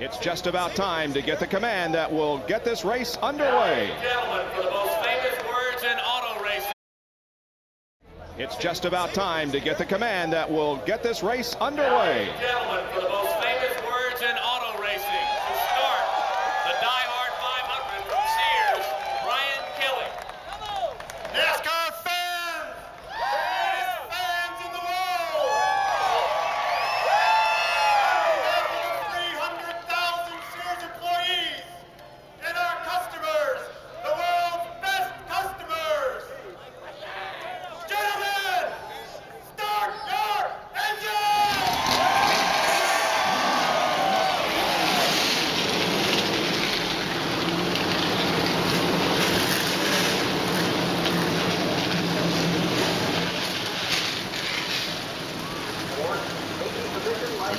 It's just about time to get the command that will get this race underway. Gentlemen, for the most famous words in auto racing. It's just about time to get the command that will get this race underway. Gentlemen, for the most famous words in auto racing. To start the DieHard 500 from Sears, Brian Kelly. NASCAR fans! Greatest fans in the world! 300,000 Sears employees and our customers, the world's best customers. Gentlemen, start your engine!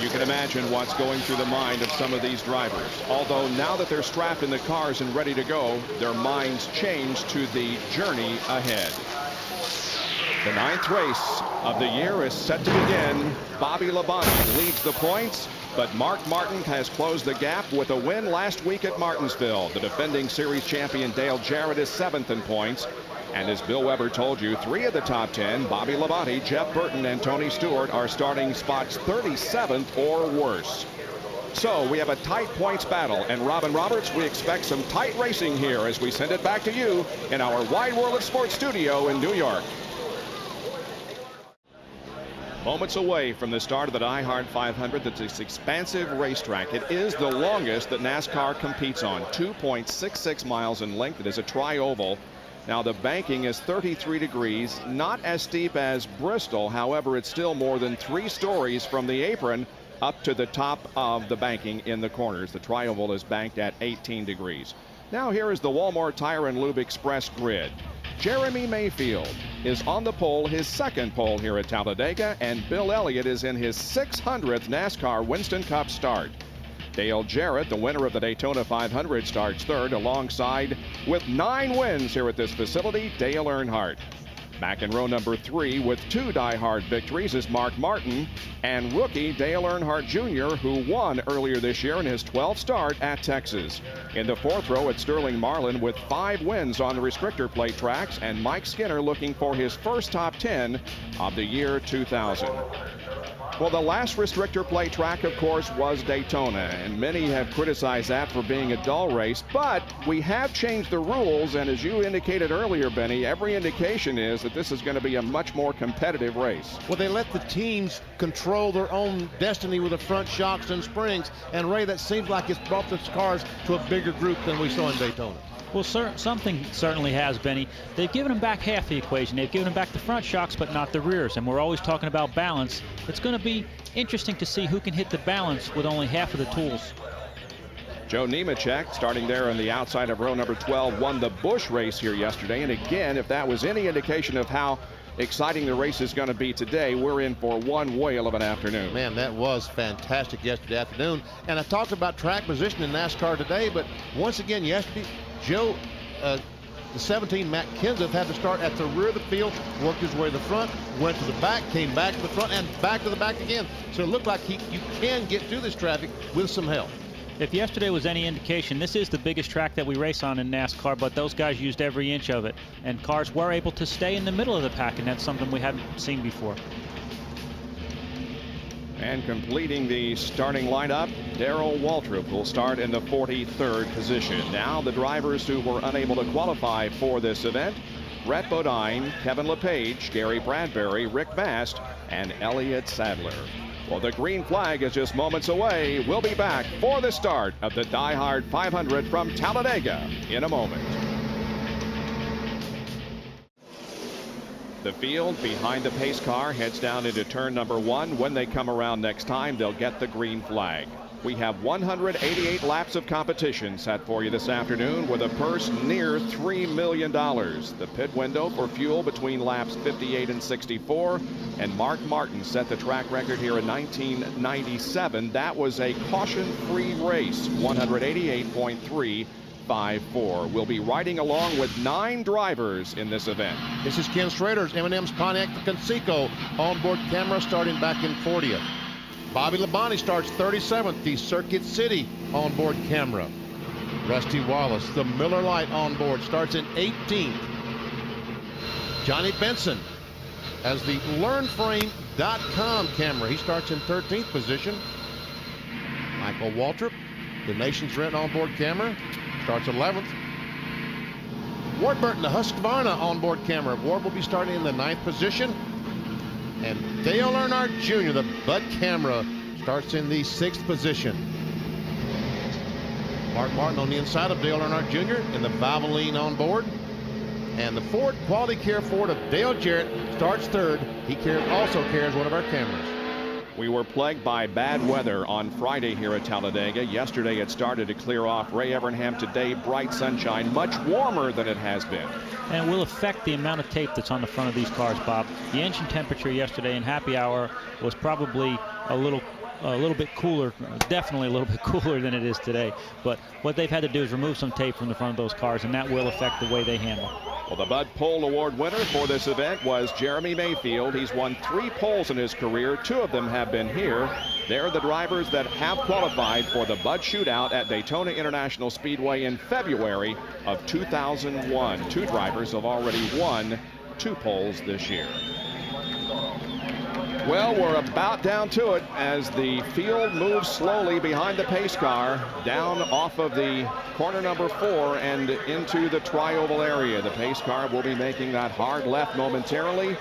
You can imagine what's going through the mind of some of these drivers. Although now that they're strapped in the cars and ready to go, their minds change to the journey ahead. The 9th race of the year is set to begin. Bobby Labonte leads the points, but Mark Martin has closed the gap with a win last week at Martinsville. The defending series champion Dale Jarrett is 7th in points. And as Bill Weber told you, 3 of the top 10, Bobby Labonte, Jeff Burton, and Tony Stewart, are starting spots 37th or worse. So we have a tight points battle, and Robin Roberts, we expect some tight racing here as we send it back to you in our Wide World of Sports studio in New York. Moments away from the start of the DieHard 500, that's this expansive racetrack. It is the longest that NASCAR competes on, 2.66 miles in length. It is a tri-oval. Now the banking is 33 degrees, not as steep as Bristol. However, it's still more than 3 stories from the apron up to the top of the banking in the corners. The tri-oval is banked at 18 degrees. Now here is the Walmart Tire and Lube Express grid. Jeremy Mayfield is on the pole, his 2nd pole here at Talladega, and Bill Elliott is in his 600th NASCAR Winston Cup start. Dale Jarrett, the winner of the Daytona 500, starts 3rd, alongside, with 9 wins here at this facility, Dale Earnhardt. Back in row number 3 with 2 DieHard victories is Mark Martin and rookie Dale Earnhardt Jr., who won earlier this year in his 12th start at Texas. In the 4th row, it's Sterling Marlin with 5 wins on the restrictor plate tracks, and Mike Skinner looking for his first top 10 of the year 2000. Well, the last restrictor plate track, of course, was Daytona, and many have criticized that for being a dull race, but we have changed the rules, and as you indicated earlier, Benny, every indication is that this is going to be a much more competitive race. Well, they let the teams control their own destiny with the front shocks and springs, and Ray, that seems like it's brought the cars to a bigger group than we saw in Daytona. Well, something certainly has, Benny. They've given them back half the equation. They've given them back the front shocks, but not the rears. And we're always talking about balance. It's going to be interesting to see who can hit the balance with only half of the tools. Joe Nemechek, starting there on the outside of row number 12, won the Busch race here yesterday. And again, if that was any indication of how exciting the race is going to be today, we're in for one whale of an afternoon. Man, that was fantastic yesterday afternoon. And I talked about track position in NASCAR today, but once again yesterday, Joe, the 17, Matt Kenseth, had to start at the rear of the field, worked his way to the front, went to the back, came back to the front, and back to the back again. So it looked like you can get through this traffic with some help. If yesterday was any indication, this is the biggest track that we race on in NASCAR, but those guys used every inch of it. And cars were able to stay in the middle of the pack, and that's something we hadn't seen before. And completing the starting lineup, Darrell Waltrip will start in the 43rd position. Now the drivers who were unable to qualify for this event: Brett Bodine, Kevin LePage, Gary Bradbury, Rick Mast, and Elliott Sadler. Well, the green flag is just moments away. We'll be back for the start of the DieHard 500 from Talladega in a moment. The field behind the pace car heads down into turn number 1. When they come around next time, they'll get the green flag. We have 188 laps of competition set for you this afternoon, with a purse near $3 million. The pit window for fuel between laps 58 and 64. And Mark Martin set the track record here in 1997. That was a caution-free race, 188.3. 5-4. We'll be riding along with 9 drivers in this event. This is Ken Schrader's M&M's Pontiac Conseco onboard camera starting back in 40th. Bobby Labonte starts 37th, the Circuit City onboard camera. Rusty Wallace, the Miller Lite onboard, starts in 18th. Johnny Benson has the LearnFrame.com camera. He starts in 13th position. Michael Waltrip, the Nation's Rent onboard camera, starts 11th. Ward Burton, the Husqvarna onboard camera. Ward will be starting in the 9th position. And Dale Earnhardt Jr., the Bud camera, starts in the 6th position. Mark Martin on the inside of Dale Earnhardt Jr. in the Valvoline onboard. And the Ford Quality Care Ford of Dale Jarrett starts 3rd. He also carries one of our cameras. We were plagued by bad weather on Friday here at Talladega. Yesterday it started to clear off. Ray Evernham today, bright sunshine, much warmer than it has been. And will affect the amount of tape that's on the front of these cars, Bob. The engine temperature yesterday in happy hour was probably a little bit cooler, definitely a little bit cooler than it is today. But what they've had to do is remove some tape from the front of those cars, and that will affect the way they handle. Well, the Bud Pole Award winner for this event was Jeremy Mayfield. He's won 3 poles in his career. 2 of them have been here. They're the drivers that have qualified for the Bud Shootout at Daytona International Speedway in February of 2001. 2 drivers have already won 2 poles this year. Well, we're about down to it as the field moves slowly behind the pace car down off of the corner number 4 and into the tri-oval area. The pace car will be making that hard left momentarily.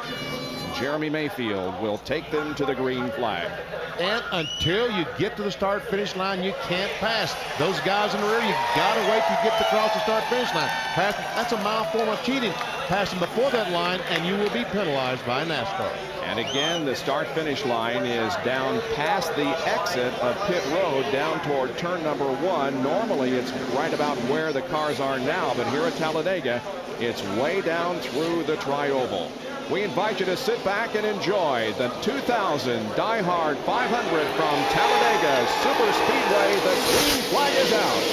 Jeremy Mayfield will take them to the green flag. And until you get to the start-finish line, you can't pass. Those guys in the rear, you got to wait to get across the start-finish line. That's a mild form of cheating. Passing before that line, and you will be penalized by NASCAR. And again, the start-finish line is down past the exit of pit road, down toward turn number 1. Normally, it's right about where the cars are now, but here at Talladega, it's way down through the tri-oval. We invite you to sit back and enjoy the 2000 DieHard 500 from Talladega Superspeedway. The green flag is out.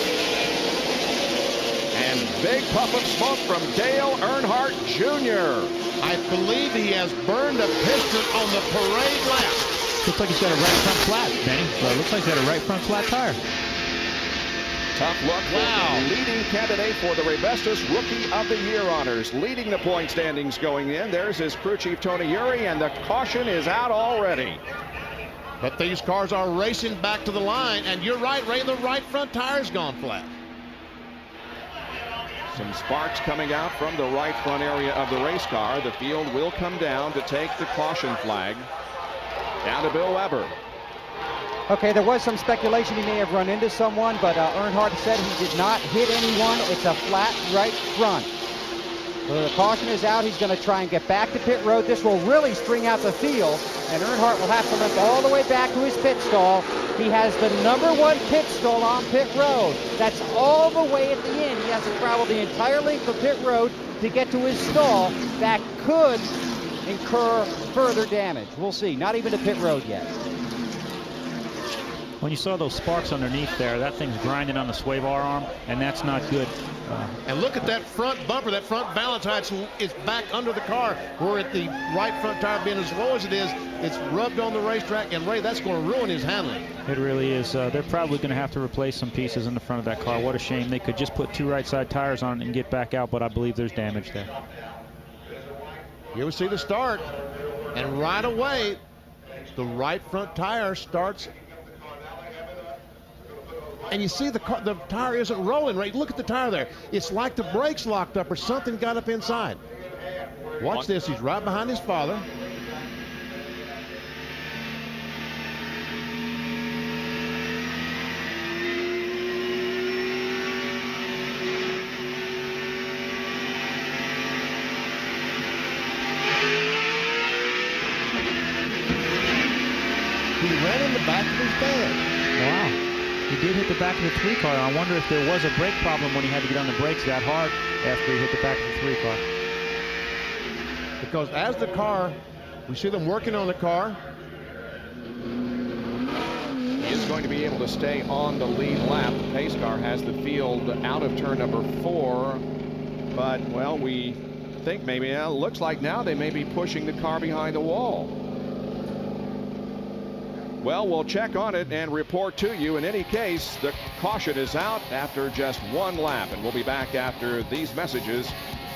And big puff of smoke from Dale Earnhardt Jr. I believe he has burned a piston on the parade lap. Looks like he's got a right front flat, Benny. Well, it looks like he's got a right front flat tire. Tough luck for the leading candidate for the Rebestos Rookie of the Year honors. Leading the point standings going in. There's his crew chief, Tony Eury, and the caution is out already. But these cars are racing back to the line, and you're right, Ray, the right front tire's gone flat. Some sparks coming out from the right front area of the race car. The field will come down to take the caution flag. Down to Bill Weber. Okay, there was some speculation he may have run into someone, but Earnhardt said he did not hit anyone. It's a flat right front. So the caution is out. He's going to try and get back to pit road. This will really string out the field, and Earnhardt will have to limp all the way back to his pit stall. He has the number 1 pit stall on pit road. That's all the way at the end. He has to travel the entire length of pit road to get to his stall. That could incur further damage. We'll see. Not even to pit road yet. When you saw those sparks underneath there, that thing's grinding on the sway bar arm, and that's not good. And look at that front bumper, that front balance height is back under the car. Where at the right front tire being as low as it is, it's rubbed on the racetrack, and Ray, that's going to ruin his handling. It really is. They're probably going to have to replace some pieces in the front of that car. What a shame. They could just put 2 right side tires on it and get back out, but I believe there's damage there. Here we see the start, and right away, the right front tire starts. And you see the tire isn't rolling, right? Look at the tire there. It's like the brakes locked up or something got up inside. Watch this. He's right behind his father. He ran in the back of his dad. Wow. He did hit the back of the 3 car. I wonder if there was a brake problem when he had to get on the brakes that hard after he hit the back of the 3 car. Because as the car, we see them working on the car. He is going to be able to stay on the lead lap. The pace car has the field out of turn number 4. But, well, we think maybe, it looks like now they may be pushing the car behind the wall. Well, we'll check on it and report to you. In any case, the caution is out after just one lap, and we'll be back after these messages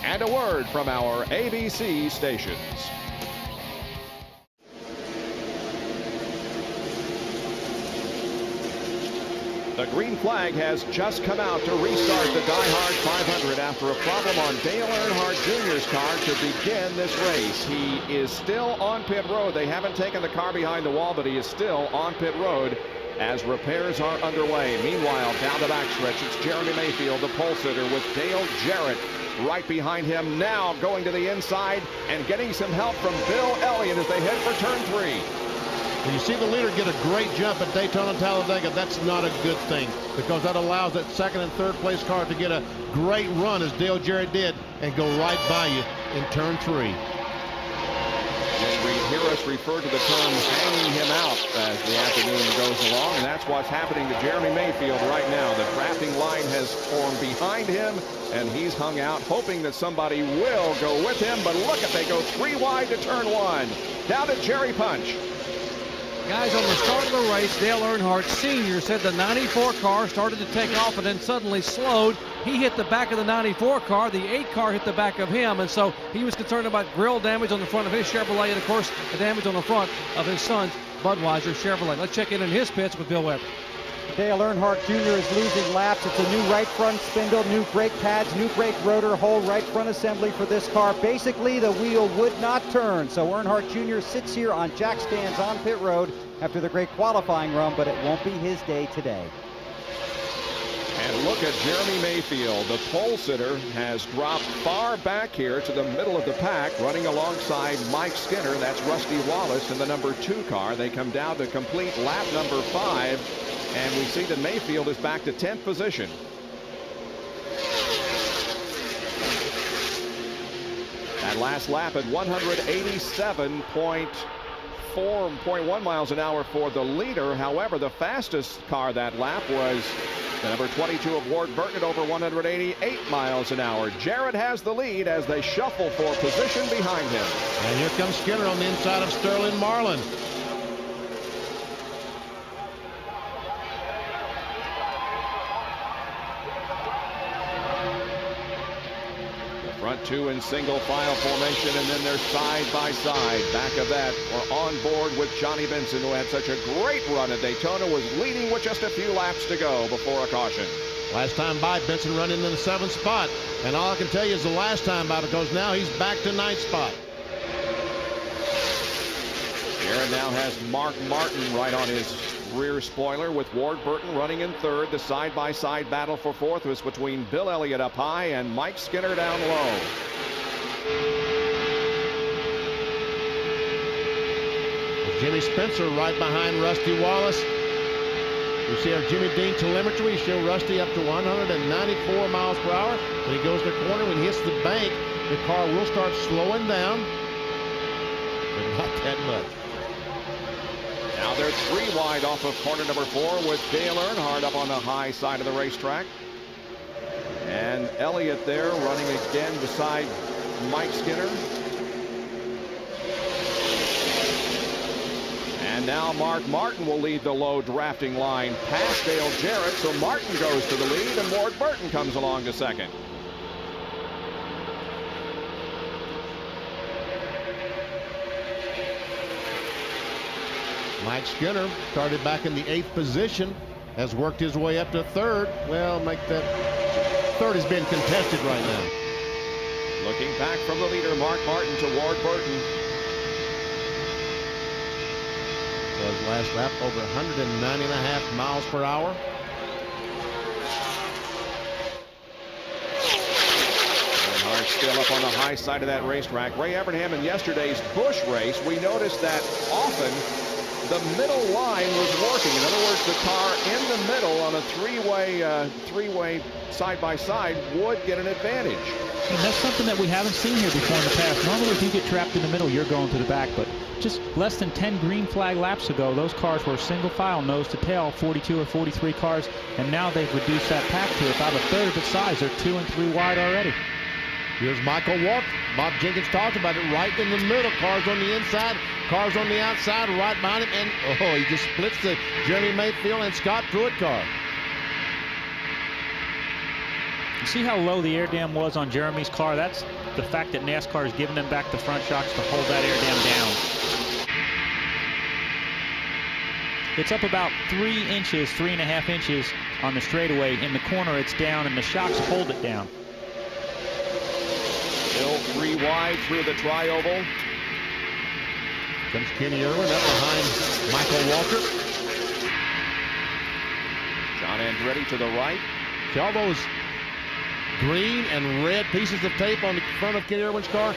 and a word from our ABC stations. The green flag has just come out to restart the DieHard 500 after a problem on Dale Earnhardt Jr.'s car to begin this race. He is still on pit road. They haven't taken the car behind the wall, but he is still on pit road as repairs are underway. Meanwhile, down the backstretch, it's Jeremy Mayfield, the pole sitter, with Dale Jarrett right behind him, now going to the inside and getting some help from Bill Elliott as they head for turn 3. When you see the leader get a great jump at Daytona Talladega, that's not a good thing, because that allows that second and third place car to get a great run, as Dale Jarrett did, and go right by you in turn 3. Yes, we hear us refer to the term hanging him out as the afternoon goes along, and that's what's happening to Jeremy Mayfield right now. The drafting line has formed behind him, and he's hung out, hoping that somebody will go with him. But look, if they go 3 wide to turn 1. Down to Jerry Punch. Guys, on the start of the race, Dale Earnhardt Sr. said the 94 car started to take off and then suddenly slowed. He hit the back of the 94 car. The 8 car hit the back of him, and so he was concerned about grill damage on the front of his Chevrolet and, of course, the damage on the front of his son's Budweiser Chevrolet. Let's check in his pits with Bill Weber. Dale Earnhardt Jr. is losing laps. It's a new right front spindle, new brake pads, new brake rotor, whole right front assembly for this car. Basically, the wheel would not turn. So Earnhardt Jr. sits here on jack stands on pit road after the great qualifying run, but it won't be his day today. And look at Jeremy Mayfield. The pole sitter has dropped far back here to the middle of the pack, running alongside Mike Skinner. That's Rusty Wallace in the number 2 car. They come down to complete lap number 5. And we see that Mayfield is back to 10th position. That last lap at 187.1 miles an hour for the leader. However, the fastest car that lap was the number 22 of Ward Burton at over 188 miles an hour. Jarrett has the lead as they shuffle for position behind him. And here comes Skinner on the inside of Sterling Marlin. Front 2 in single file formation, and then they're side by side. Back of that, we're on board with Johnny Benson, who had such a great run at Daytona, was leading with just a few laps to go before a caution. Last time by, Benson running in the 7th spot. And all I can tell you is the last time by, because now he's back to 9th spot. Jarrett now has Mark Martin right on his rear spoiler, with Ward Burton running in 3rd. The side-by-side battle for 4th was between Bill Elliott up high and Mike Skinner down low. Jimmy Spencer right behind Rusty Wallace. You see our Jimmy Dean telemetry show Rusty up to 194 miles per hour. When he goes to the corner, when he hits the bank, the car will start slowing down, but not that much. Now they're 3 wide off of corner number 4 with Dale Earnhardt up on the high side of the racetrack. And Elliott there running again beside Mike Skinner. And now Mark Martin will lead the low drafting line past Dale Jarrett. So Martin goes to the lead and Ward Burton comes along to 2nd. Mike Skinner started back in the 8th position, has worked his way up to 3rd. Well, make that 3rd has been contested right now. Looking back from the leader, Mark Martin to Ward Burton. So his last lap over 190.5 miles per hour. Earnhardt still up on the high side of that racetrack. Ray Evernham, in yesterday's Busch race, we noticed that often the middle line was working. In other words, the car in the middle on a three-way side-by-side would get an advantage. And that's something that we haven't seen here before in the past. Normally, if you get trapped in the middle, you're going to the back. But just less than 10 green flag laps ago, those cars were single file, nose to tail, 42 or 43 cars. And now they've reduced that pack to about a third of its size. They're 2 and 3 wide already. Here's Michael Walker. Bob Jenkins talked about it, right in the middle. Cars on the inside, cars on the outside, right behind him. And, he just splits the Jeremy Mayfield and Scott Pruitt car. You see how low the air dam was on Jeremy's car? That's the fact that NASCAR is giving them back the front shocks to hold that air dam down. It's up about 3 inches, 3.5 inches on the straightaway. In the corner, it's down, and the shocks hold it down. Still 3 wide through the tri-oval. Comes Kenny Irwin up behind Michael Walker. John Andretti to the right. See all those green and red pieces of tape on the front of Kenny Irwin's car?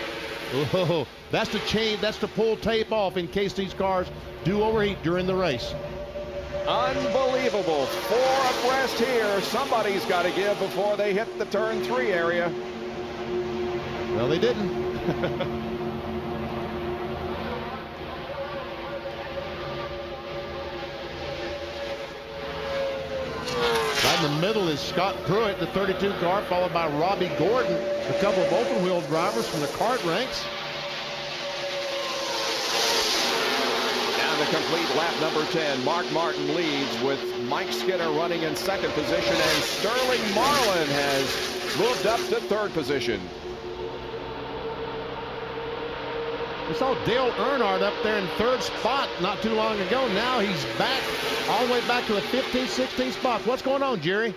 Oh, that's the chain, that's to pull tape off in case these cars do overheat during the race. Unbelievable. 4 abreast here. Somebody's got to give before they hit the turn 3 area. Well, they didn't. Right in the middle is Scott Pruitt, the 32 car, followed by Robbie Gordon, a couple of open wheel drivers from the kart ranks. Down to complete lap number 10. Mark Martin leads with Mike Skinner running in 2nd position, and Sterling Marlin has moved up to 3rd position. We saw Dale Earnhardt up there in 3rd spot not too long ago. Now he's back, all the way back to the 15th, 16th spot. What's going on, Jerry?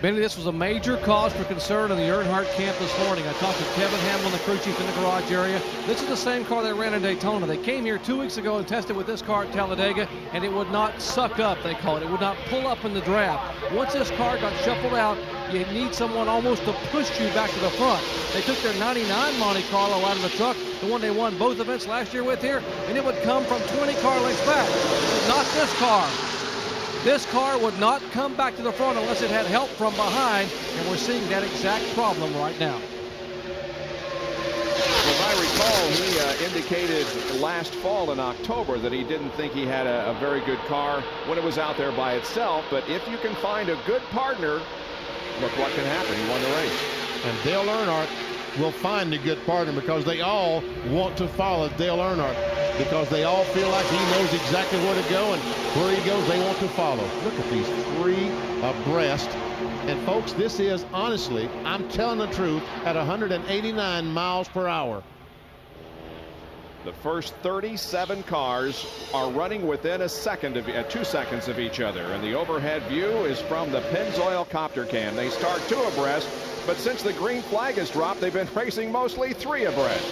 Benny, this was a major cause for concern in the Earnhardt camp this morning. I talked to Kevin Hamlin, the crew chief in the garage area. This is the same car that ran in Daytona. They came here 2 weeks ago and tested with this car at Talladega, and it would not suck up, they call it. It would not pull up in the draft. Once this car got shuffled out, you need someone almost to push you back to the front. They took their 99 Monte Carlo out of the truck, the one they won both events last year with here, and it would come from 20 car lengths back. Not this car. This car would not come back to the front unless it had help from behind, and we're seeing that exact problem right now. As I recall, he indicated last fall in October that he didn't think he had a very good car when it was out there by itself. But if you can find a good partner, look what can happen. He won the race. And Dale Earnhardt will find a good partner because they all want to follow Dale Earnhardt, because they all feel like he knows exactly where to go, and where he goes they want to follow. Look at these 3 abreast. And folks, this is honestly, I'm telling the truth, at 189 miles per hour. The first 37 cars are running within 2 seconds of each other, and the overhead view is from the Pennzoil copter cam. They start 2 abreast, but since the green flag has dropped, they've been racing mostly 3 abreast.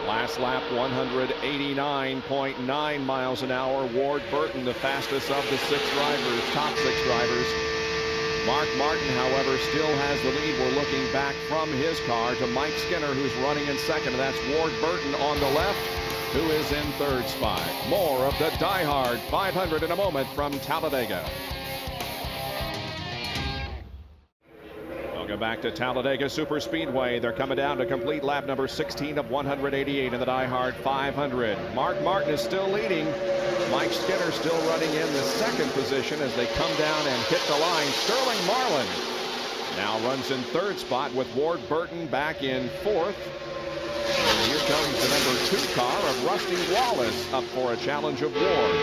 Last lap, 189.9 miles an hour. Ward Burton, the fastest of the 6 drivers, top 6 drivers. Mark Martin, however, still has the lead. We're looking back from his car to Mike Skinner, who's running in 2nd, and that's Ward Burton on the left, who is in 3rd spot. More of the DieHard 500 in a moment from Talladega. We'll go back to Talladega Superspeedway. They're coming down to complete lap number 16 of 188 in the DieHard 500. Mark Martin is still leading. Mike Skinner still running in the 2nd position as they come down and hit the line. Sterling Marlin now runs in 3rd spot with Ward Burton back in 4th. And here comes the number 2 car of Rusty Wallace up for a challenge of Ward.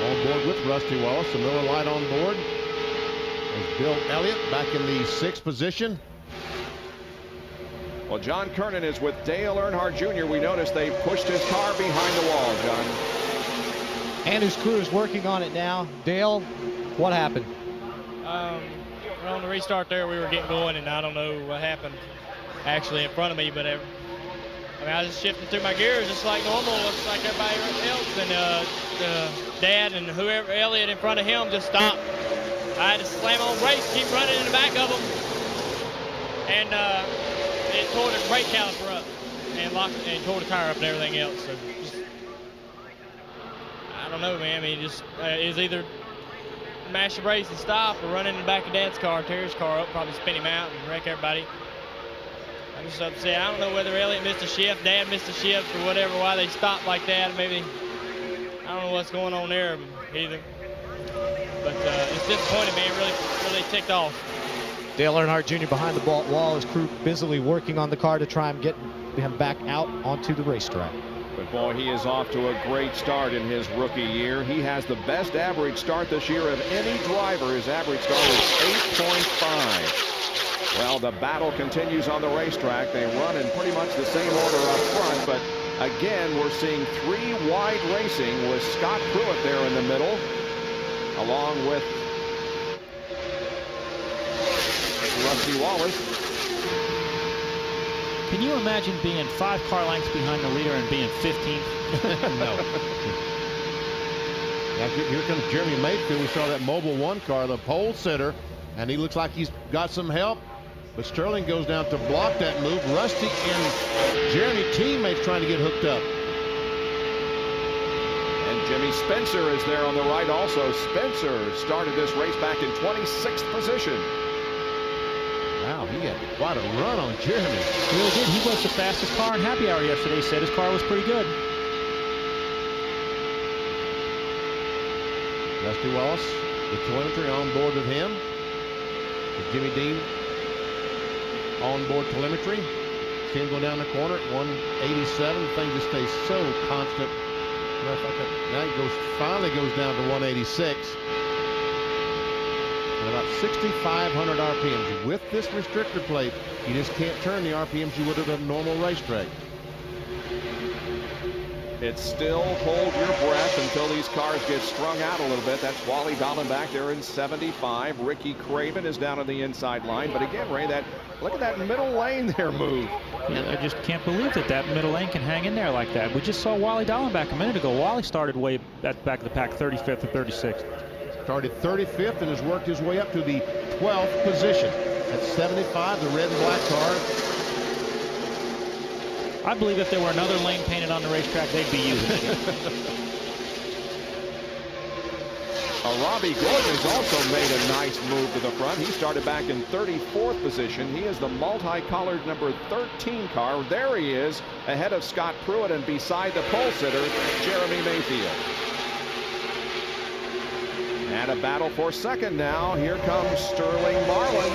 On board with Rusty Wallace, the Miller Lite on board. There's Bill Elliott back in the 6th position. Well, John Kernan is with Dale Earnhardt Jr. We noticed they pushed his car behind the wall, John. And his crew is working on it now. Dale, what happened? On the restart there, we were getting going, and I don't know what happened actually in front of me, but I was just shifting through my gears just like normal, looks like everybody else, and Dad and whoever, Elliott in front of him, just stopped. I had to slam on brakes, keep running in the back of them, and it tore the brake caliper up and tore the tire up and everything else. So just, I don't know, man. I mean, just is either mash the brakes and stop, or run in the back of Dad's car, tear his car up, probably spin him out and wreck everybody. I'm just upset. I don't know whether Elliott missed a shift, Dad missed a shift, or whatever, why they stopped like that. Maybe, I don't know what's going on there either. But it's disappointing, man. Really ticked off. Dale Earnhardt Jr. behind the wall. His crew busily working on the car to try and get him back out onto the racetrack. But boy, he is off to a great start in his rookie year. He has the best average start this year of any driver. His average start is 8.5. Well, the battle continues on the racetrack. They run in pretty much the same order up front, but again, we're seeing 3 wide racing with Scott Pruitt there in the middle, along with Rusty Wallace. Can you imagine being 5 car lengths behind the leader and being 15th? No. Now here comes Jeremy Mayfield. We saw that Mobile 1 car, the pole sitter, and he looks like he's got some help. But Sterling goes down to block that move. Rusty and Jeremy teammates trying to get hooked up. And Jimmy Spencer is there on the right also. Spencer started this race back in 26th position. Wow, he had quite a run on Jeremy. He really did. He was the fastest car in happy hour yesterday. He said his car was pretty good. Rusty Wallace, the telemetry on board with him. With Jimmy Dean on board telemetry. See him go down the corner at 187. The thing just stays so constant. Now he finally goes down to 186. And about 6,500 RPMs. With this restrictor plate, you just can't turn the RPMs you would at a normal racetrack. It's still hold your breath until these cars get strung out a little bit. That's Wally Dolan back there in 75. Ricky Craven is down on the inside line. But again, Ray, look at that middle lane there move. Yeah, I just can't believe that middle lane can hang in there like that. We just saw Wally Dolan back a minute ago. Wally started way at the back of the pack, 35th or 36th. Started 35th and has worked his way up to the 12th position. At 75, the red and black car. I believe if there were another lane painted on the racetrack, they'd be using it. Robbie Gordon has also made a nice move to the front. He started back in 34th position. He is the multicolored number 13 car. There he is, ahead of Scott Pruitt and beside the pole sitter, Jeremy Mayfield. And a battle for second now. Here comes Sterling Marlin,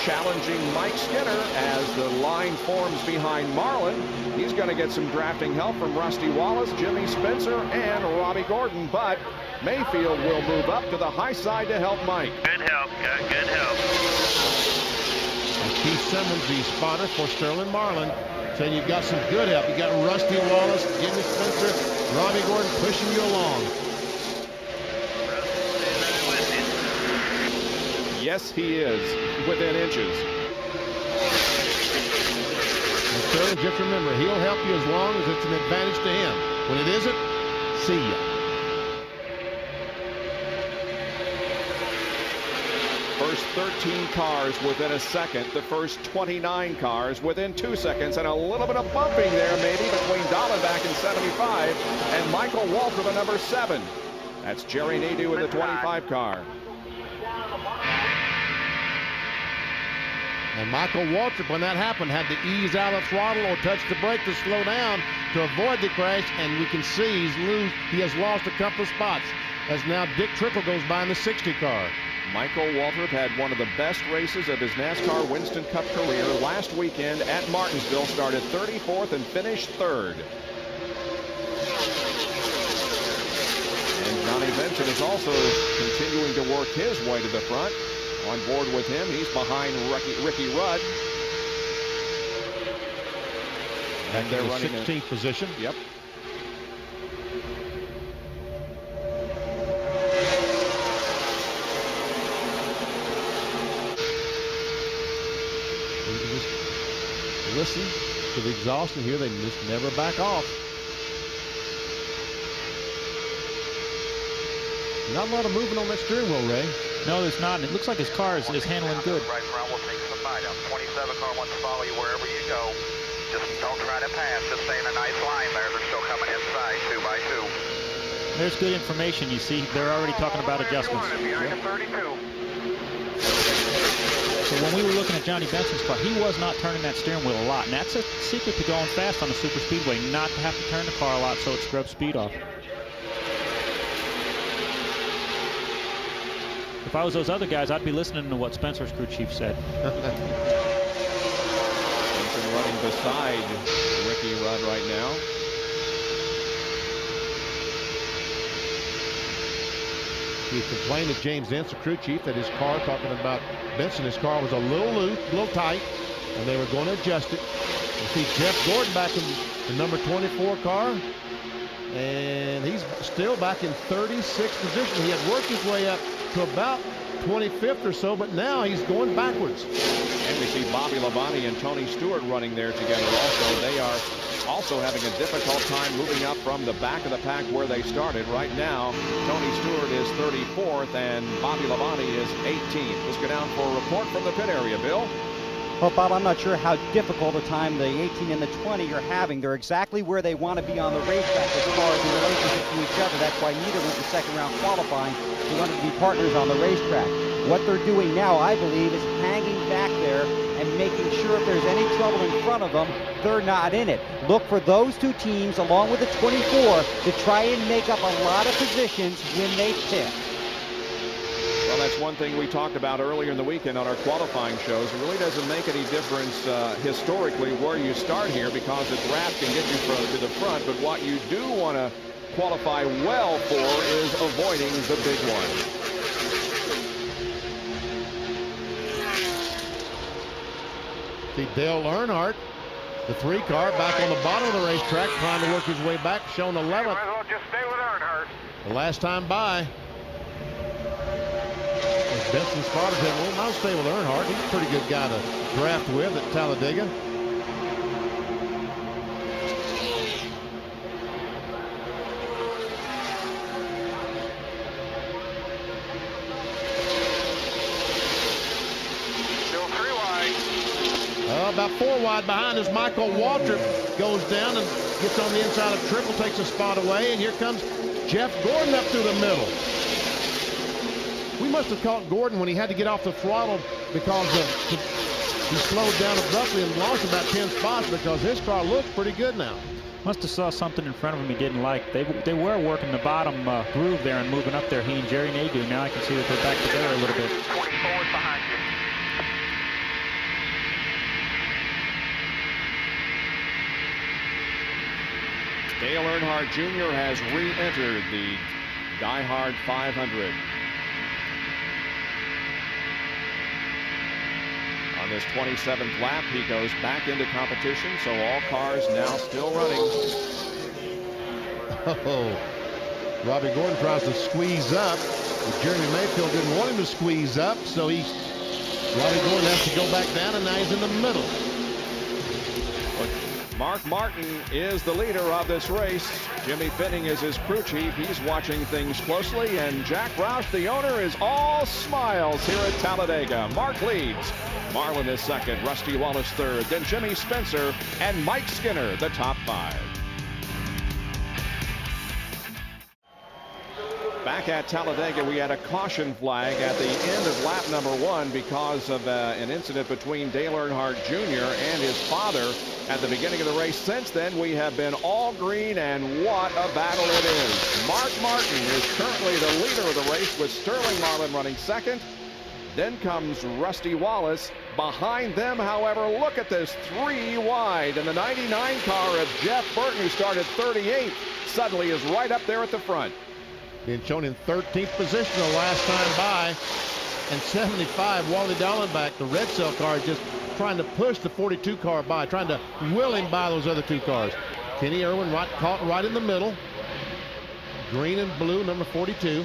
challenging Mike Skinner as the line forms behind Marlin. He's going to get some drafting help from Rusty Wallace, Jimmy Spencer, and Robbie Gordon, but Mayfield will move up to the high side to help Mike. Good help, good help. And Keith Simmons, the spotter for Sterling Marlin, saying you've got some good help. You got Rusty Wallace, Jimmy Spencer, Robbie Gordon pushing you along. Yes, he is, within inches. And Sterling, just remember, he'll help you as long as it's an advantage to him. When it isn't, see ya. First 13 cars within a second. The first 29 cars within 2 seconds. And a little bit of bumping there maybe between Dolan back in 75 and Michael Walter, the number 7. That's Jerry Nadeau in the 25 car. And Michael Waltrip, when that happened, had to ease out of the throttle or touch the brake to slow down to avoid the crash. And we can see he has lost a couple of spots as now Dick Trickle goes by in the 60 car. Michael Waltrip had one of the best races of his NASCAR Winston Cup career last weekend at Martinsville. Started 34th and finished 3rd. And Johnny Benson is also continuing to work his way to the front. On board with him, he's behind Ricky Rudd. And they're running 16th position. Yep. You can just listen to the exhaust and hear they just never back off. Not a lot of movement on that steering wheel, Ray. No, there's not. And it looks like his car is handling good. Right front will take somebody down. 27 car wants to follow you wherever you go. Just don't try to pass. Just stay in a nice line there. They're still coming inside 2 by 2. There's good information. You see, they're already talking about adjustments. Behind the 32. So when we were looking at Johnny Benson's car, he was not turning that steering wheel a lot. And that's a secret to going fast on a super speedway, not to have to turn the car a lot so it scrubs speed off. If I was those other guys, I'd be listening to what Spencer's crew chief said. Benson running beside Ricky Rudd right now. He complained to James Ince, the crew chief, that his car, talking about Benson, his car was a little loose, a little tight, and they were going to adjust it. You see Jeff Gordon back in the number 24 car, and he's still back in 36th position. He had worked his way up to about 25th or so, but now he's going backwards. And we see Bobby Labonte and Tony Stewart running there together also. They are also having a difficult time moving up from the back of the pack where they started. Right now, Tony Stewart is 34th and Bobby Labonte is 18th. Let's go down for a report from the pit area, Bill. Well, Bob, I'm not sure how difficult a time the 18 and the 20 are having. They're exactly where they want to be on the racetrack as far as in relationship to each other. That's why neither went to second round qualifying. They wanted to be partners on the racetrack. What they're doing now, I believe, is hanging back there and making sure if there's any trouble in front of them, they're not in it. Look for those two teams, along with the 24, to try and make up a lot of positions when they pit. Well, that's one thing we talked about earlier in the weekend on our qualifying shows. It really doesn't make any difference historically where you start here, because the draft can get you to the front. But what you do want to qualify well for is avoiding the big one. See Dale Earnhardt, the 3 car, back on the bottom of the racetrack, trying to work his way back, showing 11th. Might as well just stay with Earnhardt. The last time by. Benson spotted him. Well, I'll stay with Earnhardt. He's a pretty good guy to draft with at Talladega. Still 3 wide. About 4 wide behind as Michael Waltrip goes down and gets on the inside of Triple, takes a spot away, and here comes Jeff Gordon up through the middle. We must have caught Gordon when he had to get off the throttle because he slowed down abruptly and lost about 10 spots, because his car looks pretty good now. Must have saw something in front of him he didn't like. They were working the bottom groove there and moving up there. He and Jerry Nadeau. Now I can see that they're back together a little bit. 20 forward behind you. Dale Earnhardt Jr. has re-entered the DieHard 500. On this 27th lap, he goes back into competition, so all cars now still running. Oh, Robbie Gordon tries to squeeze up, but Jeremy Mayfield didn't want him to squeeze up, so Robbie Gordon has to go back down, and now he's in the middle. Mark Martin is the leader of this race. Jimmy Fitting is his crew chief. He's watching things closely, and Jack Roush, the owner, is all smiles here at Talladega. Mark leads. Marlin is second, Rusty Wallace third, then Jimmy Spencer and Mike Skinner, the top 5. Back at Talladega, we had a caution flag at the end of lap number 1 because of an incident between Dale Earnhardt Jr. and his father at the beginning of the race. Since then, we have been all green, and what a battle it is. Mark Martin is currently the leader of the race with Sterling Marlin running second. Then comes Rusty Wallace. Behind them, however, look at this, 3 wide. And the 99 car of Jeff Burton, who started 38th, suddenly is right up there at the front. Being shown in 13th position the last time by. And 75, Wally Dallenbach, the red cell car, just trying to push the 42 car by, trying to will him by those other 2 cars. Kenny Irwin caught right in the middle. Green and blue, number 42.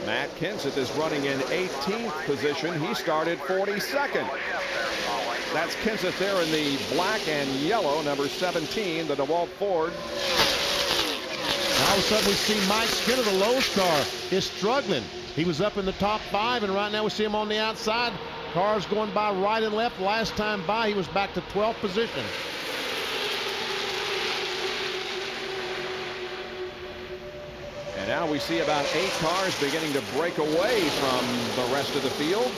Matt Kenseth is running in 18th position. He started 42nd. That's Kenseth there in the black and yellow, number 17, the DeWalt Ford. All of a sudden we see Mike Skinner, the Lowe's car, is struggling. He was up in the top 5, and right now we see him on the outside. Cars going by right and left. Last time by, he was back to 12th position. And now we see about 8 cars beginning to break away from the rest of the field.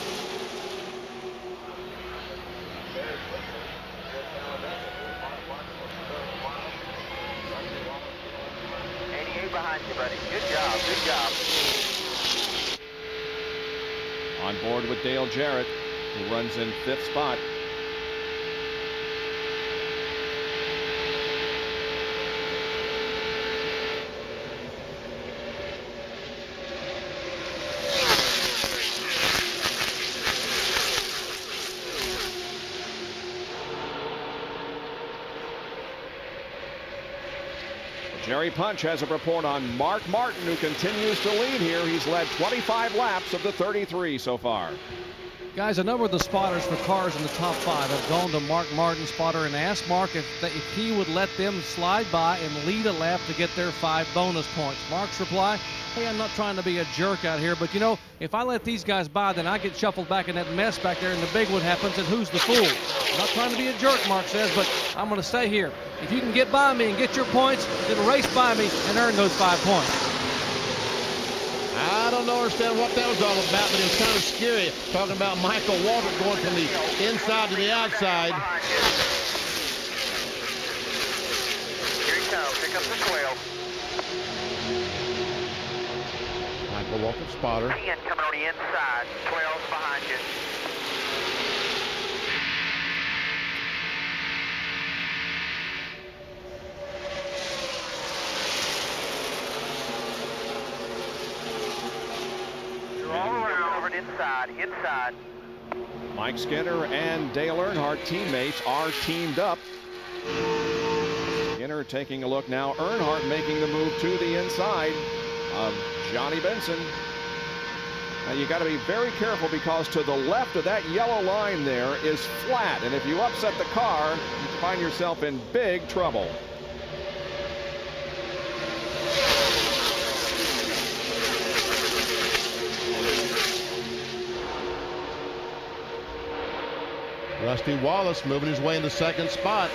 Behind you, buddy. Good job. Good job. On board with Dale Jarrett, who runs in 5th spot. Jerry Punch has a report on Mark Martin, who continues to lead here. He's led 25 laps of the 33 so far. Guys, a number of the spotters for cars in the top 5 have gone to Mark Martin, spotter, and asked Mark if he would let them slide by and lead a lap to get their 5 bonus points. Mark's reply, hey, I'm not trying to be a jerk out here, but you know, if I let these guys by, then I get shuffled back in that mess back there and the big one happens, and who's the fool? I'm not trying to be a jerk, Mark says, but I'm going to stay here. If you can get by me and get your points, then race by me and earn those 5 points. I don't understand what that was all about, but it was kind of scary. Talking about Michael Waltrip going from the inside to the outside. Here he comes. Pick up the 12. Michael Waltrip, spotter. 10 coming on the inside. 12 behind you. Inside. Mike Skinner and Dale Earnhardt, teammates, are teamed up. Skinner taking a look now. Earnhardt making the move to the inside of Johnny Benson. Now you got to be very careful, because to the left of that yellow line there is flat, and if you upset the car, you find yourself in big trouble. Rusty Wallace moving his way into 2nd spot.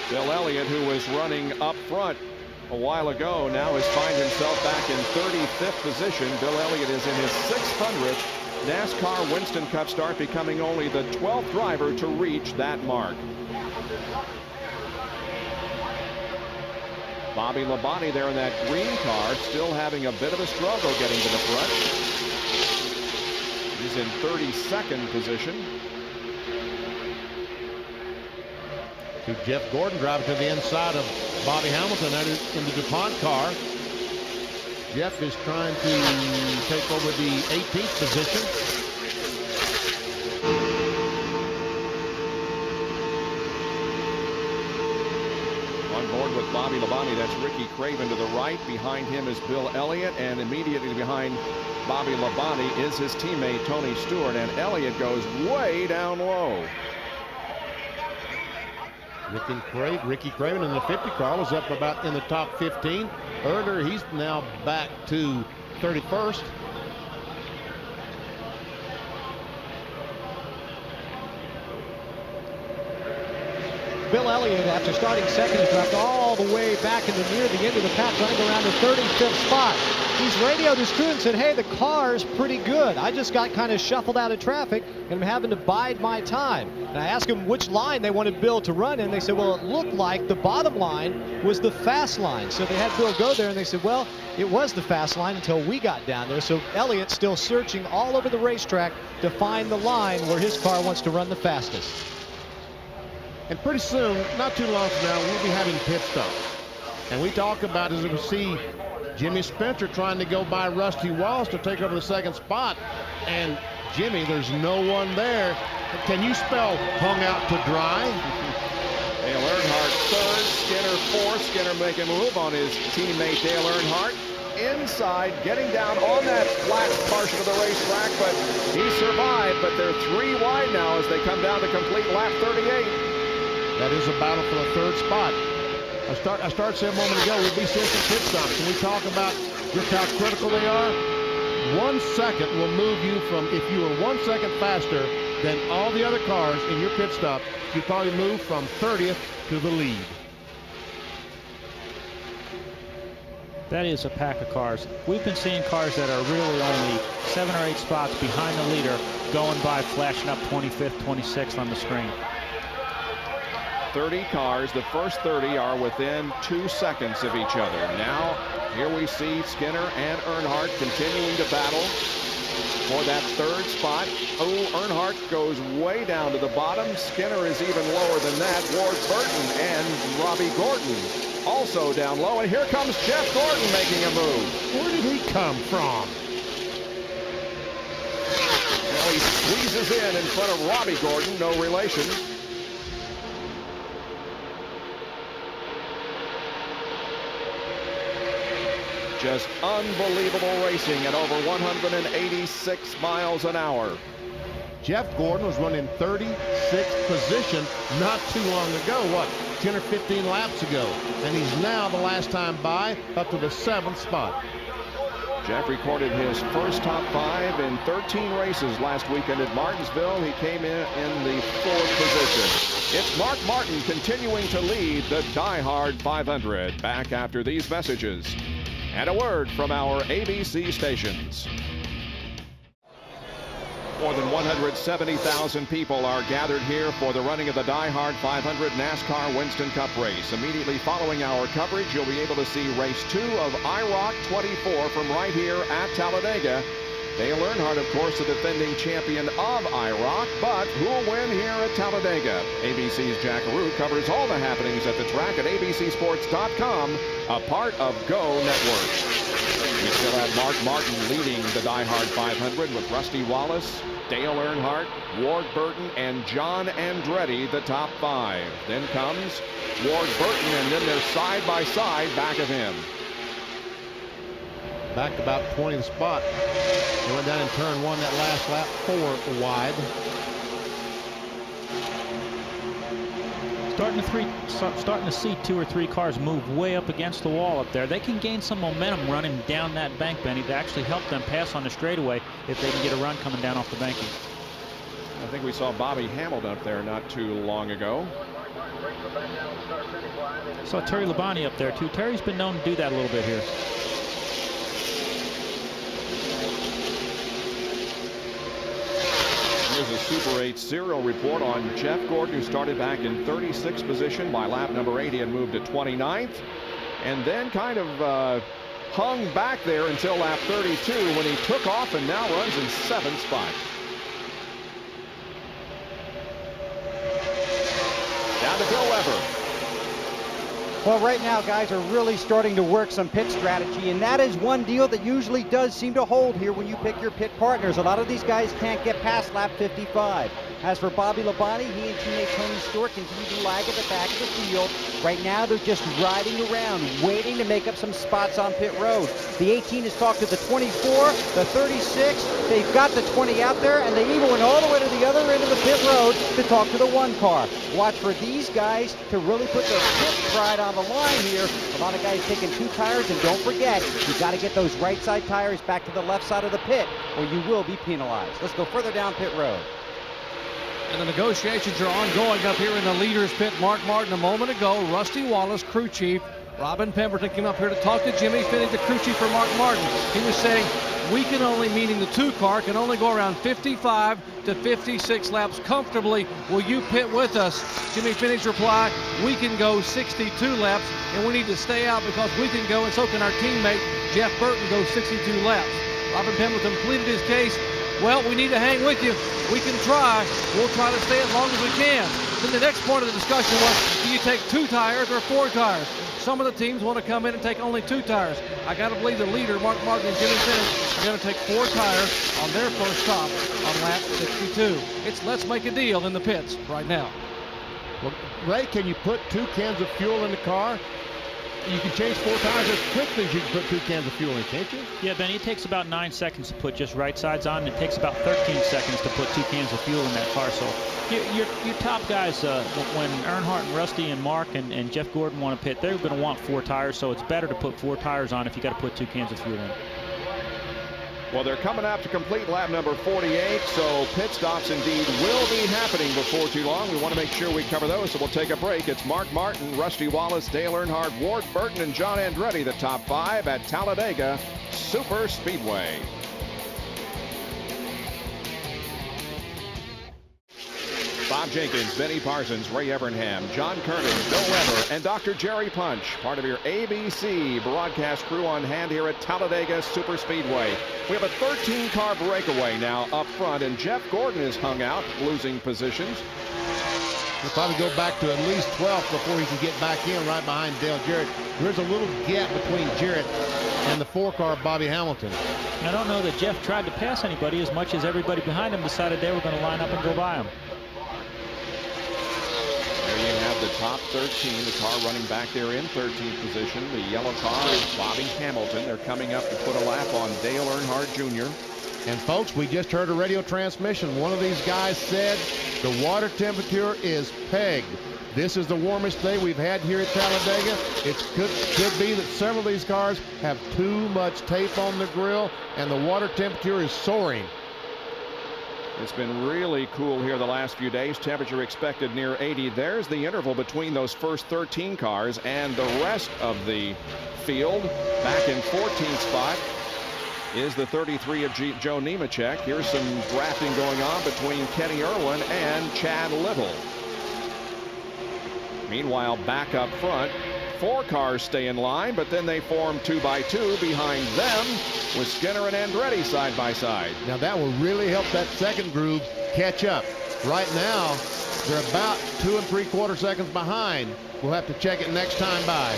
Bill Elliott, who was running up front a while ago, now has found himself back in 35th position. Bill Elliott is in his 600th NASCAR Winston Cup start, becoming only the 12th driver to reach that mark. Bobby Labonte there in that green car, still having a bit of a struggle getting to the front. He's in 32nd position. To Jeff Gordon driving to the inside of Bobby Hamilton in the DuPont car. Jeff is trying to take over the 18th position. On board with Bobby Labonte, that's Ricky Craven to the right. Behind him is Bill Elliott, and immediately behind Bobby Labonte is his teammate Tony Stewart, and Elliott goes way down low. Ricky Craven in the 50 car was up about in the top 15. Earlier, he's now back to 31st. Bill Elliott, after starting second, has dropped all the way back into near the end of the pack, running around the 35th spot. He's radioed his crew and said, hey, the car's pretty good. I just got kind of shuffled out of traffic, and I'm having to bide my time. And I asked him which line they wanted Bill to run in. They said, well, it looked like the bottom line was the fast line. So they had Bill go there, and they said, well, it was the fast line until we got down there. So Elliott's still searching all over the racetrack to find the line where his car wants to run the fastest. And pretty soon, not too long from now, we'll be having pit stops. And we talk about, as we see, Jimmy Spencer trying to go by Rusty Wallace to take over the 2nd spot. And Jimmy, there's no one there. Can you spell hung out to dry? Dale Earnhardt 3rd, Skinner 4th. Skinner making a move on his teammate Dale Earnhardt. Inside, getting down on that flat portion of the racetrack, but he survived. But they're 3 wide now as they come down to complete lap 38. That is a battle for the 3rd spot. I started saying a moment ago, we'll be seeing some pit stops. Can we talk about just how critical they are? 1 second will move you from, if you were 1 second faster than all the other cars in your pit stop, you probably move from 30th to the lead. That is a pack of cars. We've been seeing cars that are really only 7 or 8 spots behind the leader going by, flashing up 25th, 26th on the screen. 30 cars. The first 30 are within 2 seconds of each other. Now, here we see Skinner and Earnhardt continuing to battle for that 3rd spot. Oh, Earnhardt goes way down to the bottom. Skinner is even lower than that. Ward Burton and Robbie Gordon also down low. And here comes Jeff Gordon making a move. Where did he come from? Well, he squeezes in front of Robbie Gordon, no relation. Just unbelievable racing at over 186 miles an hour. Jeff Gordon was running 36th position not too long ago, what, 10 or 15 laps ago. And he's now, the last time by, up to the 7th spot. Jeff recorded his first top 5 in 13 races last weekend at Martinsville. He came in the 4th position. It's Mark Martin continuing to lead the DieHard 500. Back after these messages and a word from our ABC stations. More than 170,000 people are gathered here for the running of the DieHard 500 NASCAR Winston Cup race. Immediately following our coverage, you'll be able to see race 2 of IROC 24 from right here at Talladega. Dale Earnhardt, of course, the defending champion of IROC, but who'll win here at Talladega? ABC's Jack Arute covers all the happenings at the track at abcsports.com, a part of GO Network. We still have Mark Martin leading the DieHard 500 with Rusty Wallace, Dale Earnhardt, Ward Burton, and John Andretti, the top 5. Then comes Ward Burton, and then they're side by side back of him. Back about 20th spot. He went down in turn 1 that last lap, 4 wide. Starting to see 2 or 3 cars move way up against the wall up there. They can gain some momentum running down that bank, Benny, to actually help them pass on the straightaway if they can get a run coming down off the banking. I think we saw Bobby Hamilton up there not too long ago. Saw Terry Labonte up there too. Terry's been known to do that a little bit here. Here's a Super 8 serial report on Jeff Gordon, who started back in 36th position. By lap number 8, he had moved to 29th, and then kind of hung back there until lap 32 when he took off and now runs in 7th spot. Down to Bill Weber. Well, right now, guys are really starting to work some pit strategy, and that is one deal that usually does seem to hold here when you pick your pit partners. A lot of these guys can't get past lap 55. As for Bobby Labonte, he and teammate Tony Stewart continue to lag at the back of the field. Right now, they're just riding around, waiting to make up some spots on pit road. The 18 has talked to the 24, the 36. They've got the 20 out there, and they even went all the way to the other end of the pit road to talk to the 1 car. Watch for these guys to really put their pit pride on the line here. A lot of guys taking 2 tires, and don't forget, you got to get those right side tires back to the left side of the pit, or you will be penalized. Let's go further down pit road. And the negotiations are ongoing up here in the leader's pit. Mark Martin a moment ago, Rusty Wallace, crew chief, Robin Pemberton came up here to talk to Jimmy Finney, the crew chief for Mark Martin. He was saying, we can only, meaning the 2 car, can only go around 55 to 56 laps comfortably. Will you pit with us? Jimmy Finney's reply, we can go 62 laps, and we need to stay out because we can go, and so can our teammate, Jeff Burton, go 62 laps. Robin Pemberton pleaded his case. Well, we need to hang with you. We can try. We'll try to stay as long as we can. Then the next part of the discussion was, do you take 2 tires or 4 tires? Some of the teams want to come in and take only 2 tires. I got to believe the leader, Mark Martin and Jimmy Finney, are going to take 4 tires on their first stop on lap 62. It's let's make a deal in the pits right now. Well, Ray, can you put 2 cans of fuel in the car? You can change 4 tires as quickly as you can put 2 cans of fuel in, can't you? Yeah, Benny, it takes about 9 seconds to put just right sides on, and it takes about 13 seconds to put 2 cans of fuel in that car. So your top guys, when Earnhardt and Rusty and Mark and Jeff Gordon want to pit, they're going to want 4 tires, so it's better to put 4 tires on if you got to put 2 cans of fuel in. Well, they're coming up to complete lap number 48, so pit stops indeed will be happening before too long. We want to make sure we cover those, so we'll take a break. It's Mark Martin, Rusty Wallace, Dale Earnhardt, Ward Burton, and John Andretti, the top 5 at Talladega Super Speedway. Bob Jenkins, Benny Parsons, Ray Evernham, John Kernan, Bill Weber, and Dr. Jerry Punch, part of your ABC broadcast crew on hand here at Talladega Super Speedway. We have a 13-car breakaway now up front, and Jeff Gordon is hung out, losing positions. He'll probably go back to at least 12th before he can get back in right behind Dale Jarrett. There's a little gap between Jarrett and the 4-car Bobby Hamilton. I don't know that Jeff tried to pass anybody as much as everybody behind him decided they were going to line up and go by him. There you have the top 13, the car running back there in 13th position. The yellow car is Bobby Hamilton. They're coming up to put a lap on Dale Earnhardt Jr. And folks, we just heard a radio transmission. One of these guys said the water temperature is pegged. This is the warmest day we've had here at Talladega. It could be that several of these cars have too much tape on the grill and the water temperature is soaring. It's been really cool here the last few days. Temperature expected near 80. There's the interval between those first 13 cars and the rest of the field. Back in 14th spot is the 33 of Joe Nemechek. Here's some drafting going on between Kenny Irwin and Chad Little. Meanwhile, back up front, 4 cars stay in line, but then they form 2 by 2 behind them with Skinner and Andretti side by side. Now that will really help that second group catch up. Right now, they're about 2 3/4 seconds behind. We'll have to check it next time by.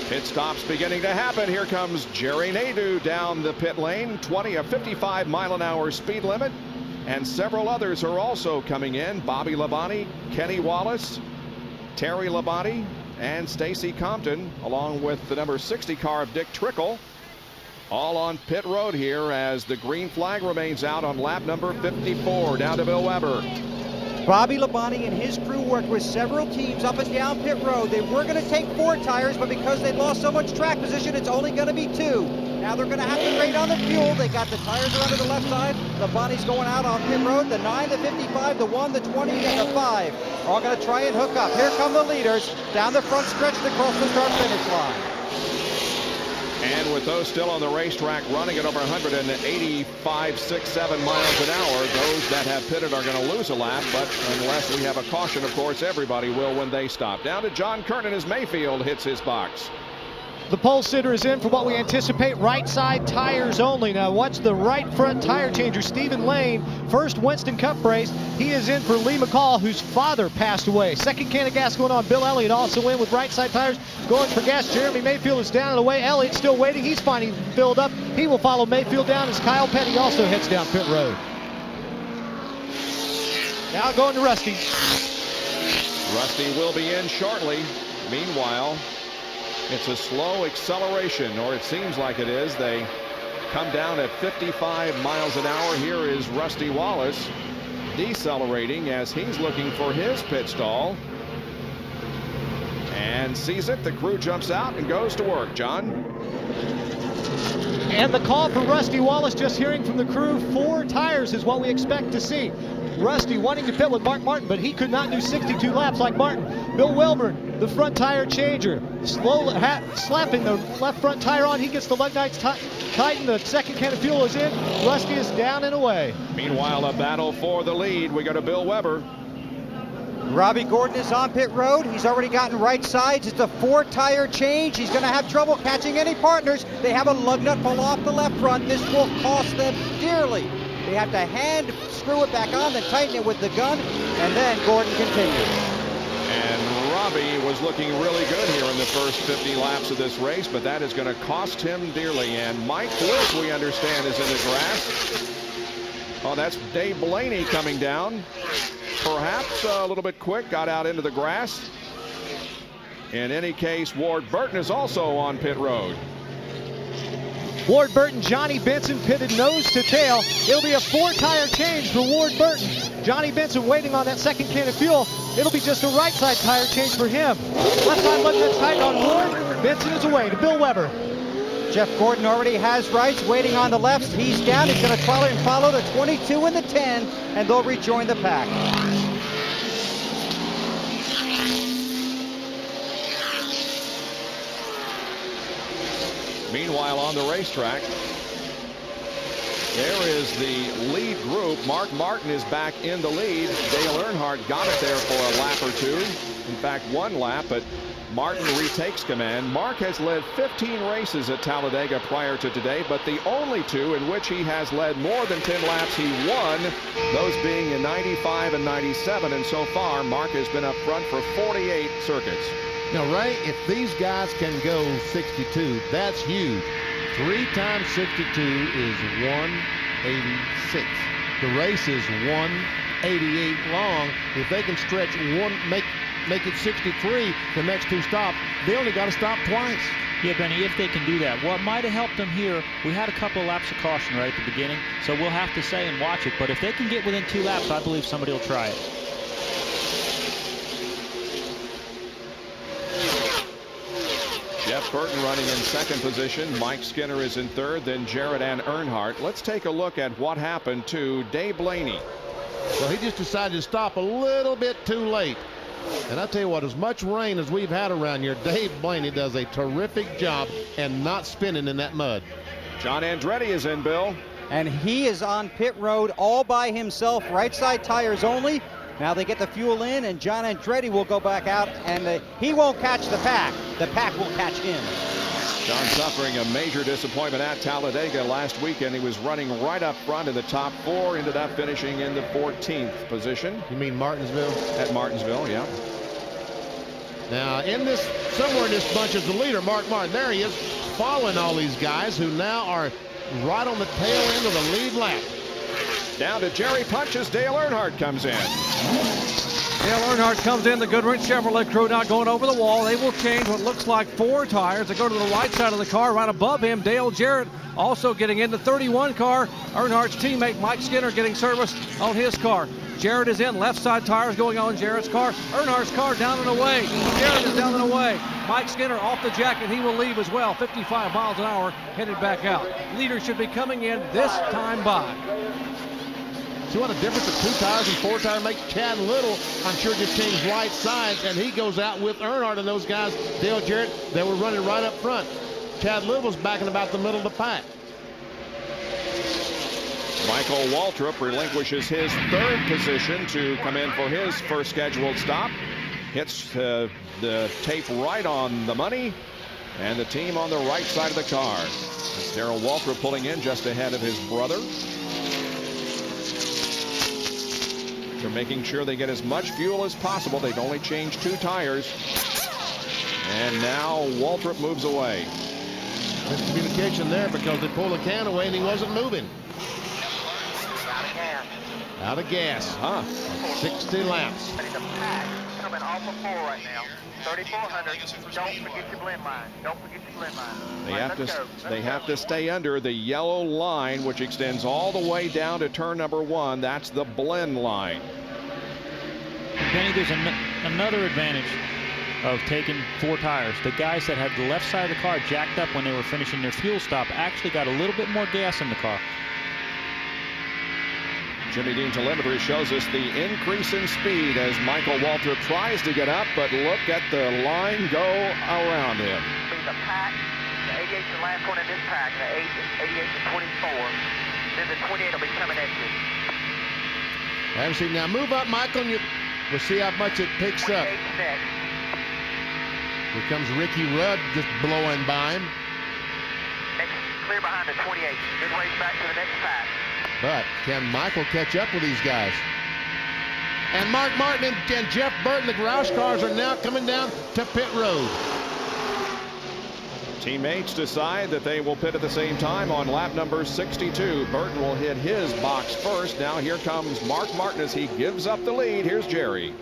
Pit stops beginning to happen. Here comes Jerry Nadeau down the pit lane. 55 mile an hour speed limit. And several others are also coming in. Bobby Labonte, Kenny Wallace, Terry Labonte, and Stacy Compton, along with the number 60 car of Dick Trickle, all on pit road here as the green flag remains out on lap number 54. Down to Bill Weber. Bobby Labonte and his crew worked with several teams up and down pit road. They were going to take 4 tires, but because they lost so much track position, it's only going to be 2. Now they're going to have to rate on the fuel. They got the tires around to the left side. Labonte's going out on pit road. The 9, the 55, the 1, the 20, and the 5 are all going to try and hook up. Here come the leaders down the front stretch to cross the start-finish line. And with those still on the racetrack running at over 185, 6, 7 miles an hour, those that have pitted are going to lose a lap, but unless we have a caution, of course, everybody will when they stop. Down to John Kernan as Mayfield hits his box. The pole sitter is in for what we anticipate right side tires only. Now watch the right front tire changer, Stephen Lane, first Winston Cup race. He is in for Lee McCall, whose father passed away. Second can of gas going on. Bill Elliott also in with right side tires going for gas. Jeremy Mayfield is down and away. Elliott still waiting. He's finally filled up. He will follow Mayfield down as Kyle Petty also heads down pit road. Now going to Rusty. Rusty will be in shortly. Meanwhile, it's a slow acceleration, or it seems like it is. They come down at 55 miles an hour. Here is Rusty Wallace decelerating as he's looking for his pit stall. And sees it. The crew jumps out and goes to work. John? And the call for Rusty Wallace, just hearing from the crew, 4 tires is what we expect to see. Rusty wanting to pit with Mark Martin, but he could not do 62 laps like Martin. Bill Wilburn, the front tire changer, slapping the left front tire on. He gets the lug nuts tightened. The second can of fuel is in. Rusty is down and away. Meanwhile, a battle for the lead. We go to Bill Weber. Robbie Gordon is on pit road. He's already gotten right sides. It's a 4 tire change. He's going to have trouble catching any partners. They have a lug nut pull off the left front. This will cost them dearly. They have to hand screw it back on, then tighten it with the gun, and then Gordon continues. And Robbie was looking really good here in the first 50 laps of this race, but that is going to cost him dearly. And Mike Bliss, we understand, is in the grass. Oh, that's Dave Blaney coming down. Perhaps a little bit quick, got out into the grass. In any case, Ward Burton is also on pit road. Ward Burton, Johnny Benson pitted nose to tail. It'll be a 4 tire change for Ward Burton. Johnny Benson waiting on that second can of fuel. It'll be just a right side tire change for him. Left side looks that's tight on board. Benson is away to Bill Weber. Jeff Gordon already has rights, waiting on the left. He's down. He's going to try and follow the 22 and the 10, and they'll rejoin the pack. Meanwhile, on the racetrack, there is the lead group. Mark Martin is back in the lead. Dale Earnhardt got it there for a lap or two. In fact, one lap, but Martin retakes command. Mark has led 15 races at Talladega prior to today, but the only two in which he has led more than 10 laps he won, those being in 95 and 97. And so far, Mark has been up front for 48 circuits. Now, Ray, if these guys can go 62, that's huge. 3 times 62 is 186. The race is 188 long. If they can stretch one, make it 63 the next 2 stops, they only got to stop twice. Yeah, Benny, if they can do that. What might have helped them here, we had a couple of laps of caution right at the beginning, so we'll have to say and watch it. But if they can get within 2 laps, I believe somebody will try it. Jeff Burton running in second position. Mike Skinner is in third, then Jarrett and Earnhardt. Let's take a look at what happened to Dave Blaney. Well, he just decided to stop a little bit too late. And I tell you what, as much rain as we've had around here, Dave Blaney does a terrific job and not spinning in that mud. John Andretti is in, Bill. And he is on pit road all by himself, right side tires only. Now they get the fuel in, and John Andretti will go back out, and he won't catch the pack. The pack will catch him. John suffering a major disappointment at Talladega last weekend. He was running right up front in the top 4, ended up finishing in the 14th position. You mean Martinsville? At Martinsville, yeah. Now, somewhere in this bunch is the leader, Mark Martin. There he is, following all these guys who now are right on the tail end of the lead lap. Down to Jerry Punches. Dale Earnhardt comes in. Dale Earnhardt comes in. The Goodrich Chevrolet crew now going over the wall. They will change what looks like 4 tires. They go to the right side of the car. Right above him, Dale Jarrett also getting in the 31 car. Earnhardt's teammate Mike Skinner getting service on his car. Jarrett is in. Left side tires going on Jarrett's car. Earnhardt's car down and away. Jarrett is down and away. Mike Skinner off the jacket. He will leave as well. 55 miles an hour headed back out. Leader should be coming in this time by. See what a difference a 2 tires and 4 tires make. Chad Little, I'm sure, just changed right sides, and he goes out with Earnhardt and those guys. Dale Jarrett, they were running right up front. Chad Little's back in about the middle of the pack. Michael Waltrip relinquishes his 3rd position to come in for his first scheduled stop. Hits the tape right on the money, and the team on the right side of the car. It's Darrell Waltrip pulling in just ahead of his brother. They're making sure they get as much fuel as possible. They've only changed 2 tires. And now Waltrip moves away. Miscommunication there because they pulled the can away and he wasn't moving. Out of gas. Huh. 60 laps. But it's a pack coming off of 4 right now. 3,400. Don't forget your blend line. Don't forget your blend line. They have to stay under the yellow line, which extends all the way down to turn number 1. That's the blend line. Benny, there's another advantage of taking 4 tires. The guys that had the left side of the car jacked up when they were finishing their fuel stop actually got a little bit more gas in the car. Jimmy Dean telemetry shows us the increase in speed as Michael Waltrip tries to get up, but look at the line go around him. The pack, the 88's the last one in this pack, the 88 to 24. Then the 28 will be coming at you. I haven't seen. Now move up, Michael, and we'll see how much it picks up. Next. Here comes Ricky Rudd just blowing by him. Next, clear behind the 28. Good race back to the next pack. But can Michael catch up with these guys? And Mark Martin and Jeff Burton, the Roush cars, are now coming down to pit road. Teammates decide that they will pit at the same time on lap number 62. Burton will hit his box first. Now here comes Mark Martin as he gives up the lead. Here's Jerry.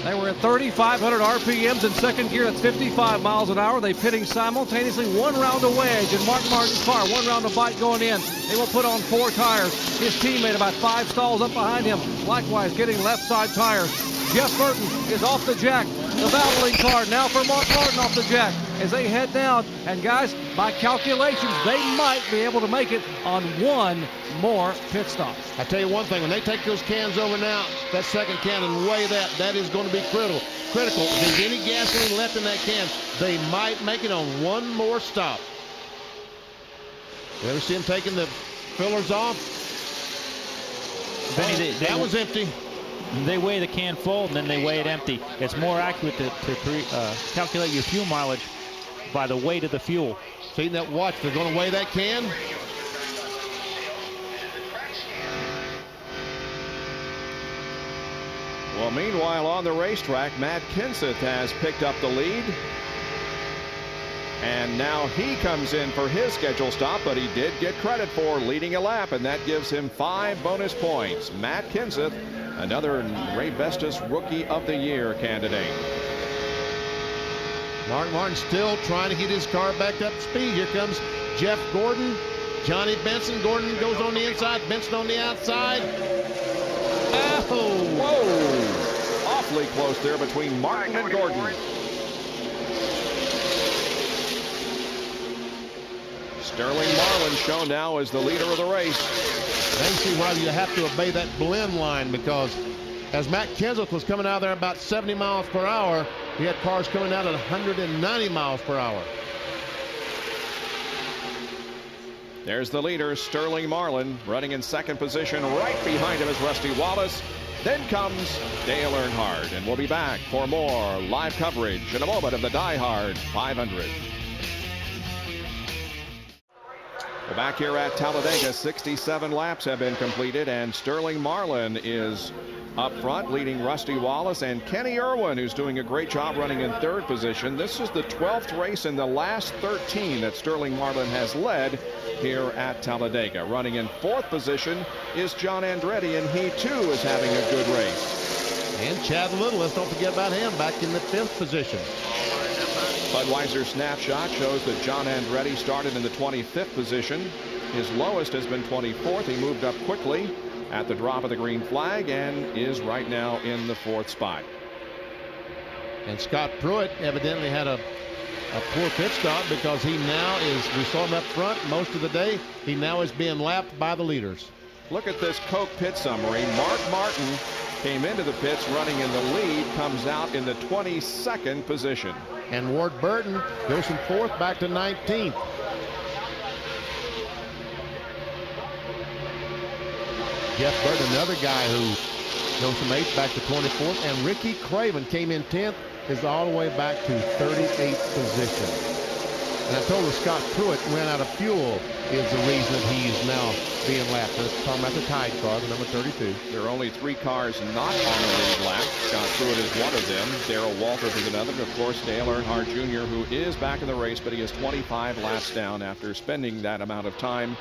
They were at 3,500 RPMs in second gear. That's 55 miles an hour. They pitting simultaneously, 1 round of wedge in Mark Martin's car, 1 round of bite going in. They will put on 4 tires. His teammate about 5 stalls up behind him, likewise getting left side tires. Jeff Burton is off the jack. The battling car now for Mark Martin off the jack as they head down. And guys, by calculations, they might be able to make it on 1 more pit stop. I tell you one thing, when they take those cans over now, that second can, and weigh that is going to be critical. If there's any gasoline left in that can, they might make it on 1 more stop. You ever see them taking the fillers off? Benny, that was empty. They weigh the can full and then they weigh it empty. It's more accurate to calculate your fuel mileage by the weight of the fuel. See that? Watch, they're going to weigh that can. Well, meanwhile, on the racetrack, Matt Kenseth has picked up the lead. And now he comes in for his scheduled stop, but he did get credit for leading a lap, and that gives him 5 bonus points. Matt Kenseth, another Ray Bestis Rookie of the Year candidate. Mark Martin still trying to get his car back up to speed. Here comes Jeff Gordon, Johnny Benson. Gordon goes on the inside, Benson on the outside. Oh! Whoa! Awfully close there between Martin and Gordon. Sterling Marlin shown now as the leader of the race. Now you see why you have to obey that blend line, because as Matt Kenseth was coming out there about 70 miles per hour, he had cars coming out at 190 miles per hour. There's the leader, Sterling Marlin, running in second position. Right behind him is Rusty Wallace. Then comes Dale Earnhardt, and we'll be back for more live coverage in a moment of the DieHard 500. We're back here at Talladega. 67 laps have been completed, and Sterling Marlin is up front, leading Rusty Wallace and Kenny Irwin, who's doing a great job running in third position. This is the 12th race in the last 13 that Sterling Marlin has led here at Talladega. Running in fourth position is John Andretti, and he too is having a good race. And Chad Little, let's don't forget about him, back in the 5th position. Budweiser snapshot shows that John Andretti started in the 25th position. His lowest has been 24th. He moved up quickly at the drop of the green flag and is right now in the 4th spot. And Scott Pruitt evidently had a poor pit stop, because he now is, we saw him up front most of the day, he now is being lapped by the leaders. Look at this Coke pit summary. Mark Martin came into the pits running in the lead, comes out in the 22nd position. And Ward Burton goes from 4th back to 19th. Jeff Burton, another guy who goes from 8th back to 24th. And Ricky Craven came in 10th, is all the way back to 38th position. And I told you Scott Pruitt ran out of fuel is the reason that he is now being lapped. Let's talk about the Tide car, the number 32. There are only 3 cars not on the lead lap. Scott Pruitt is one of them. Darrell Waltrip is another. And of course, Dale Earnhardt Jr., who is back in the race, but he is 25 laps down after spending that amount of time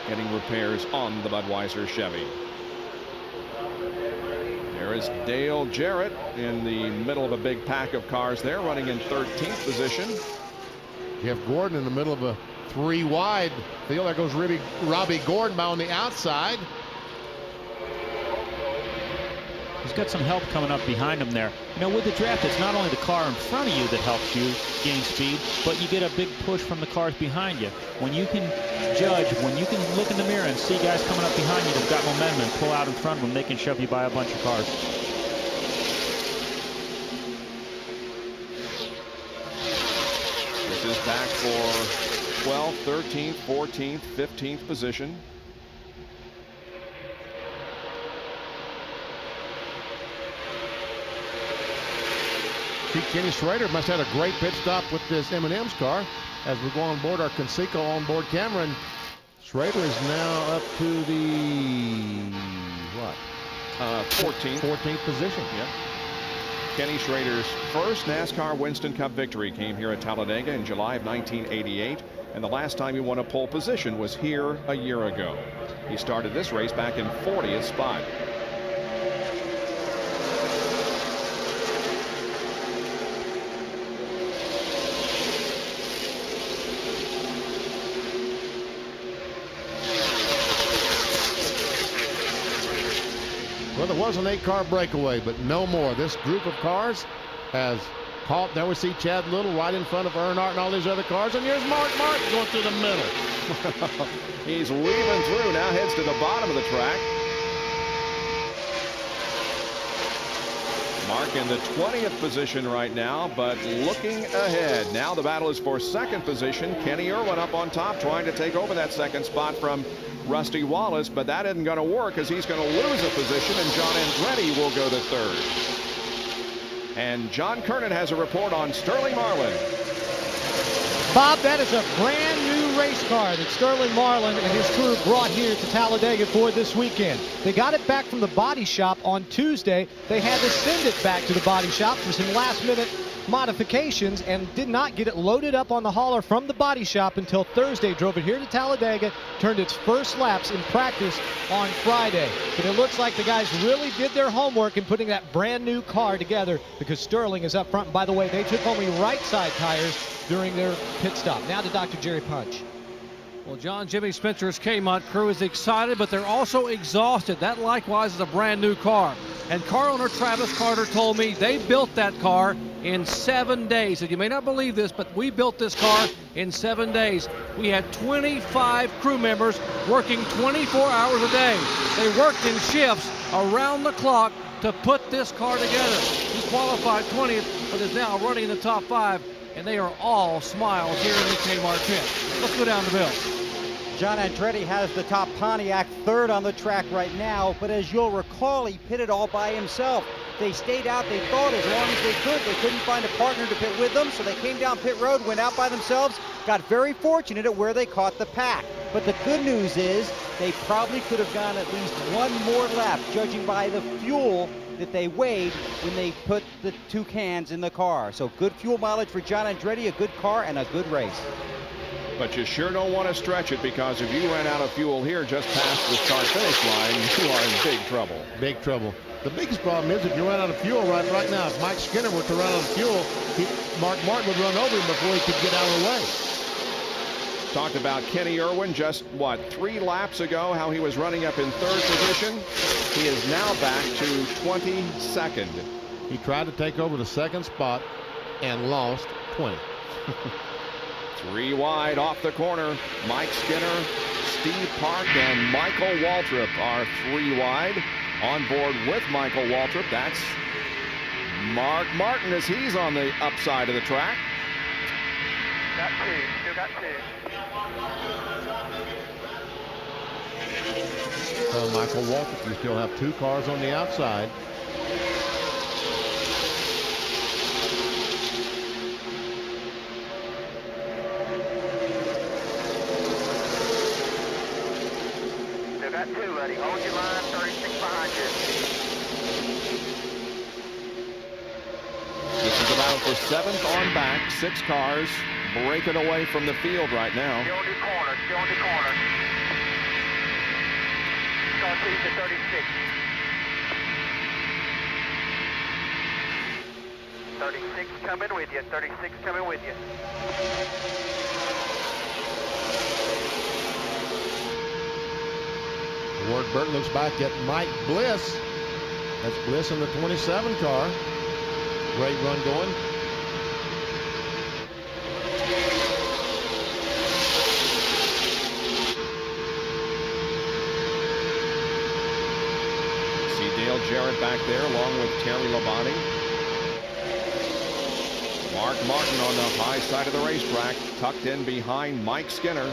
getting repairs on the Budweiser Chevy. There is Dale Jarrett in the middle of a big pack of cars there, running in 13th position. Jeff Gordon in the middle of a 3 wide field. There goes Robbie Gordon by on the outside. He's got some help coming up behind him there. You know, with the draft, it's not only the car in front of you that helps you gain speed, but you get a big push from the cars behind you. When you can judge, when you can look in the mirror and see guys coming up behind you that've got momentum and pull out in front of them, they can shove you by a bunch of cars. This is back for 12th, 13th, 14th, 15th position. See, Kenny Schrader must have had a great pit stop with this M&M's car as we go on board our Conseco onboard camera. And Schrader is now up to the, what? 14th position. Yeah. Kenny Schrader's first NASCAR Winston Cup victory came here at Talladega in July of 1988. And the last time he won a pole position was here a year ago. He started this race back in 40th spot. was an 8-car breakaway, but no more. This group of cars has caught. There we see Chad Little right in front of Earnhardt and all these other cars. And here's Mark Martin going through the middle. He's weaving through, now heads to the bottom of the track. Mark in the 20th position right now, but looking ahead. Now the battle is for second position. Kenny Irwin up on top, trying to take over that second spot from Rusty Wallace, but that isn't going to work as he's going to lose a position, and John Andretti will go to third. And John Kernan has a report on Sterling Marlin. Bob, that is a brand new race car that Sterling Marlin and his crew brought here to Talladega for this weekend. They got it back from the body shop on Tuesday. They had to send it back to the body shop for some last-minute modifications and did not get it loaded up on the hauler from the body shop until Thursday. Drove it here to Talladega, turned its first laps in practice on Friday. But it looks like the guys really did their homework in putting that brand new car together, because Sterling is up front. And by the way, they took only right side tires during their pit stop. Now to Dr. Jerry Punch. Well, John Jimmy Spencer's Kmart crew is excited, but they're also exhausted. That likewise is a brand new car. And car owner Travis Carter told me they built that car in 7 days. And you may not believe this, but we built this car in 7 days. We had 25 crew members working 24 hours a day. They worked in shifts around the clock to put this car together. He qualified 20th, but is now running in the top 5. And they are all smiles here in the Kmart pit. Let's go down to Bill. John Andretti has the top Pontiac, third on the track right now, but as you'll recall, he pitted all by himself. They stayed out, they thought, as long as they could. They couldn't find a partner to pit with them, so they came down pit road, went out by themselves, got very fortunate at where they caught the pack. But the good news is they probably could have gone at least one more lap, judging by the fuel that they weighed when they put the 2 cans in the car. So good fuel mileage for John Andretti, a good car, and a good race. But you sure don't want to stretch it, because if you ran out of fuel here just past the start-finish line, you are in big trouble. Big trouble. The biggest problem is if you run out of fuel right now, if Mike Skinner were to run out of fuel, Mark Martin would run over him before he could get out of the way. Talked about Kenny Irwin just, 3 laps ago, how he was running up in third position. He is now back to 22nd. He tried to take over the second spot and lost 20. 3 wide off the corner. Mike Skinner, Steve Park, and Michael Waltrip are 3 wide. On board with Michael Waltrip, that's Mark Martin as he's on the upside of the track. Got 2, still got 2. So Michael Waltrip, you still have 2 cars on the outside. Still got 2, buddy. Hold your line, 36 behind you. This is a battle for 7th on back. 6 cars breaking away from the field right now. Still on the corner, still on the corner. Car 2 to 36. 36 coming with you, 36 coming with you. Ward Burton looks back at Mike Bliss. That's Bliss in the 27 car. Great run going. See Dale Jarrett back there along with Terry Labonte. Mark Martin on the high side of the racetrack, tucked in behind Mike Skinner.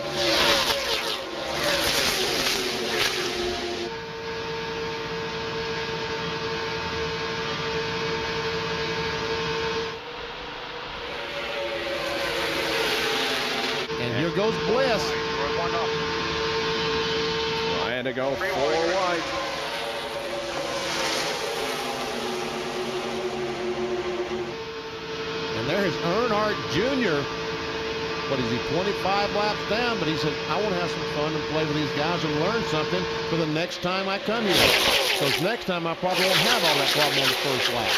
Here goes Bliss. Trying to go 4 wide. And there's Earnhardt Jr. What is he, 25 laps down? But he said, I want to have some fun and play with these guys and learn something for the next time I come here. Because next time I probably won't have all that problem on the first lap.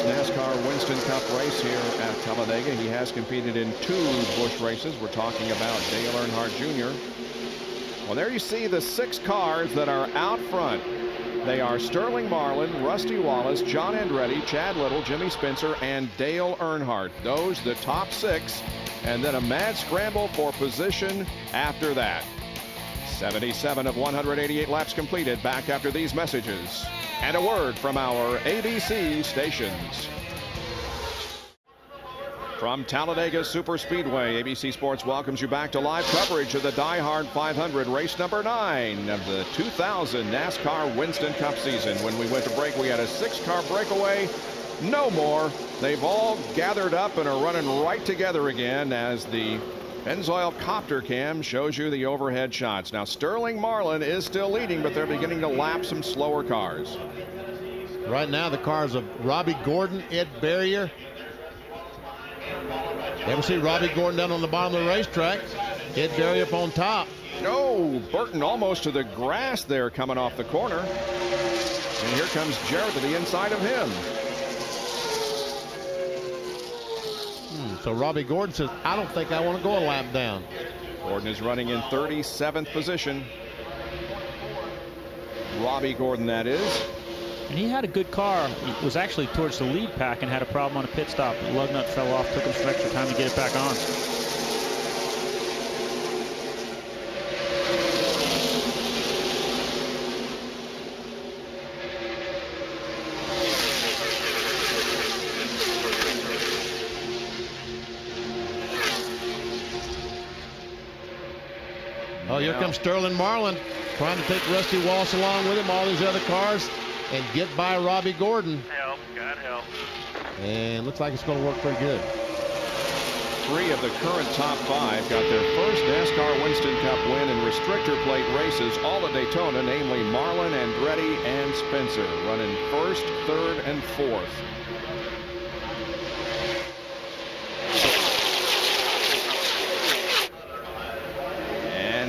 NASCAR Winston Cup race here at Talladega. He has competed in 2 Busch races. We're talking about Dale Earnhardt Jr. Well, there you see the 6 cars that are out front. They are Sterling Marlin, Rusty Wallace, John Andretti, Chad Little, Jimmy Spencer, and Dale Earnhardt. Those the top 6, and then a mad scramble for position after that. 77 of 188 laps completed. Back after these messages and a word from our ABC stations. From Talladega Superspeedway, ABC Sports welcomes you back to live coverage of the DieHard 500, race number 9 of the 2000 NASCAR Winston Cup season. When we went to break, we had a 6-car breakaway. No more. They've all gathered up and are running right together again as the Pennzoil copter cam shows you the overhead shots. Now, Sterling Marlin is still leading, but they're beginning to lap some slower cars. Right now, the cars of Robbie Gordon, Ed Barrier. Ever see Robbie Gordon down on the bottom of the racetrack? Ed Barrier up on top. No, Burton almost to the grass there coming off the corner. And here comes Jarrett to the inside of him. So Robbie Gordon says, I don't think I want to go a lap down. Gordon is running in 37th position. Robbie Gordon, that is. And he had a good car. He was actually towards the lead pack and had a problem on a pit stop. The lug nut fell off, took him some extra time to get it back on. Oh, here comes Sterling Marlin trying to take Rusty Wallace along with him, all these other cars, and get by Robbie Gordon. Help, God help. And looks like it's going to work pretty good. 3 of the current top 5 got their first NASCAR Winston Cup win in restrictor plate races, all at Daytona, namely Marlin, Andretti, and Spencer, running 1st, 3rd, and 4th.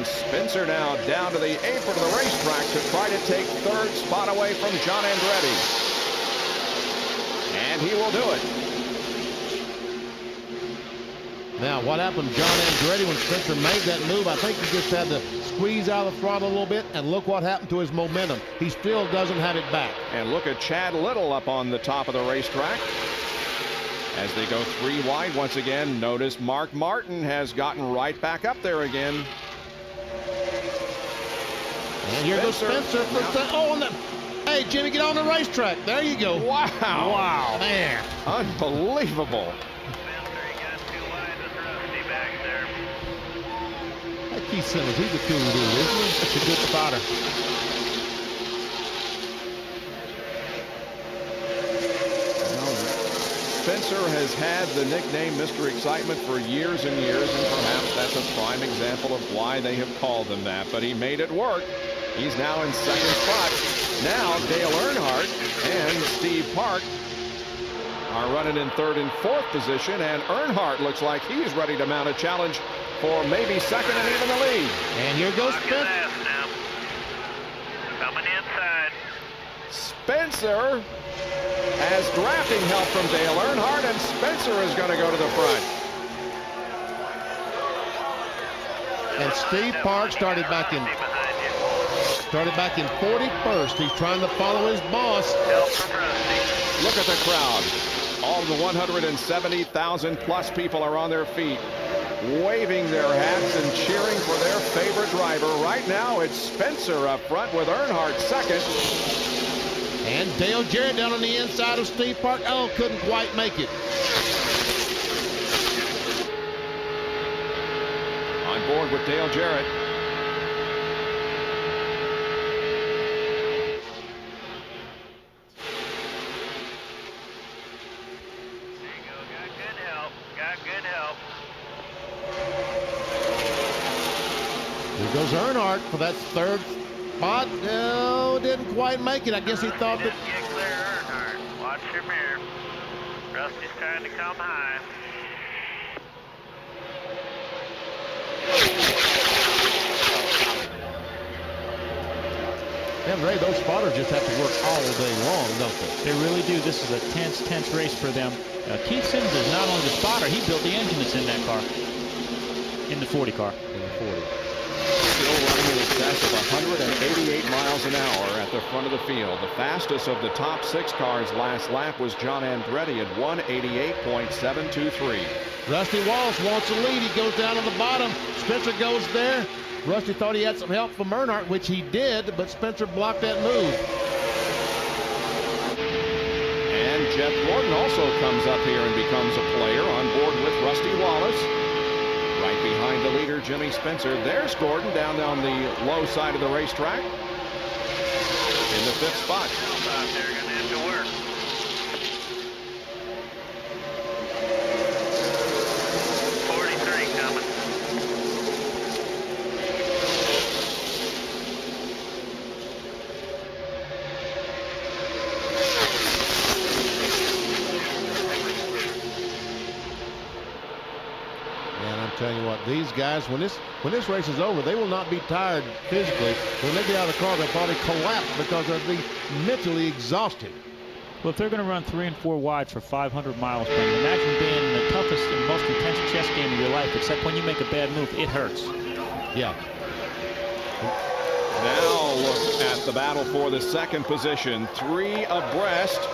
Spencer now down to the apron of the racetrack to try to take 3rd spot away from John Andretti. And he will do it. Now, what happened to John Andretti when Spencer made that move? I think he just had to squeeze out of the throttle a little bit, and look what happened to his momentum. He still doesn't have it back. And look at Chad Little up on the top of the racetrack. As they go 3 wide once again, notice Mark Martin has gotten right back up there again. And here goes Spencer for hey, Jimmy, get on the racetrack. There you go. Wow. Wow. Man. Unbelievable. Spencer, you got 2 wide with Rusty back there. That Keith Simmons, he's a cool dude, isn't he? That's a good spotter. Spencer has had the nickname Mr. Excitement for years and years, and perhaps that's a prime example of why they have called him that. But he made it work. He's now in 2nd spot. Now Dale Earnhardt and Steve Park are running in 3rd and 4th position, and Earnhardt looks like he's ready to mount a challenge for maybe 2nd and even the lead. And here goes Spencer. Coming inside. Spencer has drafting help from Dale Earnhardt, and Spencer is going to go to the front. And Steve Park started back in 41st. He's trying to follow his boss. Look at the crowd. All of the 170,000 plus people are on their feet, waving their hats and cheering for their favorite driver. Right now, it's Spencer up front with Earnhardt 2nd. And Dale Jarrett down on the inside of Steve Park. Oh, couldn't quite make it. On board with Dale Jarrett. There you go. Got good help. Got good help. Here goes Earnhardt for that 3rd spot. No, didn't quite make it. I guess he thought that. Get clear, Earnhardt. Watch your mirror. Rusty's trying to come high. Man, Ray, those spotters just have to work all day long, don't they? They really do. This is a tense race for them. Keith Simmons is not only the spotter, he built the engine that's in that car, in the 40 car. In the 40. Still running in excess of 188 miles an hour at the front of the field. The fastest of the top 6 cars last lap was John Andretti at 188.723. Rusty Wallace wants the lead. He goes down on the bottom. Spencer goes there. Rusty thought he had some help from Earnhardt, which he did, but Spencer blocked that move. And Jeff Gordon also comes up here and becomes a player on board with Rusty Wallace. Right behind the leader, Jimmy Spencer. There's Gordon down on the low side of the racetrack in the 5th spot. They're going to have to work. 43 coming. Tell you what, these guys, when this race is over, they will not be tired physically. When they get out of the car, they'll probably collapse because they'll be mentally exhausted. Well, if they're going to run 3 and 4 wide for 500 miles, imagine being in the toughest and most intense chess game of your life, except when you make a bad move, it hurts. Yeah. Now look at the battle for the 2nd position. 3 abreast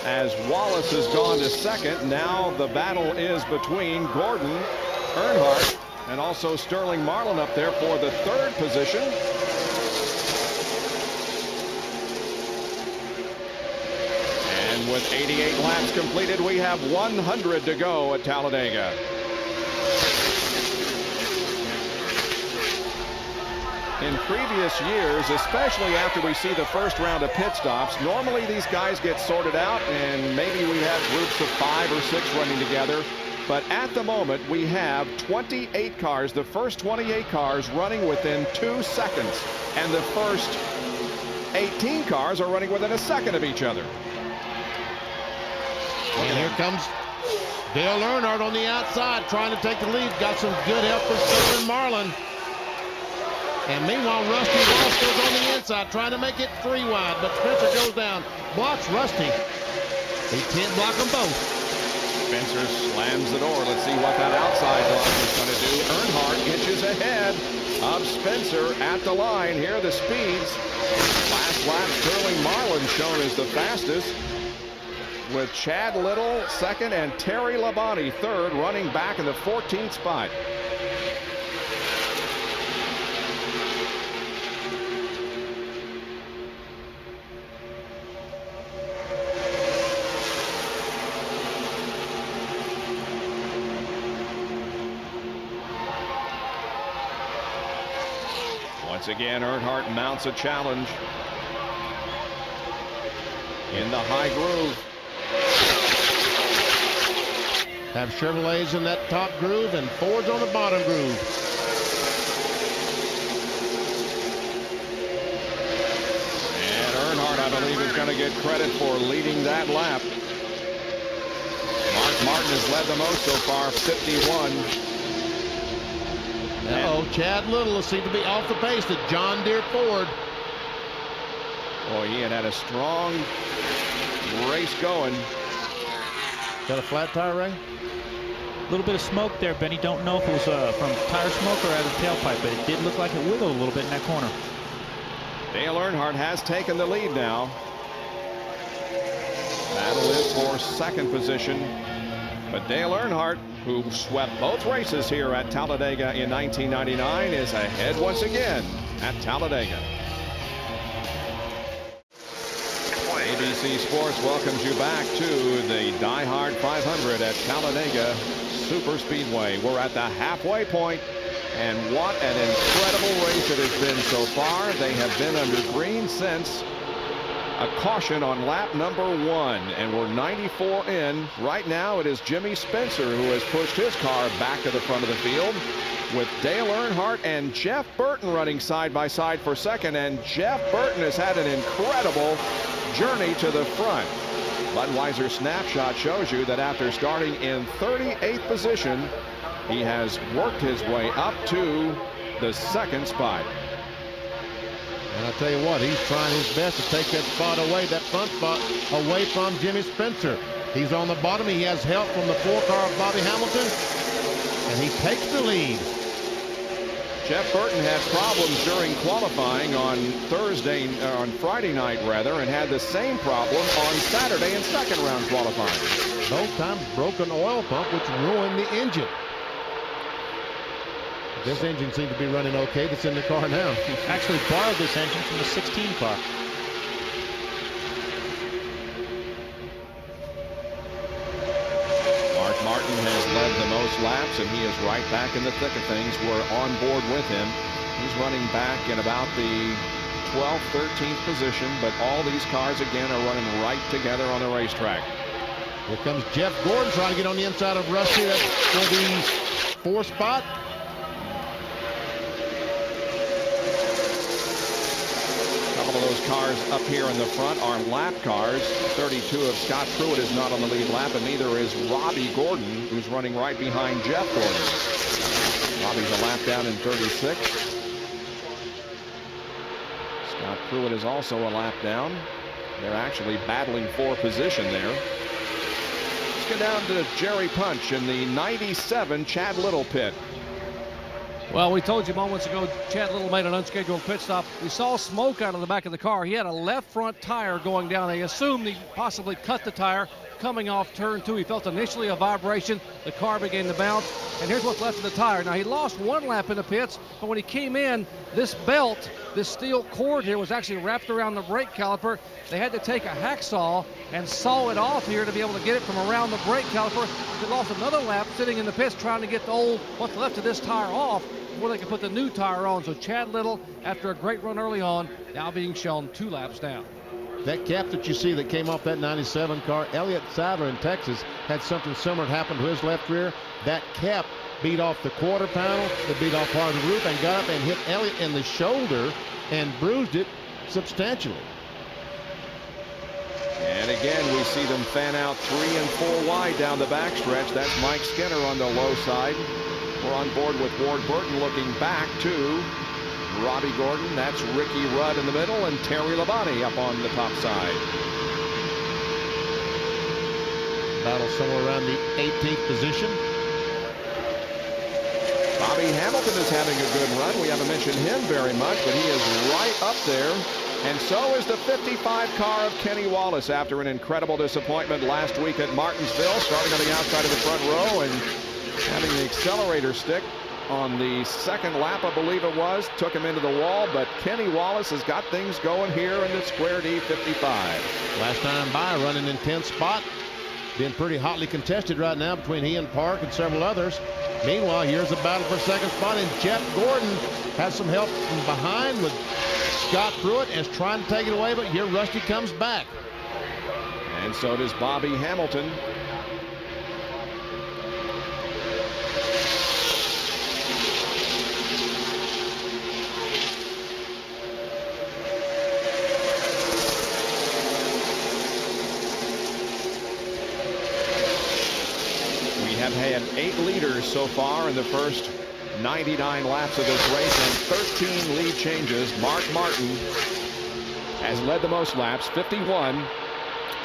as Wallace has gone to 2nd. Now the battle is between Gordon, Earnhardt, and also Sterling Marlin up there for the 3rd position. And with 88 laps completed, we have 100 to go at Talladega. In previous years, especially after we see the first round of pit stops, normally these guys get sorted out and maybe we have groups of 5 or 6 running together. But at the moment, we have 28 cars, the first 28 cars running within 2 seconds. And the first 18 cars are running within a second of each other. And here comes Dale Earnhardt on the outside trying to take the lead. Got some good help from Sterling Marlin. And meanwhile, Rusty Wallace goes on the inside trying to make it 3 wide. But Spencer goes down, blocks Rusty. He can't block them both. Spencer slams the door. Let's see what that outside line is going to do. Earnhardt inches ahead of Spencer at the line. Here are the speeds. Last lap, Sterling Marlin shown as the fastest, with Chad Little 2nd and Terry Labonte 3rd, running back in the 14th spot. Once again, Earnhardt mounts a challenge in the high groove. Have Chevrolets in that top groove and Fords on the bottom groove. And Earnhardt, I believe, is going to get credit for leading that lap. Mark Martin has led the most so far, 51. Uh-oh, Chad Little seemed to be off the pace to John Deere Ford. Boy, he had a strong race going. Got a flat tire, Ray? A little bit of smoke there, Benny. Don't know if it was from tire smoke or out of the tailpipe, but it did look like it wiggled a little bit in that corner. Dale Earnhardt has taken the lead now. Battle is for 2nd position. But Dale Earnhardt, who swept both races here at Talladega in 1999, is ahead once again at Talladega. ABC Sports welcomes you back to the DieHard 500 at Talladega Super Speedway. We're at the halfway point, and what an incredible race it has been so far. They have been under green since a caution on lap number 1, and we're 94 in. Right now it is Jimmy Spencer who has pushed his car back to the front of the field, with Dale Earnhardt and Jeff Burton running side by side for 2nd, and Jeff Burton has had an incredible journey to the front. Budweiser snapshot shows you that after starting in 38th position, he has worked his way up to the 2nd spot. And I tell you what, he's trying his best to take that spot away, that front spot, away from Jimmy Spencer. He's on the bottom. He has help from the 4 car of Bobby Hamilton, and he takes the lead. Jeff Burton had problems during qualifying on Friday night rather, and had the same problem on Saturday in second round qualifying. Both times broken oil pump, which ruined the engine. This engine seems to be running okay. That's in the car now. Actually borrowed this engine from the 16 car. Martin has led the most laps, and he is right back in the thick of things. We're on board with him. He's running back in about the 12th, 13th position, but all these cars again are running right together on the racetrack. Here comes Jeff Gordon trying to get on the inside of Rusty. That's for the 4th spot. Of those cars up here in the front are lap cars. 32 of Scott Pruitt is not on the lead lap, and neither is Robbie Gordon, who's running right behind Jeff Gordon. Robbie's a lap down in 36. Scott Pruitt is also a lap down. They're actually battling for position there. Let's get down to Jerry Punch in the 97 Chad Little pit. Well, we told you moments ago, Chad Little made an unscheduled pit stop. We saw smoke out of the back of the car. He had a left front tire going down. They assumed he possibly cut the tire coming off turn 2. He felt initially a vibration. The car began to bounce, and here's what's left of the tire. Now, he lost 1 lap in the pits, but when he came in, this belt, this steel cord here was actually wrapped around the brake caliper. They had to take a hacksaw and saw it off here to be able to get it from around the brake caliper. They lost another lap sitting in the pits trying to get the old, what's left of this tire off before they could put the new tire on. So Chad Little, after a great run early on, now being shown 2 laps down. That cap that you see that came off that 97 car, Elliott Sadler in Texas had something similar happen to his left rear. That cap beat off the quarter panel, it beat off part of the roof, and got up and hit Elliott in the shoulder and bruised it substantially. And again, we see them fan out 3 and 4 wide down the backstretch. That's Mike Skinner on the low side. We're on board with Ward Burton looking back to Robbie Gordon. That's Ricky Rudd in the middle, and Terry Labonte up on the top side. Battle somewhere around the 18th position. Bobby Hamilton is having a good run. We haven't mentioned him very much, but he is right up there. And so is the 55 car of Kenny Wallace after an incredible disappointment last week at Martinsville, starting on the outside of the front row and having the accelerator stick on the second lap, I believe it was, took him into the wall. But Kenny Wallace has got things going here in the Square D 55. Last time by, running in 10th spot. Been pretty hotly contested right now between he and Park and several others. Meanwhile, here's a battle for second spot, and Jeff Gordon has some help from behind with Scott Pruitt and is trying to take it away, but here Rusty comes back. And so does Bobby Hamilton. We have had 8 leaders so far in the first 99 laps of this race and 13 lead changes. Mark Martin has led the most laps, 51.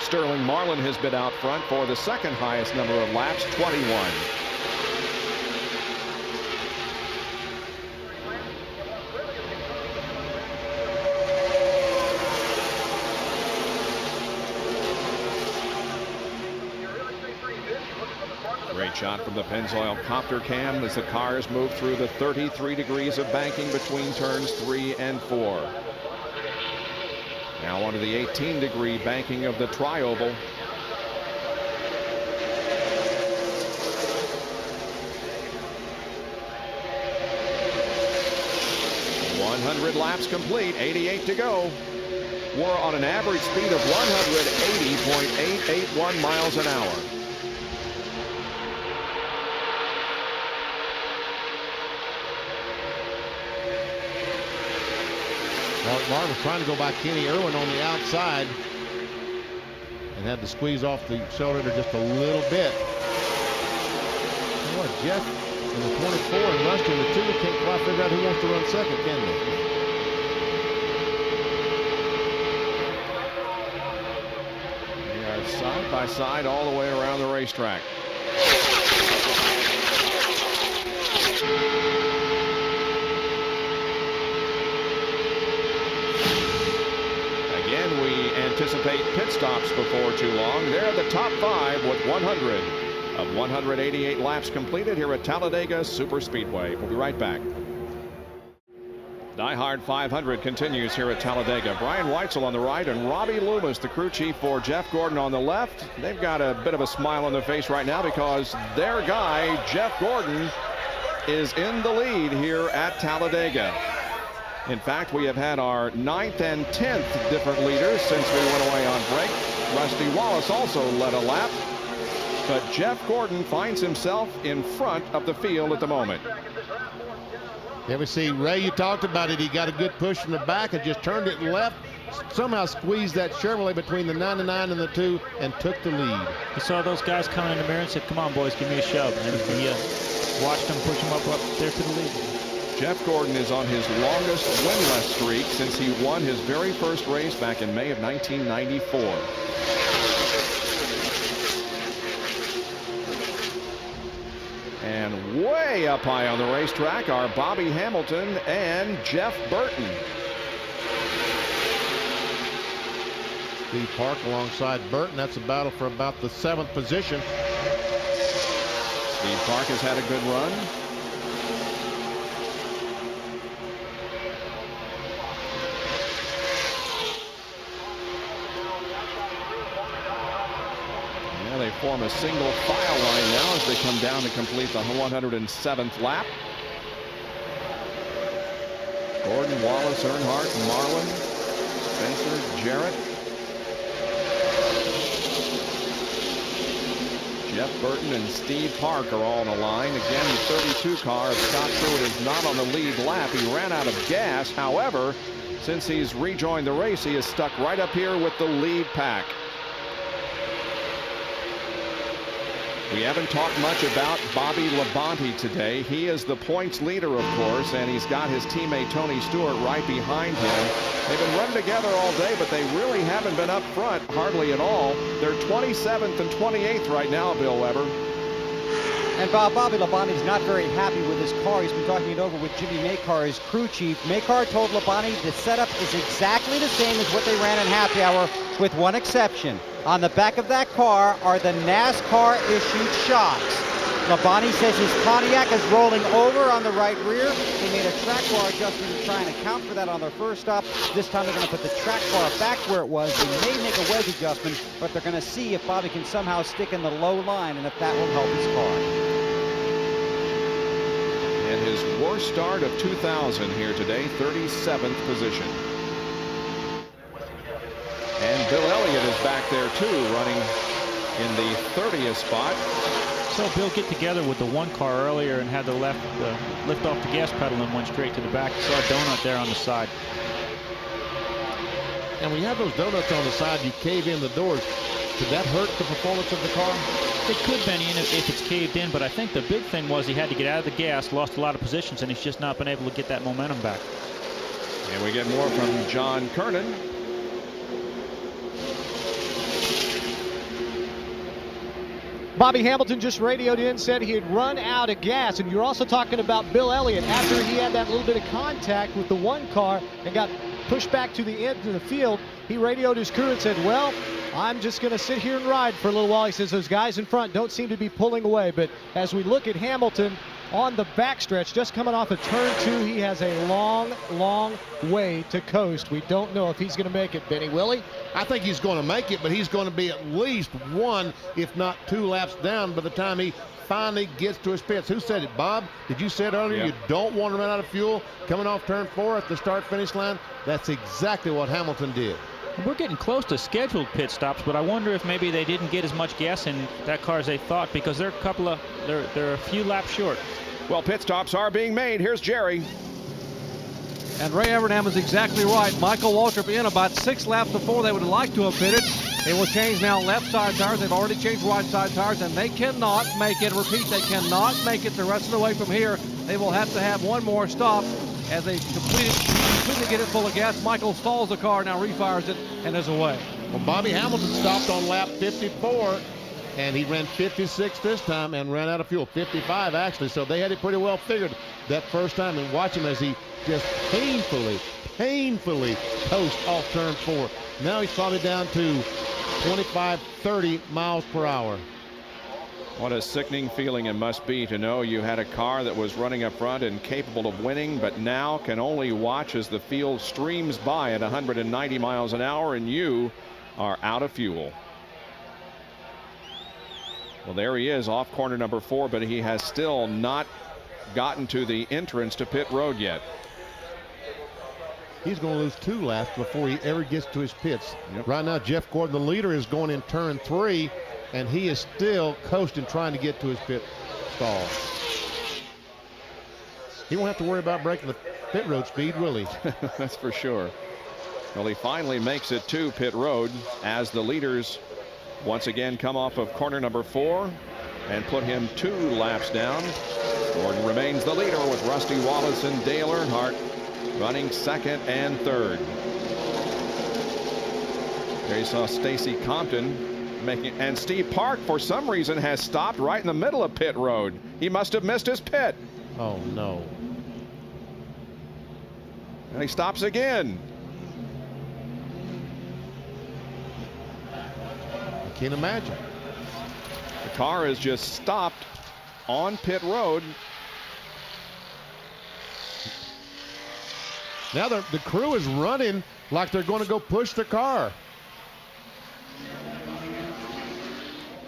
Sterling Marlin has been out front for the second highest number of laps, 21. Great shot from the Pennzoil copter cam as the cars move through the 33 degrees of banking between turns 3 and 4. Now onto the 18-degree banking of the tri-oval. 100 laps complete, 88 to go. We're on an average speed of 180.881 miles an hour. Martin was trying to go by Kenny Irwin on the outside and had to squeeze off the accelerator just a little bit. You know what, Jeff in the 24 and Rusty in the 2 can't quite figure out who wants to run second, can they? They are side by side all the way around the racetrack. anticipate pit stops before too long. They're the top 5 with 100 of 188 laps completed here at Talladega Superspeedway. We'll be right back. DieHard 500 continues here at Talladega. Brian Weitzel on the right and Robbie Loomis, the crew chief for Jeff Gordon, on the left. They've got a bit of a smile on their face right now because their guy, Jeff Gordon, is in the lead here at Talladega. In fact, we have had our 9th and 10th different leaders since we went away on break. Rusty Wallace also led a lap, but Jeff Gordon finds himself in front of the field at the moment. There we see Ray, you talked about it. He got a good push from the back and just turned it left. Somehow squeezed that Chevrolet between the 99 and the 2 and took the lead. He saw those guys coming in the mirror and said, come on, boys, give me a shove. And he watched them push him up there to the lead. Jeff Gordon is on his longest winless streak since he won his very first race back in May of 1994. And way up high on the racetrack are Bobby Hamilton and Jeff Burton. Steve Park alongside Burton. That's a battle for about the 7th position. Steve Park has had a good run. They form a single file line now as they come down to complete the 107th lap. Gordon, Wallace, Earnhardt, Marlin, Spencer, Jarrett, Jeff Burton and Steve Park are all on the line. Again, the 32 car of Scott Pruitt is not on the lead lap. He ran out of gas. However, since he's rejoined the race, he is stuck right up here with the lead pack. We haven't talked much about Bobby Labonte today. He is the points leader, of course, and he's got his teammate Tony Stewart right behind him. They've been running together all day, but they really haven't been up front hardly at all. They're 27th and 28th right now, Bill Weber. And Bobby Labonte's not very happy with his car. He's been talking it over with Jimmy Makar, his crew chief. Makar told Labonte the setup is exactly the same as what they ran in happy hour, with one exception. On the back of that car are the NASCAR-issued shocks. Labonte says his Pontiac is rolling over on the right rear. They made a track bar adjustment to try and account for that on their first stop. This time they're going to put the track bar back where it was. They may make a wedge adjustment, but they're going to see if Bobby can somehow stick in the low line and if that will help his car. And his worst start of 2000 here today, 37th position. And Bill Elliott is back there too, running in the 30th spot. So Bill get together with the 1 car earlier and had the lift off the gas pedal and went straight to the back. Saw a donut there on the side. And when you have those donuts on the side, you cave in the doors. Could that hurt the performance of the car? It could, Benny, if it's caved in, but I think the big thing was he had to get out of the gas, lost a lot of positions, and he's just not been able to get that momentum back. And we get more from John Kernan. Bobby Hamilton just radioed in, said he had run out of gas. And you're also talking about Bill Elliott. After he had that little bit of contact with the 1 car and got pushed back to the end of the field, he radioed his crew and said, well, I'm just going to sit here and ride for a little while. He says those guys in front don't seem to be pulling away. But as we look at Hamilton on the backstretch, just coming off of turn 2, he has a long, long way to coast. We don't know if he's going to make it, Benny. Will he? I think he's going to make it, but he's going to be at least 1, if not 2 laps down by the time he finally gets to his pits. Who said it, Bob? Did you say it earlier? You don't want to run out of fuel coming off turn 4 at the start-finish line? That's exactly what Hamilton did. We're getting close to scheduled pit stops, but I wonder if maybe they didn't get as much gas in that car as they thought, because they're a few laps short. Well, pit stops are being made. Here's Jerry. And Ray Evernham is exactly right. Michael Waltrip in about 6 laps before they would have liked to have pitted. They will change now left side tires. They've already changed right side tires, and they cannot make it. Repeat, they cannot make it the rest of the way from here. They will have to have 1 more stop as they completely get it full of gas. Michael stalls the car, now refires it, and is away. Well, Bobby Hamilton stopped on lap 54, and he ran 56 this time and ran out of fuel. 55, actually, so they had it pretty well figured that first time. And watch him as he just painfully coast off turn 4. Now he's probably down to 25, 30 miles per hour. What a sickening feeling it must be to know you had a car that was running up front and capable of winning, but now can only watch as the field streams by at 190 miles an hour and you are out of fuel. Well, there he is off corner number 4, but he has still not gotten to the entrance to pit road yet. He's going to lose 2 laps before he ever gets to his pits. Yep. Right now, Jeff Gordon, the leader, is going in turn 3, and he is still coasting, trying to get to his pit stall. He won't have to worry about breaking the pit road speed, will he? That's for sure. Well, he finally makes it to pit road as the leaders once again come off of corner number 4 and put him 2 laps down. Gordon remains the leader with Rusty Wallace and Dale Earnhardt running 2nd and 3rd. There you saw Stacy Compton making, and Steve Park for some reason has stopped right in the middle of pit road. He must have missed his pit. Oh no. And he stops again. I can't imagine. The car is just stopped on pit road. Now the crew is running like they're going to go push the car.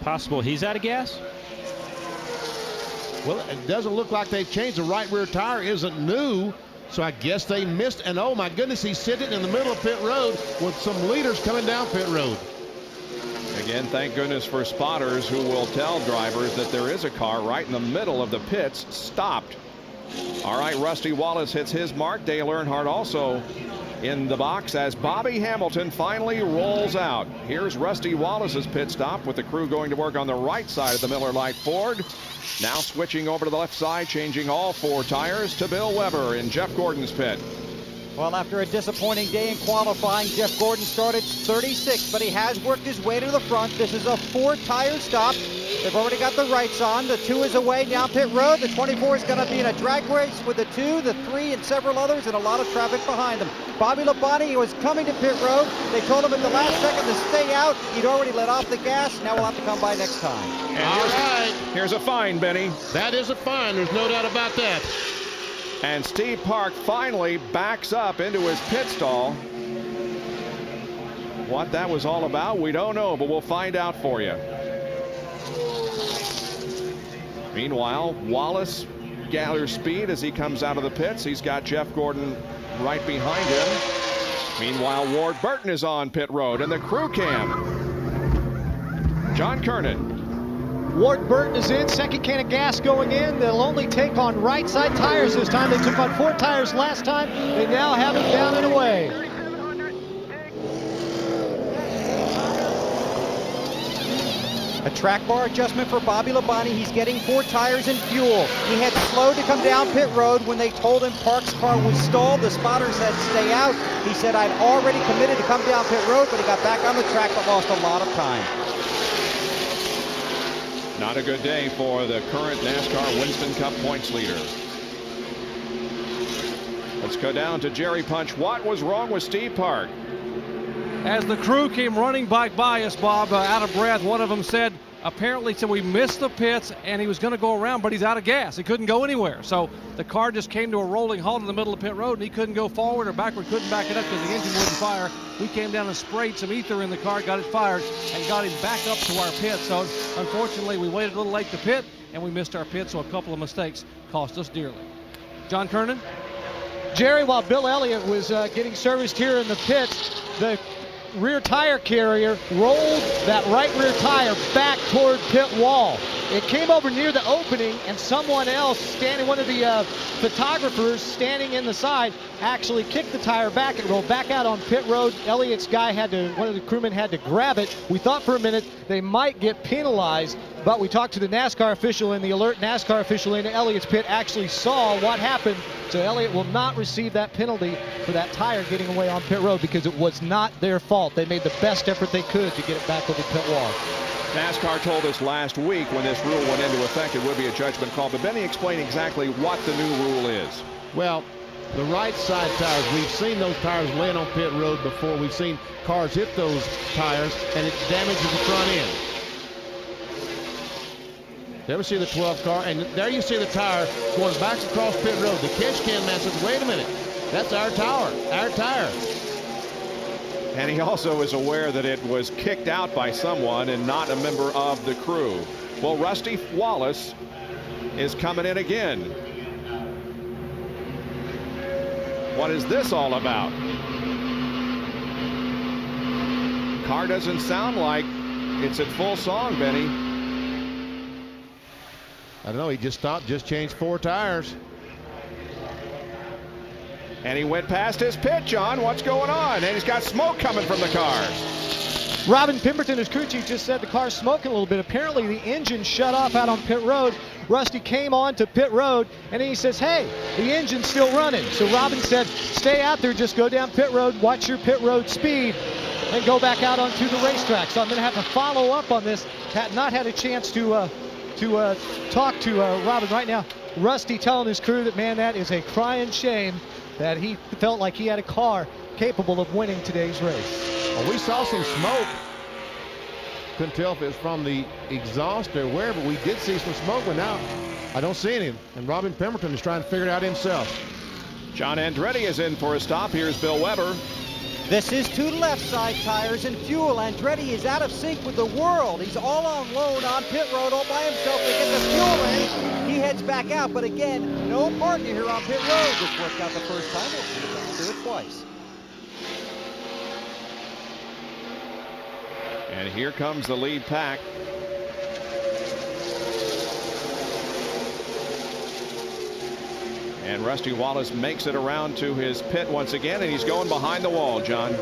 Possible he's out of gas? Well, it doesn't look like they've changed. The right rear tire isn't new, so I guess they missed. And oh my goodness, he's sitting in the middle of pit road with some leaders coming down pit road. Again, thank goodness for spotters who will tell drivers that there is a car right in the middle of the pits stopped. All right, Rusty Wallace hits his mark. Dale Earnhardt also in the box as Bobby Hamilton finally rolls out. Here's Rusty Wallace's pit stop with the crew going to work on the right side of the Miller Lite Ford. Now switching over to the left side, changing all 4 tires to Bill Weber in Jeff Gordon's pit. Well, after a disappointing day in qualifying, Jeff Gordon started 36, but he has worked his way to the front. This is a 4-tire stop. They've already got the rights on. The 2 is away down pit road. The 24 is going to be in a drag race with the 2, the 3, and several others, and a lot of traffic behind them. Bobby Labonte was coming to pit road. They told him at the last second to stay out. He'd already let off the gas. Now we'll have to come by next time. And here's a fine, Benny. That is a fine. There's no doubt about that. And Steve Park finally backs up into his pit stall. What that was all about, we don't know, but we'll find out for you. Meanwhile, Wallace gathers speed as he comes out of the pits. He's got Jeff Gordon right behind him. Meanwhile, Ward Burton is on pit road and the crew cam. John Kernan. Ward Burton is in, 2nd can of gas going in. They'll only take on right side tires this time. They took on 4 tires last time. They now have it down and away. A track bar adjustment for Bobby Labonte. He's getting 4 tires and fuel. He had slowed to come down pit road when they told him Park's car was stalled. The spotter said stay out. He said I'd already committed to come down pit road, but he got back on the track but lost a lot of time. Not a good day for the current NASCAR Winston Cup points leader. Let's go down to Jerry Punch. What was wrong with Steve Park? As the crew came running back by us, Bob, out of breath, one of them said, apparently said we missed the pits and he was going to go around, but he's out of gas. He couldn't go anywhere. So the car just came to a rolling halt in the middle of pit road and he couldn't go forward or backward, couldn't back it up because the engine wouldn't fire. We came down and sprayed some ether in the car, got it fired, and got him back up to our pit. So unfortunately, we waited a little late to pit and we missed our pit, so a couple of mistakes cost us dearly. John Kernan? Jerry, while Bill Elliott was getting serviced here in the pits, the rear tire carrier rolled that right rear tire back toward pit wall. It came over near the opening and someone else standing, one of the photographers standing in the side, actually kicked the tire back and rolled back out on pit road. Elliott's guy had to, one of the crewmen had to grab it. We thought for a minute they might get penalized, but we talked to the NASCAR official, and the alert NASCAR official in Elliott's pit actually saw what happened. So Elliott will not receive that penalty for that tire getting away on pit road because it was not their fault. They made the best effort they could to get it back over pit wall. NASCAR told us last week when this rule went into effect it would be a judgment call, but Benny explained exactly what the new rule is. Well, the right side tires. We've seen those tires laying on pit road before. We've seen cars hit those tires, and it damages the front end. There we see the 12 car, and there you see the tire going back across pit road. The catch can man says, wait a minute, that's our tire. And he also is aware that it was kicked out by someone and not a member of the crew. Well, Rusty Wallace is coming in again. What is this all about? Car doesn't sound like it's at full song, Benny. I don't know, he just stopped, just changed 4 tires. And he went past his pit, John. What's going on? And he's got smoke coming from the cars. Robin Pemberton, his crew chief, just said the car's smoking a little bit. Apparently the engine shut off out on pit road. Rusty came on to pit road, and then he says, hey, the engine's still running. So Robin said, stay out there, just go down pit road, watch your pit road speed, and go back out onto the racetrack. So I'm going to have to follow up on this. Had not had a chance to talk to Robin right now. Rusty telling his crew that, man, that is a crying shame that he felt like he had a car capable of winning today's race. Well, we saw some smoke. Couldn't tell if it was from the exhaust or where, but we did see some smoke, but now I don't see any. And Robin Pemberton is trying to figure it out himself. John Andretti is in for a stop. Here's Bill Weber. This is 2 left side tires and fuel. Andretti is out of sync with the world. He's all on loan on pit road all by himself to get the fuel in. He heads back out, but again, no partner here on pit road, which worked out the first time. We'll see if they can do it twice. And here comes the lead pack. And Rusty Wallace makes it around to his pit once again, and he's going behind the wall, John.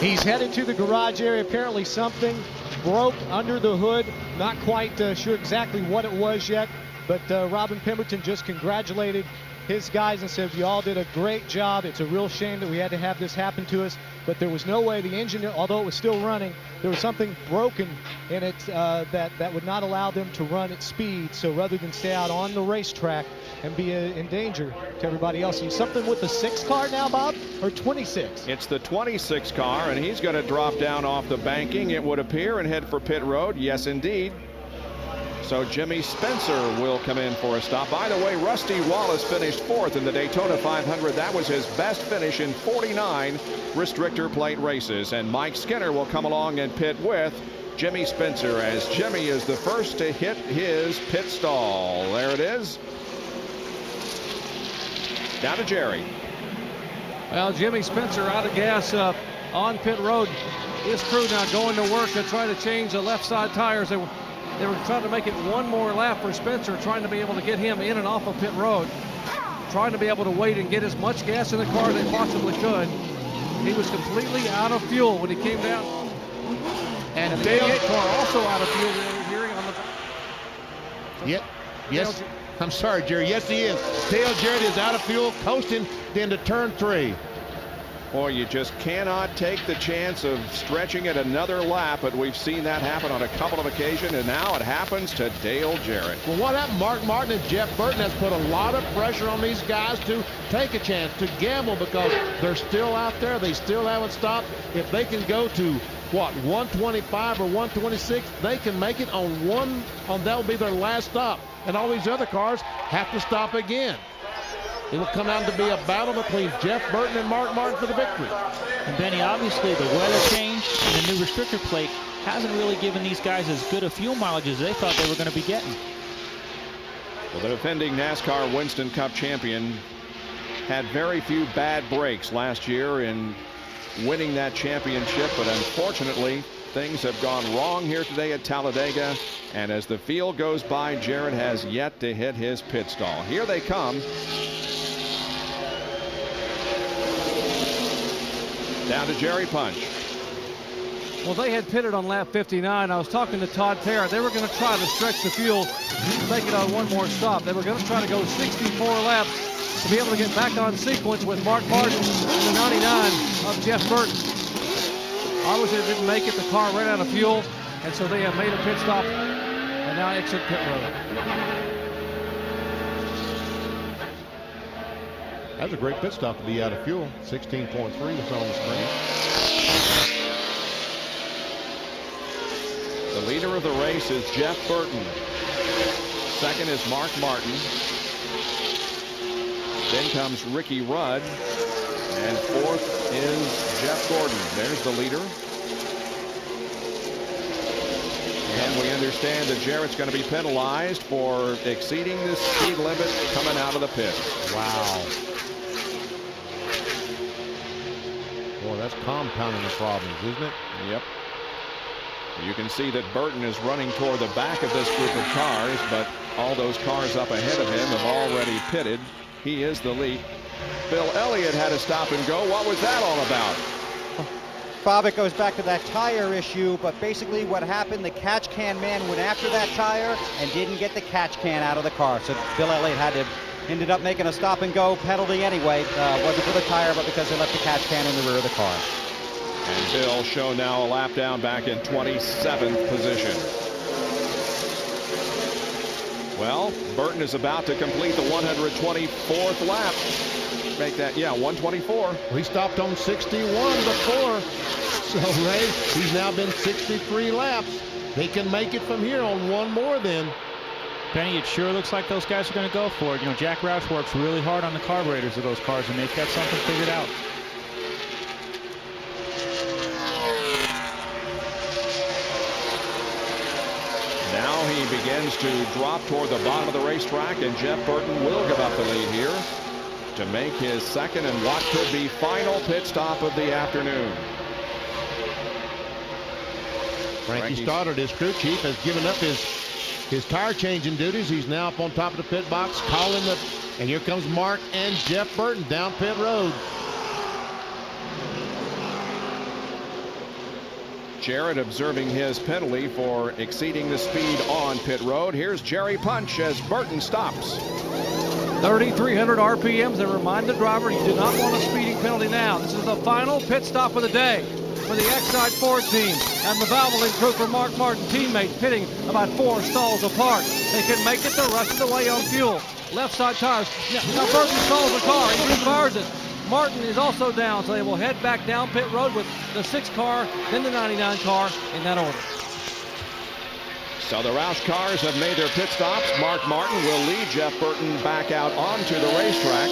He's headed to the garage area. Apparently something broke under the hood. Not quite sure exactly what it was yet, but Robin Pemberton just congratulated his guys and said, you all did a great job. It's a real shame that we had to have this happen to us, but there was no way the engine, although it was still running, there was something broken in it that would not allow them to run at speed. So rather than stay out on the racetrack and be in danger to everybody else. And something with the 6 car now, Bob, or 26? It's the 26 car, and he's going to drop down off the banking, it would appear, and head for pit road. Yes, indeed. So Jimmy Spencer will come in for a stop. By the way, Rusty Wallace finished 4th in the Daytona 500. That was his best finish in 49 restrictor plate races. And Mike Skinner will come along and pit with Jimmy Spencer, as Jimmy is the first to hit his pit stall. There it is. Down to Jerry. Well, Jimmy Spencer out of gas on pit road. His crew now going to work to try to change the left side tires. They were trying to make it one more lap for Spencer, trying to be able to get him in and off of pit road, trying to be able to wait and get as much gas in the car as they possibly could. He was completely out of fuel when he came down. And Dale's car also out of fuel. We were hearing on the. Yes. I'm sorry, Jerry. Yes, he is. Dale Jarrett is out of fuel, coasting into turn 3. Boy, you just cannot take the chance of stretching it another lap, but we've seen that happen on a couple of occasions, and now it happens to Dale Jarrett. Well, what happened? Mark Martin and Jeff Burton has put a lot of pressure on these guys to take a chance, to gamble, because they're still out there. They still haven't stopped. If they can go to, what, 125 or 126, they can make it on that will be their last stop. And all these other cars have to stop again. It will come out to be a battle between Jeff Burton and Mark Martin for the victory. And Benny, obviously the weather change and the new restrictor plate hasn't really given these guys as good a fuel mileage as they thought they were going to be getting. Well, the defending NASCAR Winston Cup champion had very few bad breaks last year in winning that championship, but unfortunately things have gone wrong here today at Talladega, and as the field goes by, Jarrett has yet to hit his pit stall. Here they come. Down to Jerry Punch. Well, they had pitted on lap 59. I was talking to Todd Terra. They were going to try to stretch the fuel, make it on one more stop. They were going to try to go 64 laps to be able to get back on sequence with Mark Martin and the 99 of Jeff Burton. Obviously, they didn't make it. The car ran out of fuel, and so they have made a pit stop and now exit pit road. That's a great pit stop to be out of fuel. 16.3 is on the screen. The leader of the race is Jeff Burton. Second is Mark Martin. Then comes Ricky Rudd. And fourth is Jeff Gordon. There's the leader. And we understand that Jarrett's going to be penalized for exceeding the speed limit coming out of the pit. Wow. Boy, that's compounding the problems, isn't it? Yep. You can see that Burton is running toward the back of this group of cars, but all those cars up ahead of him have already pitted. He is the lead. Bill Elliott had to stop and go. What was that all about? Bob, it goes back to that tire issue, but basically what happened, the catch can man went after that tire and didn't get the catch can out of the car. So Bill Elliott ended up making a stop and go penalty anyway. Wasn't for the tire, but because they left the catch can in the rear of the car. And Bill shown now a lap down back in 27th position. Well, Burton is about to complete the 124th lap. Make that, yeah, 124. He stopped on 61 before. So, Ray, he's now been 63 laps. They can make it from here on one more then. Benny, it sure looks like those guys are going to go for it. You know, Jack Roush works really hard on the carburetors of those cars, and they've got something figured out. Now he begins to drop toward the bottom of the racetrack, and Jeff Burton will give up the lead here to make his second and what could be final pit stop of the afternoon. Frankie Stoddard, his crew chief, has given up his tire changing duties. He's now up on top of the pit box calling and here comes Mark and Jeff Burton down pit road. Jarrett observing his penalty for exceeding the speed on pit road. Here's Jerry Punch as Burton stops. 3,300 RPMs. They remind the driver you do not want a speeding penalty now. This is the final pit stop of the day for the Exide Ford team and the Valvoline crew for Mark Martin teammates pitting about 4 stalls apart. They can make it the rest of the way on fuel. Left side tires. Now Burton stalls the car. He refires it. Martin is also down, so they will head back down pit road with the 6 car, then the 99 car in that order. So the Roush cars have made their pit stops. Mark Martin will lead Jeff Burton back out onto the racetrack.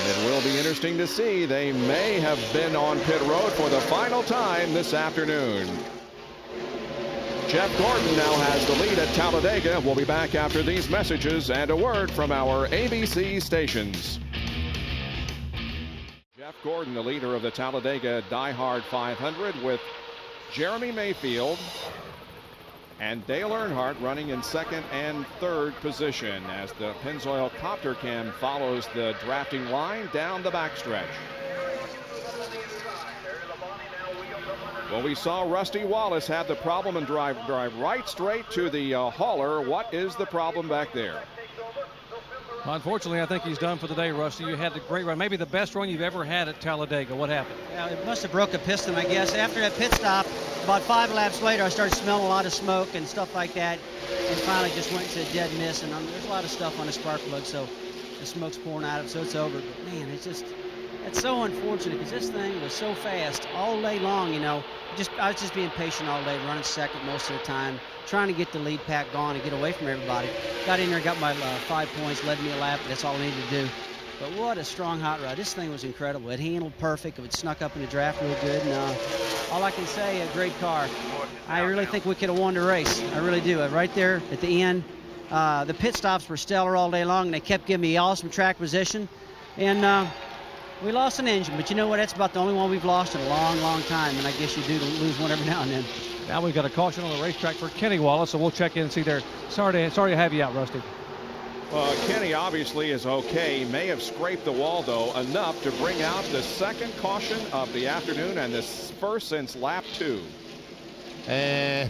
And it will be interesting to see. They may have been on pit road for the final time this afternoon. Jeff Gordon now has the lead at Talladega. We'll be back after these messages and a word from our ABC stations. Jeff Gordon, the leader of the Talladega DieHard 500, with Jeremy Mayfield and Dale Earnhardt running in second and third position as the Pennzoil Copter Cam follows the drafting line down the backstretch. Well, we saw Rusty Wallace have the problem and drive right straight to the hauler. What is the problem back there? Unfortunately, I think he's done for the day, Rusty. You had a great run, maybe the best run you've ever had at Talladega. What happened? Yeah, it must have broke a piston, I guess. After that pit stop, about 5 laps later, I started smelling a lot of smoke and stuff like that, and finally just went to a dead miss. And there's a lot of stuff on the spark plug, so the smoke's pouring out of it, so it's over. But man, it's so unfortunate because this thing was so fast all day long. You know, I was just being patient all day, running second most of the time, trying to get the lead pack gone and get away from everybody. Got in there, got my 5 points, led me a lap. That's all I needed to do. But what a strong hot rod. This thing was incredible. It handled perfect. It snuck up in the draft real good. And all I can say, a great car. I really think we could have won the race. I really do. Right there at the end, the pit stops were stellar all day long. And they kept giving me awesome track position. And we lost an engine, but you know what? That's about the only one we've lost in a long, long time. And I guess you do lose one every now and then. Now we've got a caution on the racetrack for Kenny Wallace, so we'll check in and see there. Sorry to have you out, Rusty. Well, Kenny obviously is okay. May have scraped the wall, though, enough to bring out the second caution of the afternoon and the first since lap 2. And,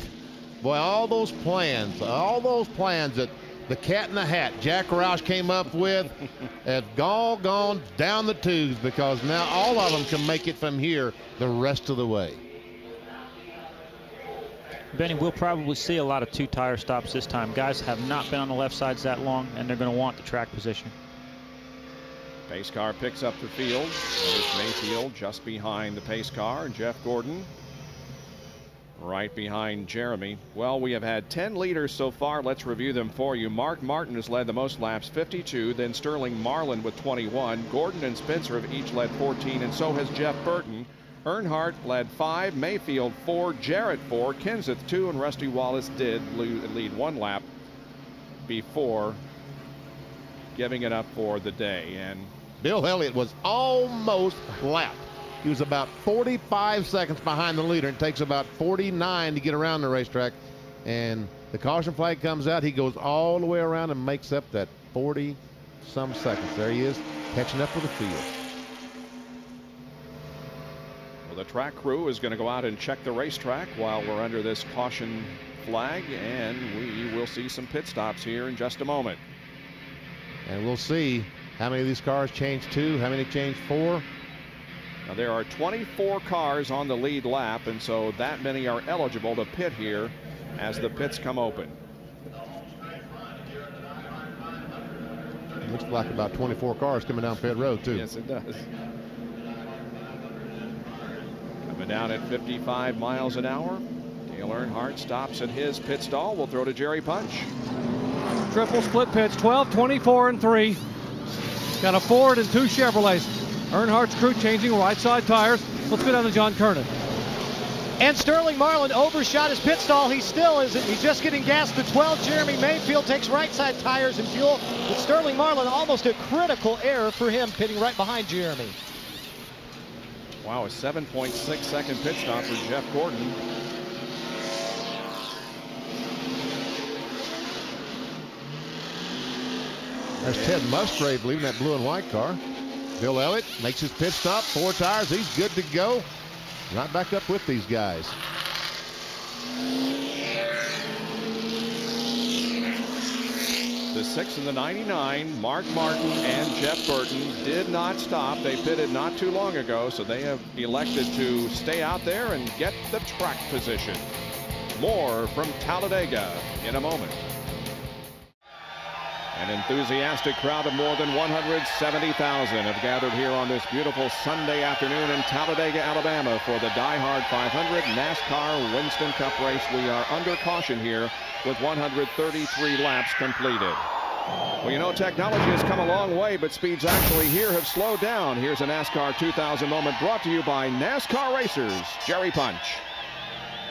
boy, all those plans that the cat in the hat Jack Roush came up with have gone down the tubes, because now all of them can make it from here the rest of the way. Benny, we'll probably see a lot of 2 tire stops this time. Guys have not been on the left sides that long, and they're going to want the track position. Pace car picks up the field. There's Mayfield just behind the pace car, and Jeff Gordon right behind Jeremy. Well, we have had 10 leaders so far. Let's review them for you. Mark Martin has led the most laps, 52. Then Sterling Marlin with 21. Gordon and Spencer have each led 14, and so has Jeff Burton. Earnhardt led 5, Mayfield 4, Jarrett 4, Kenseth 2, and Rusty Wallace did lead 1 lap before giving it up for the day. And Bill Elliott was almost lapped. He was about 45 seconds behind the leader. It takes about 49 to get around the racetrack. And the caution flag comes out. He goes all the way around and makes up that 40-some seconds. There he is, catching up with the field. Well, the track crew is going to go out and check the racetrack while we're under this caution flag, and we will see some pit stops here in just a moment. And we'll see how many of these cars change 2, how many change 4. Now, there are 24 cars on the lead lap, and so that many are eligible to pit here as the pits come open. Looks like about 24 cars coming down pit road, too. Yes, it does. Coming down at 55 miles an hour. Dale Earnhardt stops at his pit stall. We'll throw to Jerry Punch. Triple split pits, 12, 24, and 3. Got a Ford and 2 Chevrolets. Earnhardt's crew changing right side tires. Let's go down to John Kernan. And Sterling Marlin overshot his pit stall. He still isn't. He's just getting gas to 12. Jeremy Mayfield takes right side tires and fuel. But Sterling Marlin, almost a critical error for him, pitting right behind Jeremy. Wow, a 7.6 second pit stop for Jeff Gordon. There's Ted Musgrave leaving that blue and white car. Bill Elliott makes his pit stop, 4 tires. He's good to go. Right back up with these guys. The 6 and the 99, Mark Martin and Jeff Burton did not stop. They pitted not too long ago, so they have elected to stay out there and get the track position. More from Talladega in a moment. An enthusiastic crowd of more than 170,000 have gathered here on this beautiful Sunday afternoon in Talladega, Alabama for the DieHard 500 NASCAR Winston Cup race. We are under caution here with 133 laps completed. Well, you know, technology has come a long way, but speeds actually here have slowed down. Here's a NASCAR 2000 moment brought to you by NASCAR Racers, Jerry Punch.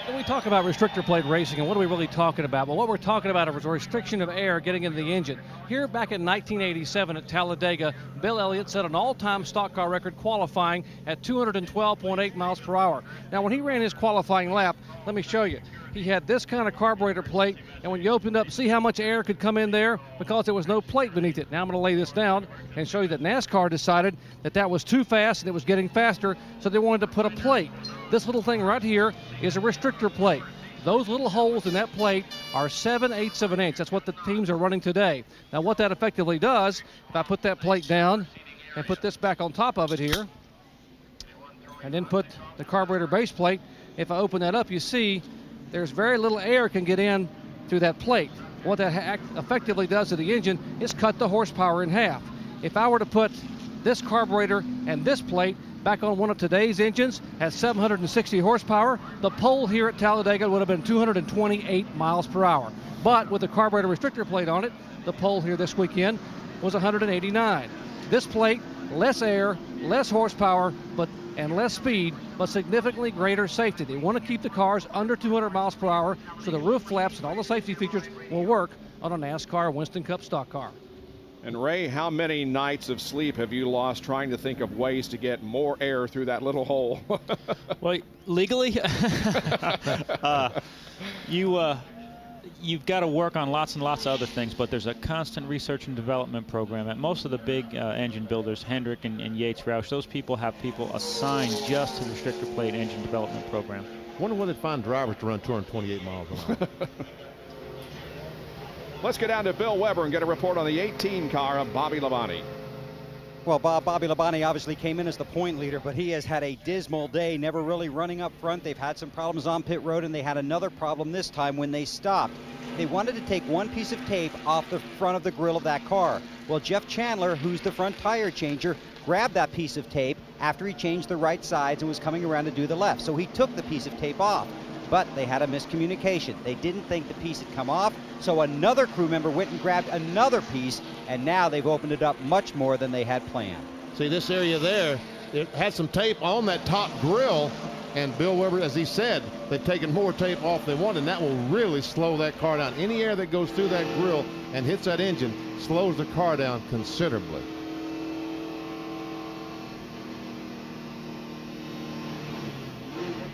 When we talk about restrictor plate racing, and what are we really talking about? Well, what we're talking about is a restriction of air getting into the engine. Here back in 1987 at Talladega, Bill Elliott set an all-time stock car record qualifying at 212.8 miles per hour. Now, when he ran his qualifying lap, let me show you. He had this kind of carburetor plate, and when you opened up, see how much air could come in there? Because there was no plate beneath it. Now I'm going to lay this down and show you that NASCAR decided that that was too fast and it was getting faster, so they wanted to put a plate. This little thing right here is a restrictor plate. Those little holes in that plate are 7/8 of an inch. That's what the teams are running today. Now what that effectively does, if I put that plate down and put this back on top of it here, and then put the carburetor base plate, if I open that up, you see there's very little air can get in through that plate. What that effectively does to the engine is cut the horsepower in half. If I were to put this carburetor and this plate back on one of today's engines at 760 horsepower, the pole here at Talladega would have been 228 miles per hour. But with the carburetor restrictor plate on it, the pole here this weekend was 189. This plate, less air, less horsepower, and less speed, but significantly greater safety. They want to keep the cars under 200 miles per hour so the roof flaps and all the safety features will work on a NASCAR Winston Cup stock car. And Ray, how many nights of sleep have you lost trying to think of ways to get more air through that little hole? Well, legally, you've got to work on lots and lots of other things, but there's a constant research and development program at most of the big engine builders, Hendrick and Yates Roush. Those people have people assigned just to the restrictor plate engine development program. Wonder where they'd find drivers to run 228 miles an hour. Let's get down to Bill Weber and get a report on the 18 car of Bobby Labonte. Well, Bobby Labonte obviously came in as the point leader, but he has had a dismal day, never really running up front. They've had some problems on pit road, and they had another problem this time when they stopped. They wanted to take one piece of tape off the front of the grill of that car. Well, Jeff Chandler, who's the front tire changer, grabbed that piece of tape after he changed the right sides and was coming around to do the left. So he took the piece of tape off. But they had a miscommunication. They didn't think the piece had come off, so another crew member went and grabbed another piece, and now they've opened it up much more than they had planned. See, this area there, it had some tape on that top grill, and Bill Weber, as he said, they've taken more tape off than they wanted, and that will really slow that car down. Any air that goes through that grill and hits that engine slows the car down considerably.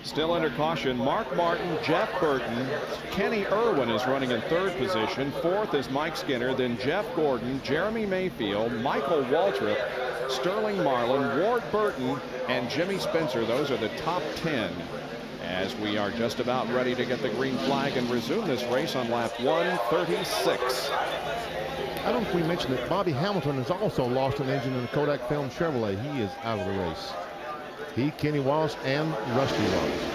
Still under caution, Mark Martin, Jeff Burton, Kenny Irwin is running in third position. Fourth is Mike Skinner, then Jeff Gordon, Jeremy Mayfield, Michael Waltrip, Sterling Marlin, Ward Burton, and Jimmy Spencer. Those are the top 10 as we are just about ready to get the green flag and resume this race on lap 136. I don't know if we mentioned that Bobby Hamilton has also lost an engine in the Kodak Film Chevrolet. He is out of the race. He, Kenny Wallace, and Rusty Wallace.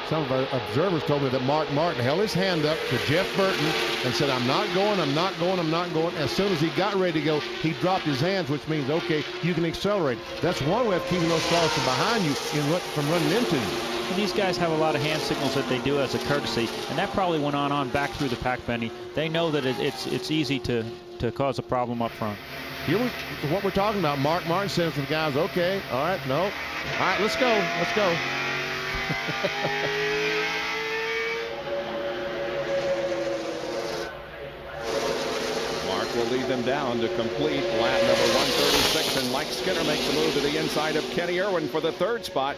Some of our observers told me that Mark Martin held his hand up to Jeff Burton and said, I'm not going, I'm not going, I'm not going. As soon as he got ready to go, he dropped his hands, which means, okay, you can accelerate. That's one way of keeping those cars from behind you from running into you. And these guys have a lot of hand signals that they do as a courtesy, and that probably went on back through the pack, Benny. They know that it's easy to cause a problem up front. Here is what we're talking about. Mark Martin says to the guys, okay, all right, no. All right, let's go, let's go. Mark will lead them down to complete lap number 136, and Mike Skinner makes a move to the inside of Kenny Irwin for the third spot.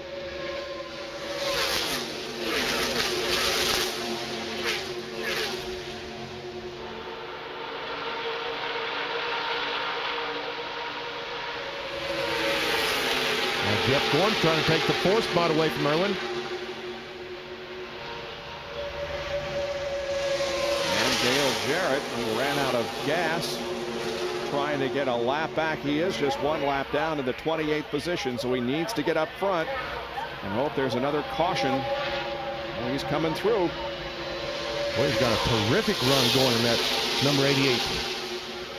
Jeff Gordon trying to take the fourth spot away from Irwin. And Dale Jarrett, who ran out of gas, trying to get a lap back. He is just one lap down in the 28th position, so he needs to get up front and hope there's another caution. Well, he's coming through. Well, he's got a terrific run going in that number 88.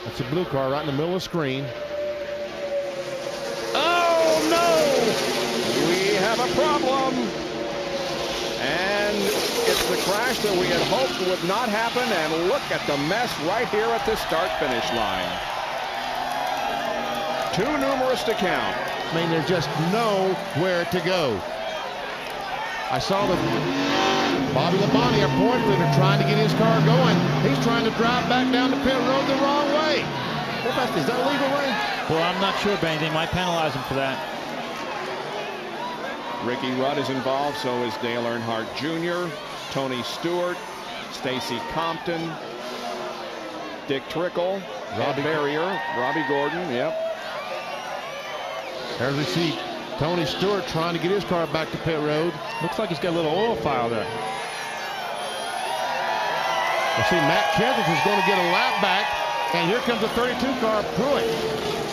That's a blue car right in the middle of the screen. We have a problem, and it's the crash that we had hoped would not happen, and look at the mess right here at the start-finish line. Too numerous to count. I mean, there's just nowhere to go. I saw Bobby Labonte, our point leader, trying to get his car going. He's trying to drive back down the pit road the wrong way. Is that legal, Ray? Well, I'm not sure, Benny. They might penalize him for that. Ricky Rudd is involved, so is Dale Earnhardt Jr., Tony Stewart, Stacy Compton, Dick Trickle, Robbie Barrier, Robbie Gordon, yep. There's we see Tony Stewart trying to get his car back to pit road. Looks like he's got a little oil file there. I see Matt Kenseth is going to get a lap back, and here comes the 32 car, Pruitt,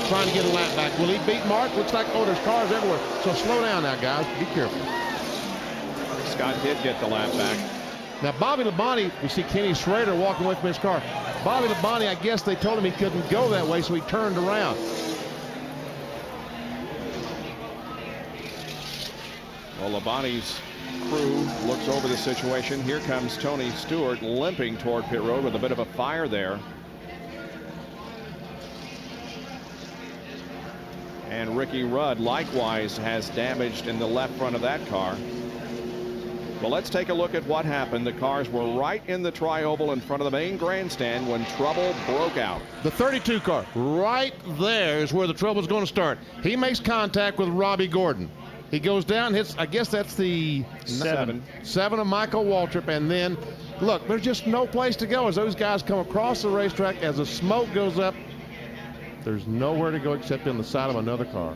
trying to get a lap back. Will he beat Mark? Looks like, oh, there's cars everywhere. So slow down now, guys. Be careful. Scott did get the lap back. Now, Bobby Labonte, we see Kenny Schrader walking away from his car. Bobby Labonte, I guess they told him he couldn't go that way, so he turned around. Well, Labonte's crew looks over the situation. Here comes Tony Stewart limping toward pit road with a bit of a fire there. And Ricky Rudd likewise has damage in the left front of that car. Well, let's take a look at what happened. The cars were right in the tri-oval in front of the main grandstand when trouble broke out. The 32 car, right there is where the trouble's going to start. He makes contact with Robbie Gordon. He goes down, hits, I guess that's the 7 of Michael Waltrip. And then, look, there's just no place to go as those guys come across the racetrack. As the smoke goes up, there's nowhere to go except in the side of another car.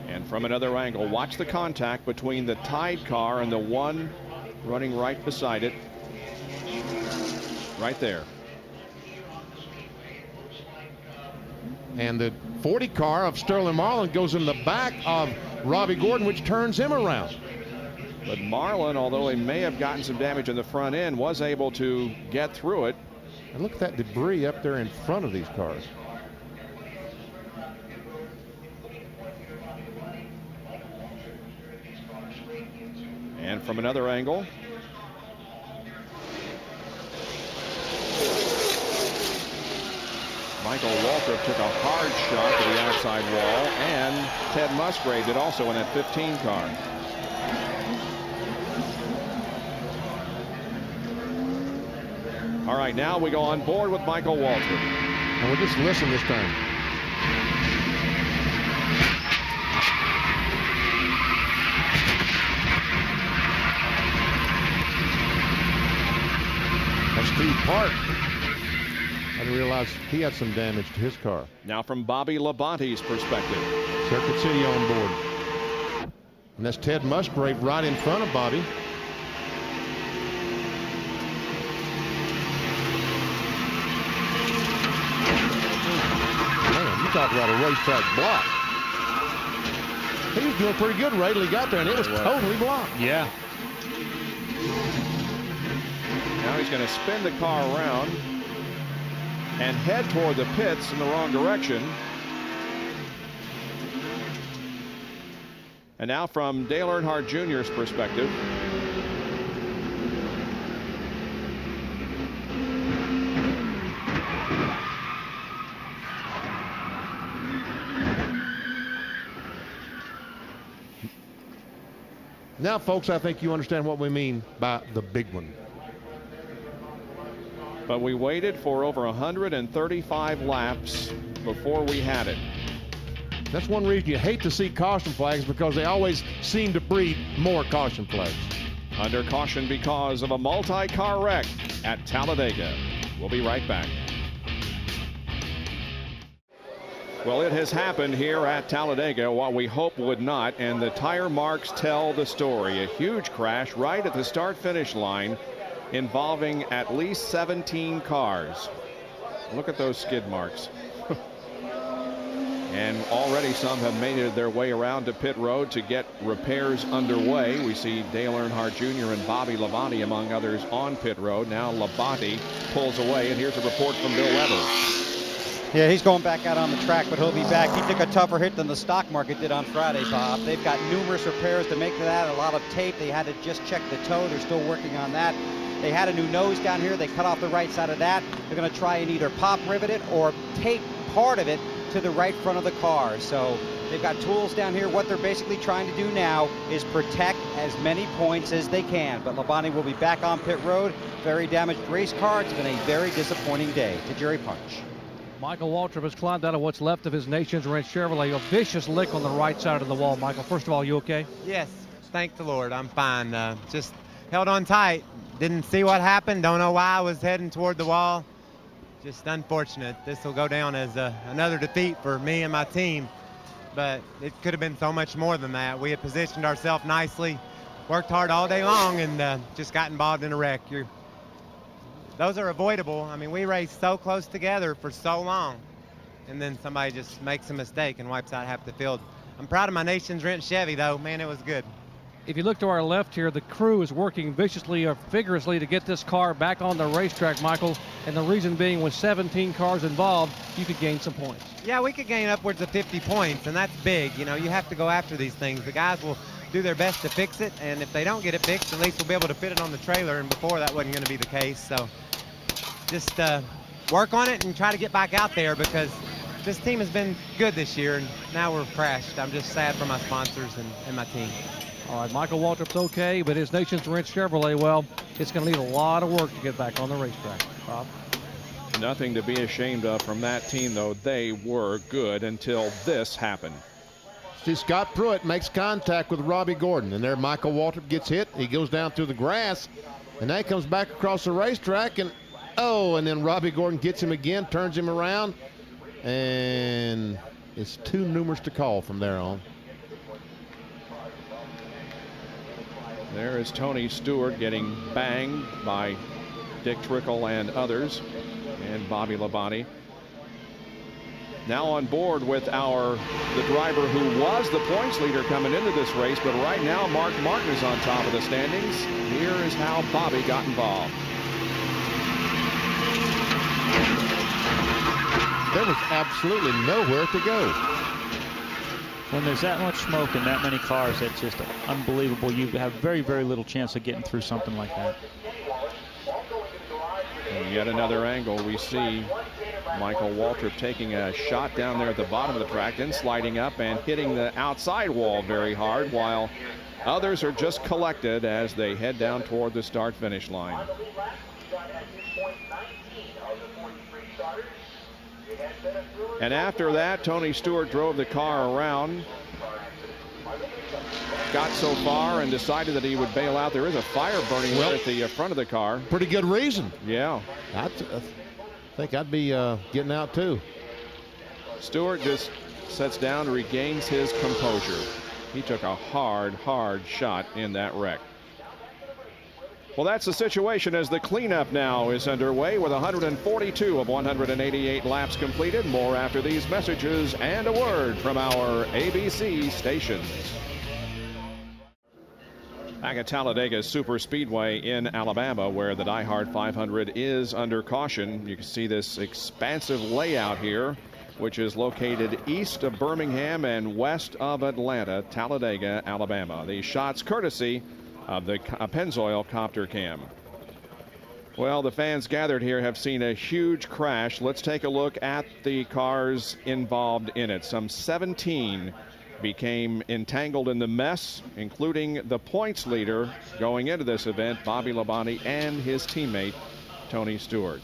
And from another angle, watch the contact between the tied car and the one running right beside it. Right there. And the 40 car of Sterling Marlin goes in the back of Robbie Gordon, which turns him around. But Marlin, although he may have gotten some damage in the front end, was able to get through it. And look at that debris up there in front of these cars. And from another angle, Michael Waltrip took a hard shot to the outside wall, and Ted Musgrave did also in that 15 car. All right, now we go on board with Michael Waltrip. And we'll just listen this time. That's Steve Park. I didn't realize he had some damage to his car. Now from Bobby Labonte's perspective. Circuit City on board. And that's Ted Musgrave right in front of Bobby. Man, you talk about a racetrack block. He was doing pretty good right till he got there, and it was totally blocked. Yeah. Now he's going to spin the car around and head toward the pits in the wrong direction. And now from Dale Earnhardt Jr.'s perspective. Now, folks, I think you understand what we mean by the big one. But we waited for over 135 laps before we had it. That's one reason you hate to see caution flags, because they always seem to breed more caution flags. Under caution because of a multi-car wreck at Talladega. We'll be right back. Well, it has happened here at Talladega, what we hope would not, and the tire marks tell the story. A huge crash right at the start-finish line involving at least 17 cars. Look at those skid marks. And already some have made their way around to pit road to get repairs underway. We see Dale Earnhardt Jr. and Bobby Labonte, among others, on pit road. Now Labonte pulls away, and here's a report from Bill Weber. Yeah, he's going back out on the track, but he'll be back. He took a tougher hit than the stock market did on Friday, Bob. They've got numerous repairs to make to that, a lot of tape. They had to just check the toe. They're still working on that. They had a new nose down here. They cut off the right side of that. They're going to try and either pop rivet it or tape part of it to the right front of the car. So they've got tools down here. What they're basically trying to do now is protect as many points as they can. But Labonte will be back on pit road. Very damaged race car. It's been a very disappointing day. To Jerry Punch. Michael Waltrip has climbed out of what's left of his Nations Ranch Chevrolet. A vicious lick on the right side of the wall. Michael, first of all, you okay? Yes, thank the Lord. I'm fine. Just held on tight. Didn't see what happened. Don't know why I was heading toward the wall. Just unfortunate. This will go down as another defeat for me and my team. But it could have been so much more than that. We had positioned ourselves nicely, worked hard all day long, and just got involved in a wreck. Those are avoidable. I mean, we raced so close together for so long, and then somebody just makes a mistake and wipes out half the field. I'm proud of my Nations Rent Chevy, though. Man, it was good. If you look to our left here, the crew is working viciously or vigorously to get this car back on the racetrack, Michael. And the reason being, with 17 cars involved, you could gain some points. Yeah, we could gain upwards of 50 points, and that's big. You know, you have to go after these things. The guys will do their best to fix it, and if they don't get it fixed, at least we'll be able to fit it on the trailer, and before that wasn't going to be the case. So just work on it and try to get back out there, because this team has been good this year, and now we're crashed. I'm just sad for my sponsors and my team. All right, Michael Waltrip's okay, but his Nations Ranch Chevrolet, well, it's going to need a lot of work to get back on the racetrack. Bob? Nothing to be ashamed of from that team, though. They were good until this happened. See, Scott Pruitt makes contact with Robbie Gordon, and there Michael Waltrip gets hit. He goes down through the grass, and then he comes back across the racetrack, and and then Robbie Gordon gets him again, turns him around, and it's too numerous to call from there on. There is Tony Stewart getting banged by Dick Trickle and others, and Bobby Labonte. Now on board with the driver who was the points leader coming into this race, but right now Mark Martin is on top of the standings. Here is how Bobby got involved. There was absolutely nowhere to go. When there's that much smoke and that many cars, it's just unbelievable. You have very, very little chance of getting through something like that. And yet another angle, we see Michael Waltrip taking a shot down there at the bottom of the track, then sliding up and hitting the outside wall very hard, while others are just collected as they head down toward the start-finish line. And after that, Tony Stewart drove the car around, got so far and decided that he would bail out. There is a fire burning at the front of the car. Pretty good reason. Yeah. I think I'd be getting out too. Stewart just sets down, regains his composure. He took a hard shot in that wreck. Well, that's the situation as the cleanup now is underway with 142 of 188 laps completed. More after these messages and a word from our ABC stations. Back at Talladega Super Speedway in Alabama, where the DieHard 500 is under caution. You can see this expansive layout here, which is located east of Birmingham and west of Atlanta, Talladega, Alabama. These shots courtesy of the Pennzoil Copter Cam. Well, the fans gathered here have seen a huge crash. Let's take a look at the cars involved in it. Some 17 became entangled in the mess, including the points leader going into this event, Bobby Labonte, and his teammate, Tony Stewart.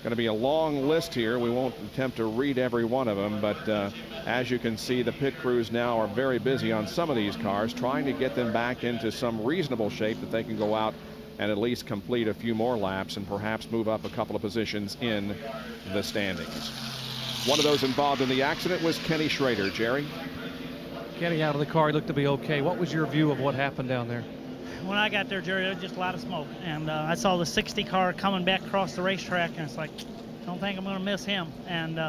Going to be a long list here. We won't attempt to read every one of them, but as you can see, the pit crews now are very busy on some of these cars, trying to get them back into some reasonable shape that they can go out and at least complete a few more laps and perhaps move up a couple of positions in the standings. One of those involved in the accident was Kenny Schrader. Jerry? Kenny out of the car, he looked to be okay. What was your view of what happened down there? When I got there, Jerry, there was just a lot of smoke. And I saw the 60 car coming back across the racetrack, and it's like, don't think I'm going to miss him. And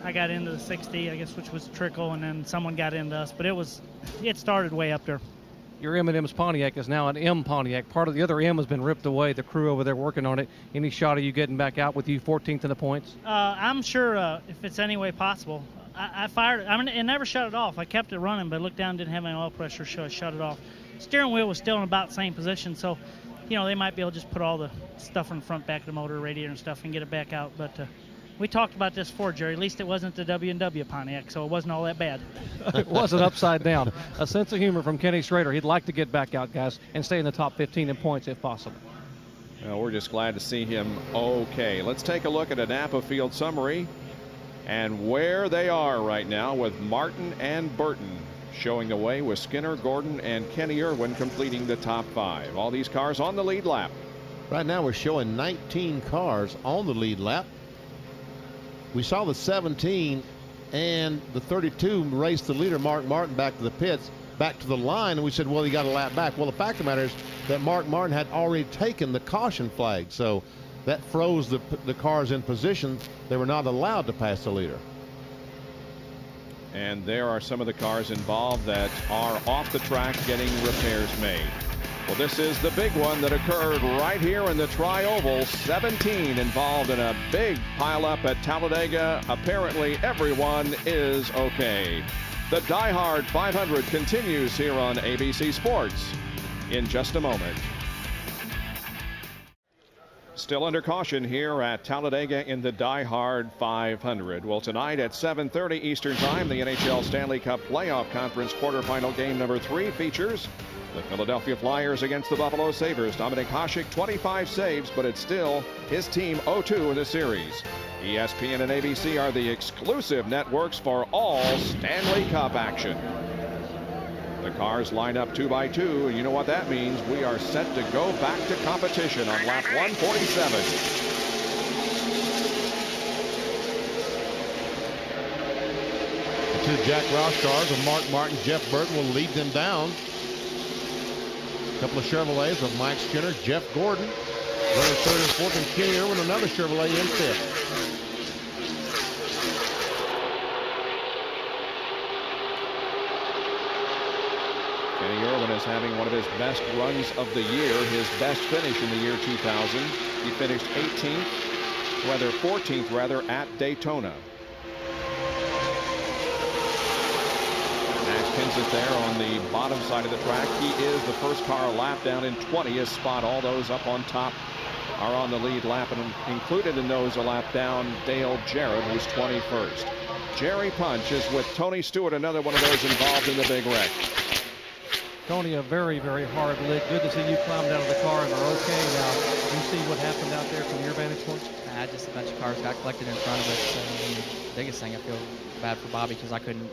I got into the 60, I guess, which was Trickle, and then someone got into us. But it started way up there. Your M&M's Pontiac is now an M Pontiac. Part of the other M has been ripped away. The crew over there working on it. Any shot of you getting back out with you 14th in the points? I'm sure if it's any way possible. I fired it. I mean, it never shut it off. I kept it running, but looked down, didn't have any oil pressure, so I shut it off. Steering wheel was still in about the same position, so they might be able to just put all the stuff in front, back of the motor, radiator and stuff, and get it back out. But we talked about this before, Jerry. At least it wasn't the W&W Pontiac, so it wasn't all that bad. It wasn't upside down. A sense of humor from Kenny Schrader. He'd like to get back out, guys, and stay in the top 15 in points if possible. Well, we're just glad to see him okay. Let's take a look at a Napa field summary and where they are right now with Martin and Burton showing the way, with Skinner, Gordon, and Kenny Irwin completing the top 5. All these cars on the lead lap. Right now we're showing 19 cars on the lead lap. We saw the 17 and the 32 race the leader, Mark Martin, back to the pits, back to the line, and we said, well, he got a lap back. Well, the fact of the matter is that Mark Martin had already taken the caution flag, so that froze the cars in position. They were not allowed to pass the leader. And there are some of the cars involved that are off the track getting repairs made. Well, this is the big one that occurred right here in the Tri-Oval. 17 involved in a big pileup at Talladega. Apparently everyone is okay. The DieHard 500 continues here on ABC Sports in just a moment. Still under caution here at Talladega in the DieHard 500. Well, tonight at 7:30 Eastern Time, the NHL Stanley Cup Playoff Conference quarterfinal game number 3 features The Philadelphia Flyers against the Buffalo Sabres. Dominik Hasek, 25 saves, but it's still his team 0-2 in the series. ESPN and ABC are the exclusive networks for all Stanley Cup action. The cars line up 2 by 2, and you know what that means. We are set to go back to competition on lap 147. Two Jack Roush cars with Mark Martin, Jeff Burton will lead them down. A couple of Chevrolets with Mike Skinner, Jeff Gordon. Running third and fourth, and Kenny Irwin, another Chevrolet in fifth. Kenny Irwin is having one of his best runs of the year, his best finish in the year 2000. He finished 14th rather, at Daytona. Kenseth there on the bottom side of the track. He is the first car lap down in 20th spot. All those up on top are on the lead lap, and included in those a lap down Dale Jarrett, who's 21st. Jerry Punch is with Tony Stewart, another one of those involved in the big wreck. Tony, a very, very hard lick. Good to see you climbed out of the car and are okay now. You see what happened out there from your vantage point? Just a bunch of cars got collected in front of us. The biggest thing, I feel bad for Bobby because I couldn't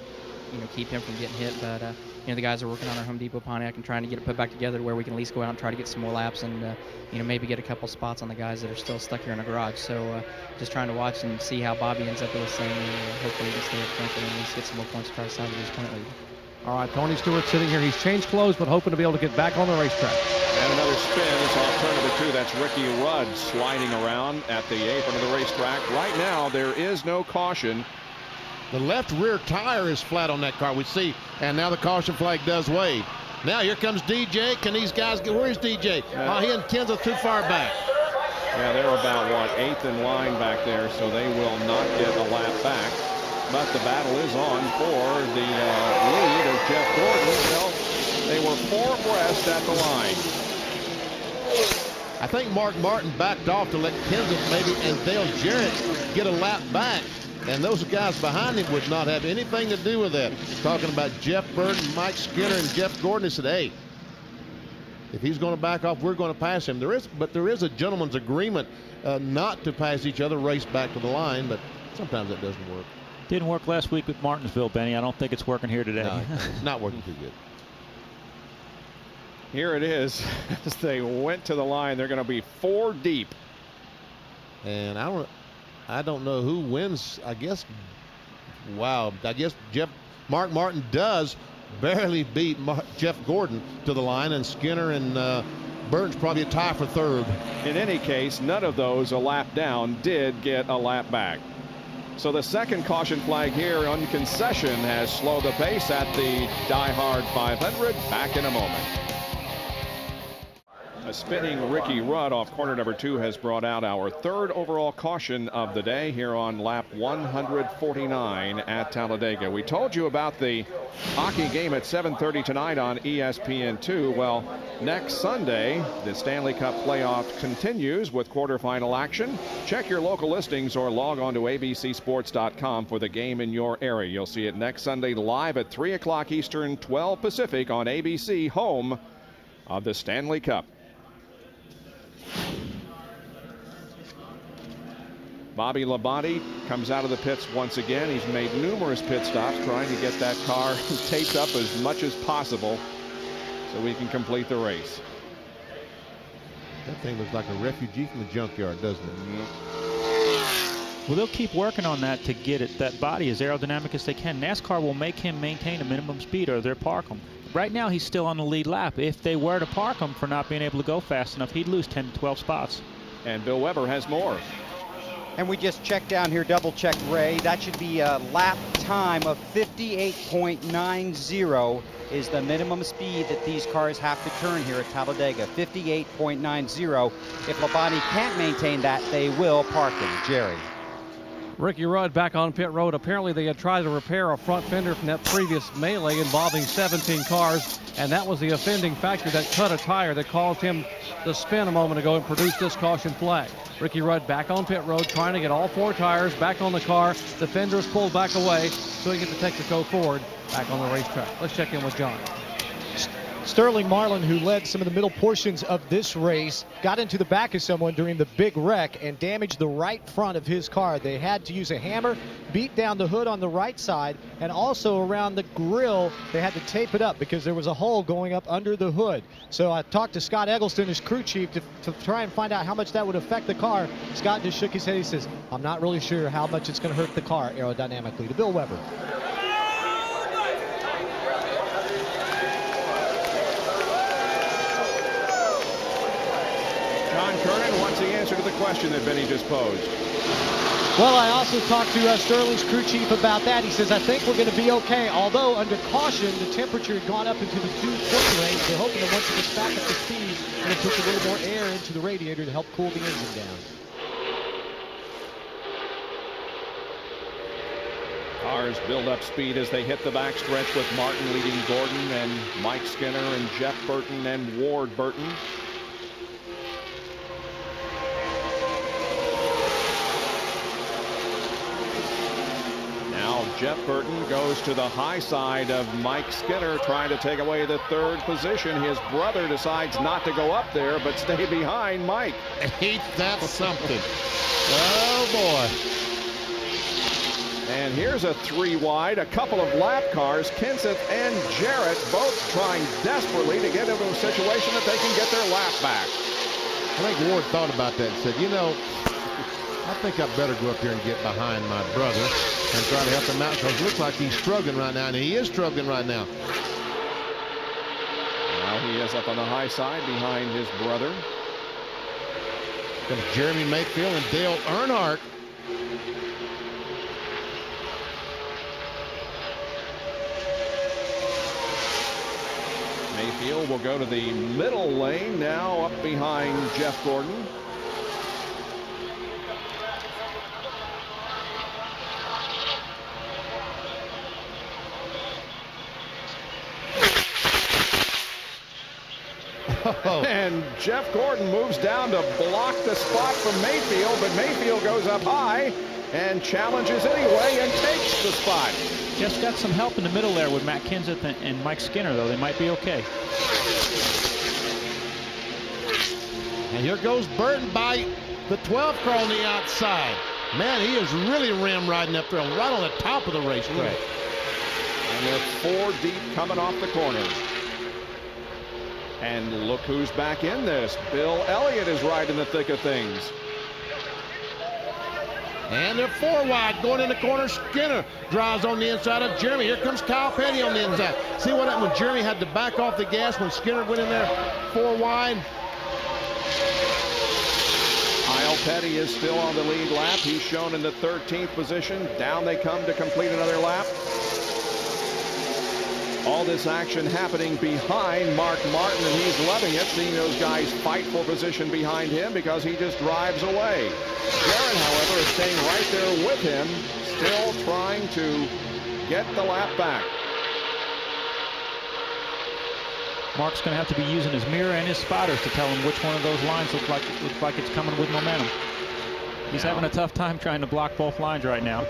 keep him from getting hit, but the guys are working on our Home Depot Pontiac and trying to get it put back together to where we can at least go out and try to get some more laps and maybe get a couple spots on the guys that are still stuck here in the garage. So just trying to watch and see how Bobby ends up with this thing, and hopefully he can stay up front and at least get some more points to try to salvage his point lead. All right, Tony Stewart sitting here. He's changed clothes, but hoping to be able to get back on the racetrack. And another spin is off turn number 2. That's Ricky Rudd sliding around at the apron of the racetrack. Right now, there is no caution. The left rear tire is flat on that car, we see, and now the caution flag does wave. Now here comes DJ. Can these guys get, where's DJ? Oh, he and Kenseth too far back. Yeah, they're about, what, 8th in line back there, so they will not get a lap back. But the battle is on for the lead of Jeff Gordon. Well, they were 4 abreast at the line. I think Mark Martin backed off to let Kenseth maybe and Dale Jarrett get a lap back. And those guys behind him would not have anything to do with that. Talking about Jeff Burton, Mike Skinner, and Jeff Gordon. He said, hey, if he's going to back off, we're going to pass him. There is a gentleman's agreement not to pass each other, race back to the line, but sometimes that doesn't work. Didn't work last week with Martinsville, Benny. I don't think it's working here today. No, not working too good. Here it is. As they went to the line, they're going to be 4 deep. And I don't know who wins. I guess Mark Martin does barely beat Jeff Gordon to the line, and Skinner and Burton's probably a tie for 3rd. In any case, none of those a lap down did get a lap back. So the second caution flag here on concession has slowed the pace at the DieHard 500. Back in a moment. A spinning Ricky Rudd off corner number 2 has brought out our 3rd overall caution of the day here on lap 149 at Talladega. We told you about the hockey game at 7:30 tonight on ESPN2. Well, next Sunday, the Stanley Cup playoff continues with quarterfinal action. Check your local listings or log on to abcsports.com for the game in your area. You'll see it next Sunday live at 3 o'clock Eastern, 12 Pacific on ABC, home of the Stanley Cup. Bobby Labonte comes out of the pits once again. He's made numerous pit stops trying to get that car taped up as much as possible so we can complete the race. That thing looks like a refugee from the junkyard, doesn't it? Well, they'll keep working on that to get that body as aerodynamic as they can. NASCAR will make him maintain a minimum speed or they'll park him. Right now, he's still on the lead lap. If they were to park him for not being able to go fast enough, he'd lose 10 to 12 spots. And Bill Weber has more. And we just checked down here, double check Ray. That should be a lap time of 58.90 is the minimum speed that these cars have to turn here at Talladega. 58.90. If Labonte can't maintain that, they will park him. Jerry. Ricky Rudd back on pit road. Apparently they had tried to repair a front fender from that previous melee involving 17 cars, and that was the offending factor that cut a tire that caused him to spin a moment ago and produce this caution flag. Ricky Rudd back on pit road trying to get all 4 tires back on the car. The fenders pulled back away so he gets to take the go forward back on the racetrack. Let's check in with John. Sterling Marlin, who led some of the middle portions of this race, got into the back of someone during the big wreck and damaged the right front of his car. They had to use a hammer, beat down the hood on the right side, and also around the grill, they had to tape it up because there was a hole going up under the hood. So I talked to Scott Eggleston, his crew chief, to try and find out how much that would affect the car. Scott just shook his head. He says, I'm not really sure how much it's going to hurt the car aerodynamically. To Bill Weber. John Kernan wants the answer to the question that Benny just posed. Well, I also talked to Sterling's crew chief about that. He says, I think we're going to be okay. Although, under caution, the temperature had gone up into the 220 range. They're hoping that once it gets back up to speed, it'll push a little more air into the radiator to help cool the engine down. Cars build up speed as they hit the backstretch with Martin leading Gordon and Mike Skinner and Jeff Burton and Ward Burton. Now Jeff Burton goes to the high side of Mike Skinner, trying to take away the third position. His brother decides not to go up there but stay behind Mike. Ain't that something? Oh boy. And here's a 3 wide, a couple of lap cars. Kenseth and Jarrett both trying desperately to get into a situation that they can get their lap back. I think Ward thought about that and said, you know, I think I better go up here and get behind my brother and try to help him out, because it looks like he's struggling right now, and he is struggling right now. Now he is up on the high side behind his brother. Comes Jeremy Mayfield and Dale Earnhardt. Mayfield will go to the middle lane now, up behind Jeff Gordon. Oh. And Jeff Gordon moves down to block the spot from Mayfield, but Mayfield goes up high and challenges anyway and takes the spot. Just got some help in the middle there with Matt Kenseth and Mike Skinner, though. They might be okay. And here goes Burton by the 12th car on the outside. Man, he is really rim riding up there, right on the top of the racetrack. And they're 4 deep coming off the corner. And look who's back in this. Bill Elliott is right in the thick of things. And they're 4 wide going in the corner. Skinner drives on the inside of Jeremy. Here comes Kyle Petty on the inside. See what happened when Jeremy had to back off the gas when Skinner went in there 4 wide? Kyle Petty is still on the lead lap. He's shown in the 13th position. Down they come to complete another lap. All this action happening behind Mark Martin, and he's loving it, seeing those guys fight for position behind him because he just drives away. Jarrett, however, is staying right there with him, still trying to get the lap back. Mark's going to have to be using his mirror and his spotters to tell him which one of those lines looks like it's coming with momentum. He's having a tough time trying to block both lines right now.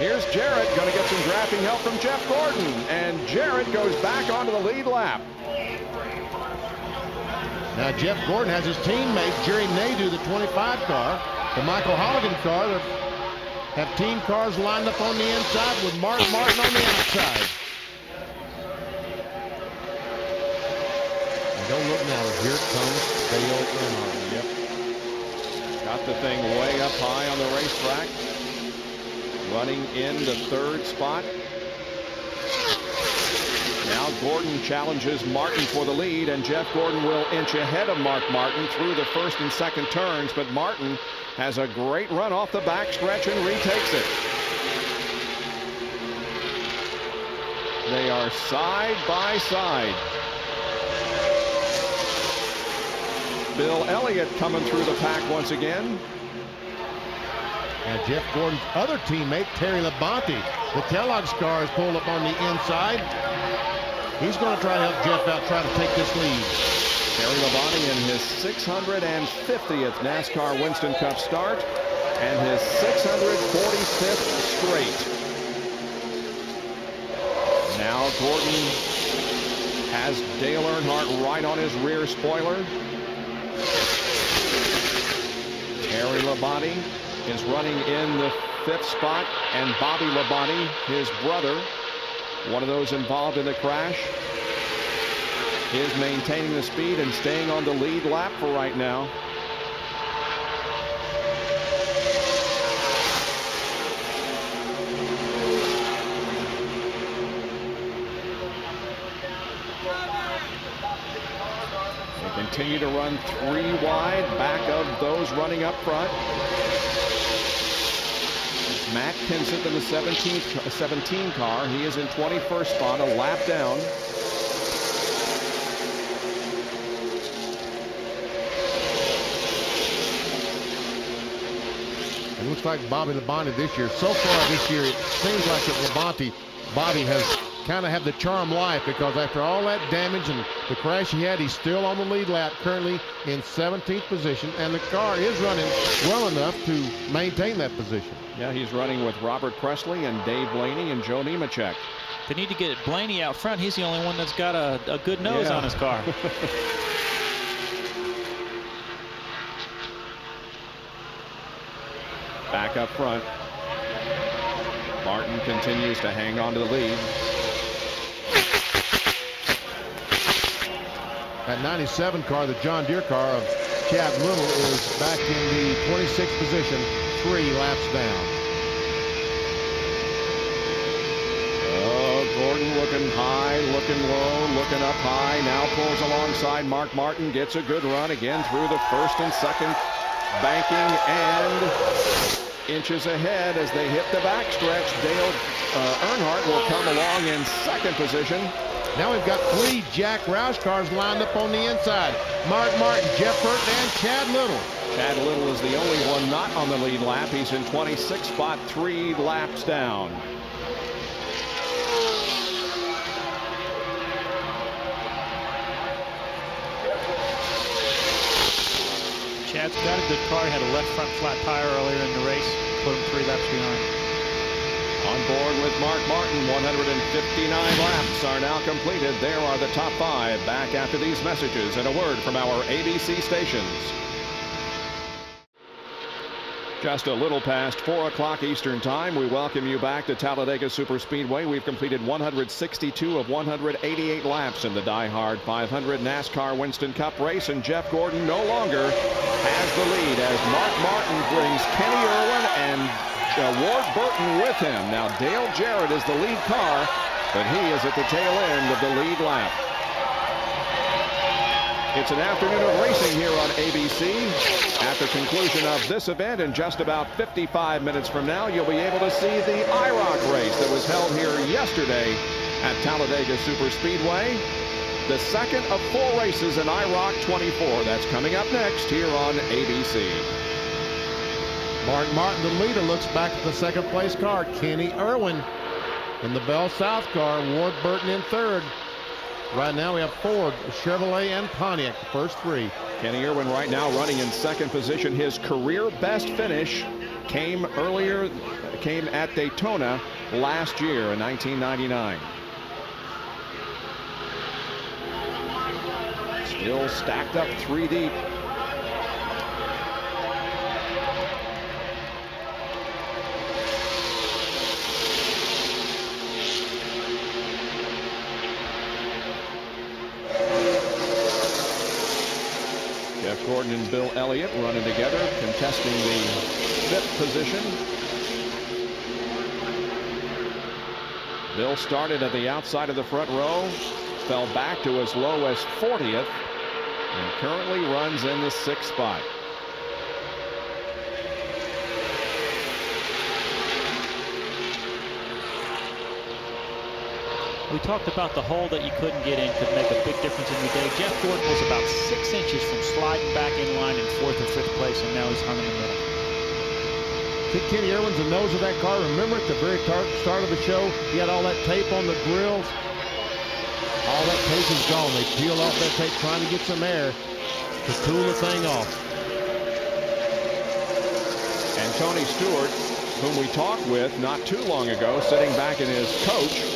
Here's Jarrett going to get some drafting help from Jeff Gordon, and Jarrett goes back onto the lead lap. Now Jeff Gordon has his teammate Jerry Nadeau, the 25 car, the Michael Holligan car. They have team cars lined up on the inside with Mark Martin on the outside. And don't look now, here it comes Dale Earnhardt. Yep. Got the thing way up high on the racetrack. Running in the 3rd spot. Now Gordon challenges Martin for the lead, and Jeff Gordon will inch ahead of Mark Martin through the 1st and 2nd turns, but Martin has a great run off the backstretch and retakes it. They are side by side. Bill Elliott coming through the pack once again. And Jeff Gordon's other teammate, Terry Labonte, the Kellogg's car is pulled up on the inside. He's going to try to help Jeff out, try to take this lead. Terry Labonte in his 650th NASCAR Winston Cup start and his 645th straight. Now Gordon Has Dale Earnhardt right on his rear spoiler. Terry Labonte is running in the 5th spot, and Bobby Labonte, his brother, one of those involved in the crash, is maintaining the speed and staying on the lead lap for right now. They continue to run 3 wide back of those running up front. Matt Kenseth in the 17 car. He is in 21st spot, a lap down. It looks like Bobby Labonte this year. So far this year, it seems like that Bobby has kind of had the charm life, because after all that damage and the crash he had, he's still on the lead lap, currently in 17th position, and the car is running well enough to maintain that position. Yeah, he's running with Robert Presley and Dave Blaney and Joe Nemechek. They need to get Blaney out front. He's the only one that's got a good nose on his car. Back up front. Martin continues to hang on to the lead. That 97 car, the John Deere car of Chad Little, is back in the 26th position, 3 laps down. Oh, Gordon looking high, looking low, looking up high. Now pulls alongside Mark Martin, gets a good run again through the 1st and 2nd banking, and inches ahead as they hit the backstretch. Dale Earnhardt will come along in 2nd position. Now we've got 3 Jack Roush cars lined up on the inside. Mark Martin, Jeff Burton, and Chad Little. Chad Little is the only one not on the lead lap. He's in 26th spot, 3 laps down. Chad's got a good car. He had a left front flat tire earlier in the race. Put him 3 laps behind. On board with Mark Martin, 159 laps are now completed. There are the top 5. Back after these messages and a word from our ABC stations. Just a little past 4 o'clock Eastern Time. We welcome you back to Talladega Superspeedway. We've completed 162 of 188 laps in the DieHard 500 NASCAR Winston Cup race, and Jeff Gordon no longer has the lead as Mark Martin brings Kenny Irwin and Ward Burton with him. Now Dale Jarrett is the lead car, but he is at the tail end of the lead lap. It's an afternoon of racing here on ABC. At the conclusion of this event, in just about 55 minutes from now, you'll be able to see the IROC race that was held here yesterday at Talladega Superspeedway. The second of 4 races in IROC 24. That's coming up next here on ABC. Mark Martin, the leader, looks back at the 2nd place car. Kenny Irwin in the Bell South car. Ward Burton in 3rd. Right now we have Ford, Chevrolet, and Pontiac, the first 3. Kenny Irwin right now running in 2nd position. His career best finish came at Daytona last year in 1999. Still stacked up 3 deep. Jeff Gordon and Bill Elliott running together, contesting the 5th position. Bill started at the outside of the front row, fell back to as low as 40th, and currently runs in the 6th spot. We talked about the hole that you couldn't get in could make a big difference in your day. Jeff Gordon was about 6 inches from sliding back in line in 4th or 5th place, and now he's hung in the middle. See, Kenny Irwin's the nose of that car. Remember at the very start of the show, he had all that tape on the grills. All that tape is gone. They peeled off that tape trying to get some air to cool the thing off. And Tony Stewart, whom we talked with not too long ago, sitting back in his coach,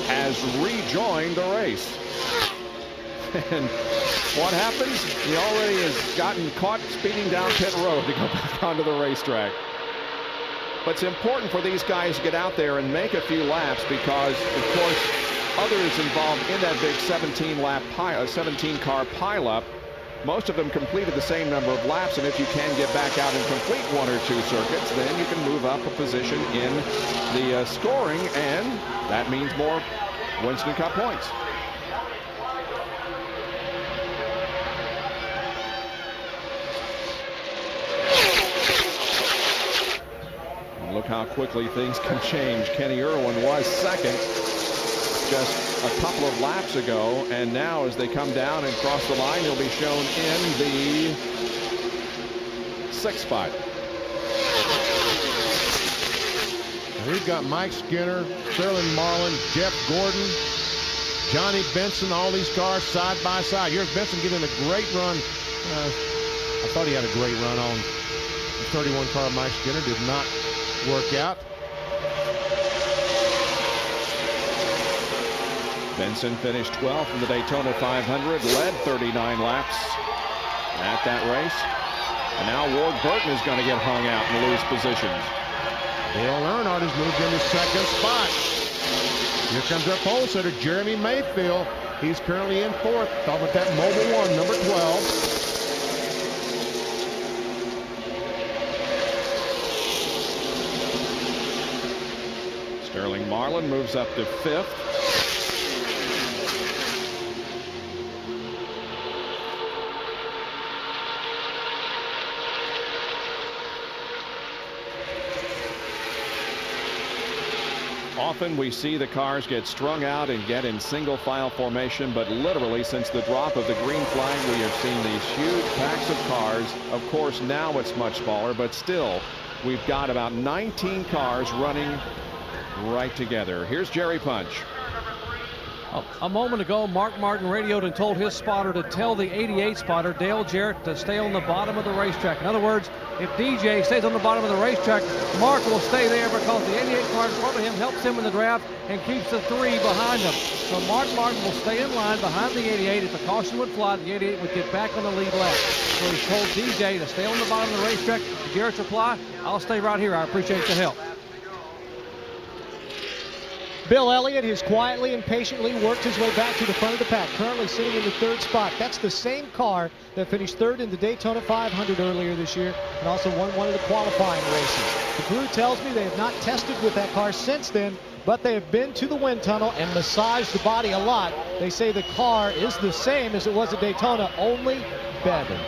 has rejoined the race. And what happens? He already has gotten caught speeding down pit road to go back onto the racetrack. But it's important for these guys to get out there and make a few laps because, of course, others involved in that big 17-car pileup, most of them completed the same number of laps, and if you can get back out and complete one or two circuits, then you can move up a position in the scoring, and that means more Winston Cup points. Look how quickly things can change. Kenny Irwin was second just a couple of laps ago, and now as they come down and cross the line, he'll be shown in the 6th spot. We've got Mike Skinner, Sterling Marlin, Jeff Gordon, Johnny Benson, all these cars side by side. Here's Benson getting a great run. I thought he had a great run on the 31 car. Mike Skinner did not work out. Benson finished 12th in the Daytona 500, led 39 laps at that race. And now Ward Burton is going to get hung out and lose positions. Dale Earnhardt has moved into 2nd spot. Here comes our pole sitter, Jeremy Mayfield. He's currently in 4th. Off with that Mobile 1, number 12. Sterling Marlin moves up to 5th. Often we see the cars get strung out and get in single file formation, but literally since the drop of the green flag, we have seen these huge packs of cars. Of course, now it's much smaller, but still, we've got about 19 cars running right together. Here's Jerry Punch. A moment ago, Mark Martin radioed and told his spotter to tell the 88 spotter, Dale Jarrett, to stay on the bottom of the racetrack. In other words, if DJ stays on the bottom of the racetrack, Mark will stay there because the 88 car in front of him helps him in the draft and keeps the 3 behind him. So Mark Martin will stay in line behind the 88. If the caution would fly, the 88 would get back on the lead lap. So he told DJ to stay on the bottom of the racetrack. Jarrett's reply, I'll stay right here. I appreciate the help. Bill Elliott has quietly and patiently worked his way back to the front of the pack, currently sitting in the 3rd spot. That's the same car that finished 3rd in the Daytona 500 earlier this year and also won one of the qualifying races. The crew tells me they have not tested with that car since then, but they have been to the wind tunnel and massaged the body a lot. They say the car is the same as it was at Daytona, only better.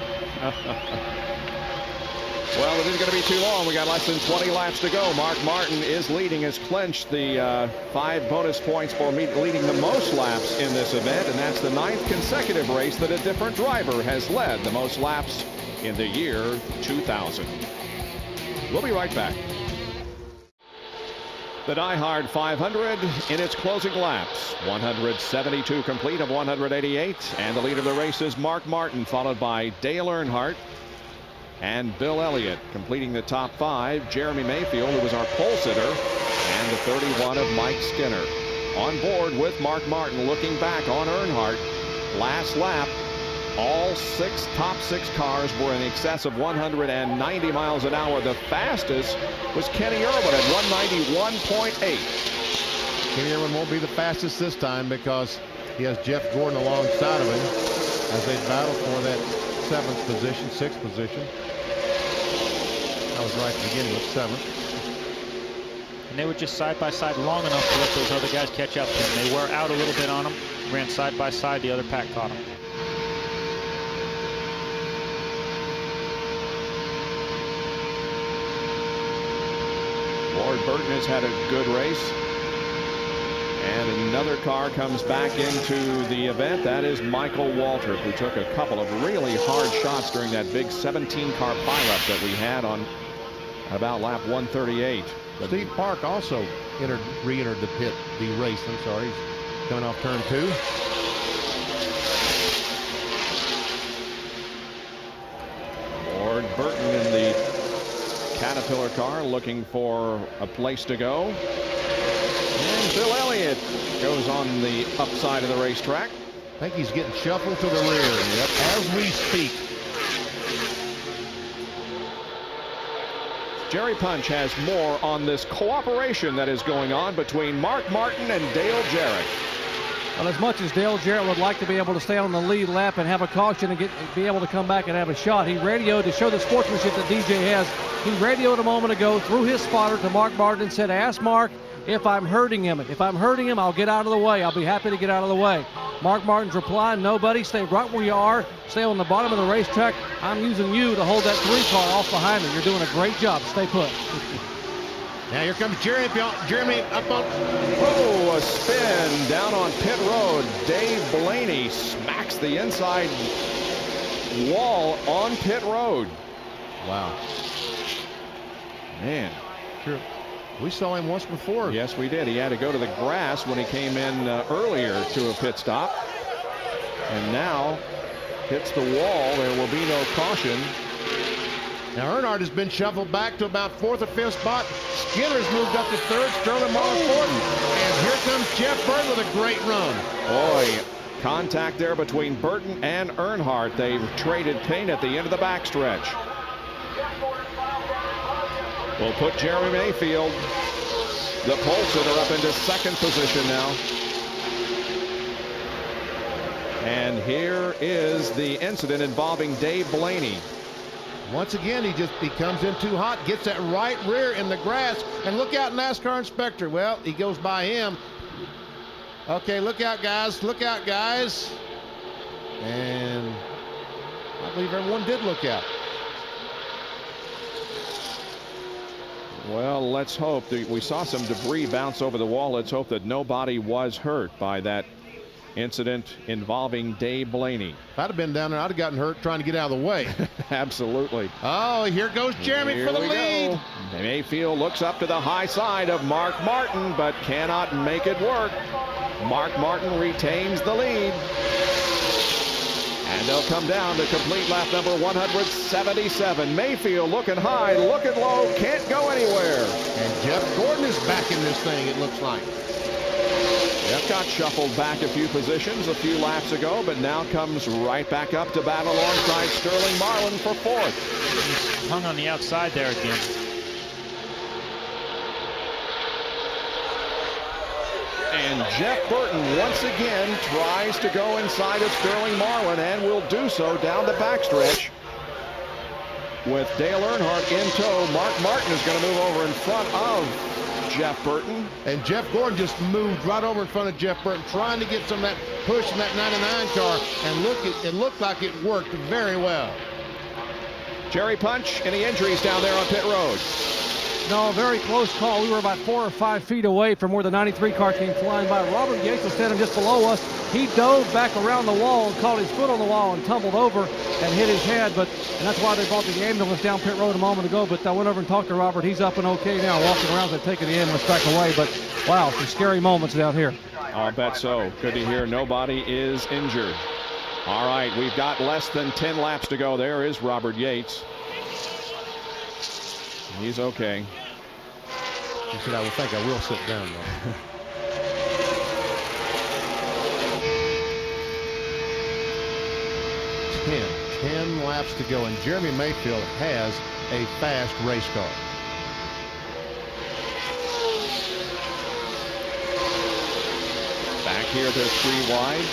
Well, it isn't going to be too long. We got less than 20 laps to go. Mark Martin is leading, has clinched the 5 bonus points for leading the most laps in this event, and that's the 9th consecutive race that a different driver has led the most laps in the year 2000. We'll be right back. The DieHard 500 in its closing laps. 172 complete of 188, and the leader of the race is Mark Martin, followed by Dale Earnhardt and Bill Elliott. Completing the top 5, Jeremy Mayfield, who was our pole sitter, and the 31 of Mike Skinner. On board with Mark Martin, looking back on Earnhardt. Last lap, all top 6 cars were in excess of 190 miles an hour. The fastest was Kenny Irwin at 191.8. Kenny Irwin won't be the fastest this time because he has Jeff Gordon alongside of him as they battle for that 7th position, 6th position. I was right at the beginning with 7th. And they were just side by side long enough to let those other guys catch up to them. They were out a little bit on them, ran side by side, the other pack caught them. Ward Burton has had a good race. And another car comes back into the event. That is Michael Waltrip, who took a couple of really hard shots during that big 17-car pileup that we had on about lap 138. But Steve Park also re-entered the race. I'm sorry, he's coming off turn 2. Ward Burton in the Caterpillar car looking for a place to go. And Bill Elliott goes on the upside of the racetrack. I think he's getting shuffled to the rear as we speak. Jerry Punch has more on this cooperation that is going on between Mark Martin and Dale Jarrett. Well, as much as Dale Jarrett would like to be able to stay on the lead lap and have a caution and be able to come back and have a shot, he radioed to show the sportsmanship that DJ has. He radioed a moment ago through his spotter to Mark Martin and said, ask Mark if I'm hurting him. If I'm hurting him, I'll get out of the way. I'll be happy to get out of the way. Mark Martin's reply, nobody, stay right where you are. Stay on the bottom of the racetrack. I'm using you to hold that 3 car off behind me. You're doing a great job. Stay put. Now here comes Jeremy up on. Oh, a spin down on pit road. Dave Blaney smacks the inside wall on pit road. Wow. Man. Sure. We saw him once before. Yes, we did. He had to go to the grass when he came in earlier to a pit stop. And now hits the wall. There will be no caution. Now Earnhardt has been shuffled back to about 4th or 5th spot. Skinner's moved up to 3rd. Sterling Marlin 4th. And here comes Jeff Burton with a great run. Boy, contact there between Burton and Earnhardt. They traded paint at the end of the backstretch. We'll put Jeremy Mayfield, the pole sitter, up into 2nd position now. And here is the incident involving Dave Blaney. Once again, he comes in too hot, gets that right rear in the grass, and look out, NASCAR inspector. Well, he goes by him. Okay, look out, guys. Look out, guys. And I believe everyone did look out. Well, let's hope. We saw some debris bounce over the wall. Let's hope that nobody was hurt by that incident involving Dave Blaney. If I'd have been down there, I'd have gotten hurt trying to get out of the way. Absolutely. Oh, here goes Jeremy for the lead. Go. Mayfield looks up to the high side of Mark Martin, but cannot make it work. Mark Martin retains the lead. And they'll come down to complete lap number 177. Mayfield looking high, looking low, can't go anywhere. And Jeff Gordon is back in this thing, it looks like. Jeff got shuffled back a few positions a few laps ago, but now comes right back up to battle alongside Sterling Marlin for 4th. He's hung on the outside there again. And Jeff Burton once again tries to go inside of Sterling Marlin and will do so down the backstretch. With Dale Earnhardt in tow, Mark Martin is going to move over in front of Jeff Burton. And Jeff Gordon just moved right over in front of Jeff Burton, trying to get some of that push in that 99 car. And it looked like it worked very well. Jerry Punch, any injuries down there on pit road? No, very close call. We were about 4 or 5 feet away from where the 93 car came flying by. Robert Yates was standing just below us. He dove back around the wall and caught his foot on the wall and tumbled over and hit his head. And that's why they brought the ambulance down pit road a moment ago. But I went over and talked to Robert. He's up and okay now, walking around and taking the ambulance back away. But wow, some scary moments down here. I'll bet so. Good to hear nobody is injured. All right, we've got less than 10 laps to go. There is Robert Yates. He's okay. He said, I think I will sit down though. Ten laps to go, and Jeremy Mayfield has a fast race car. Back here, they're 3 wide.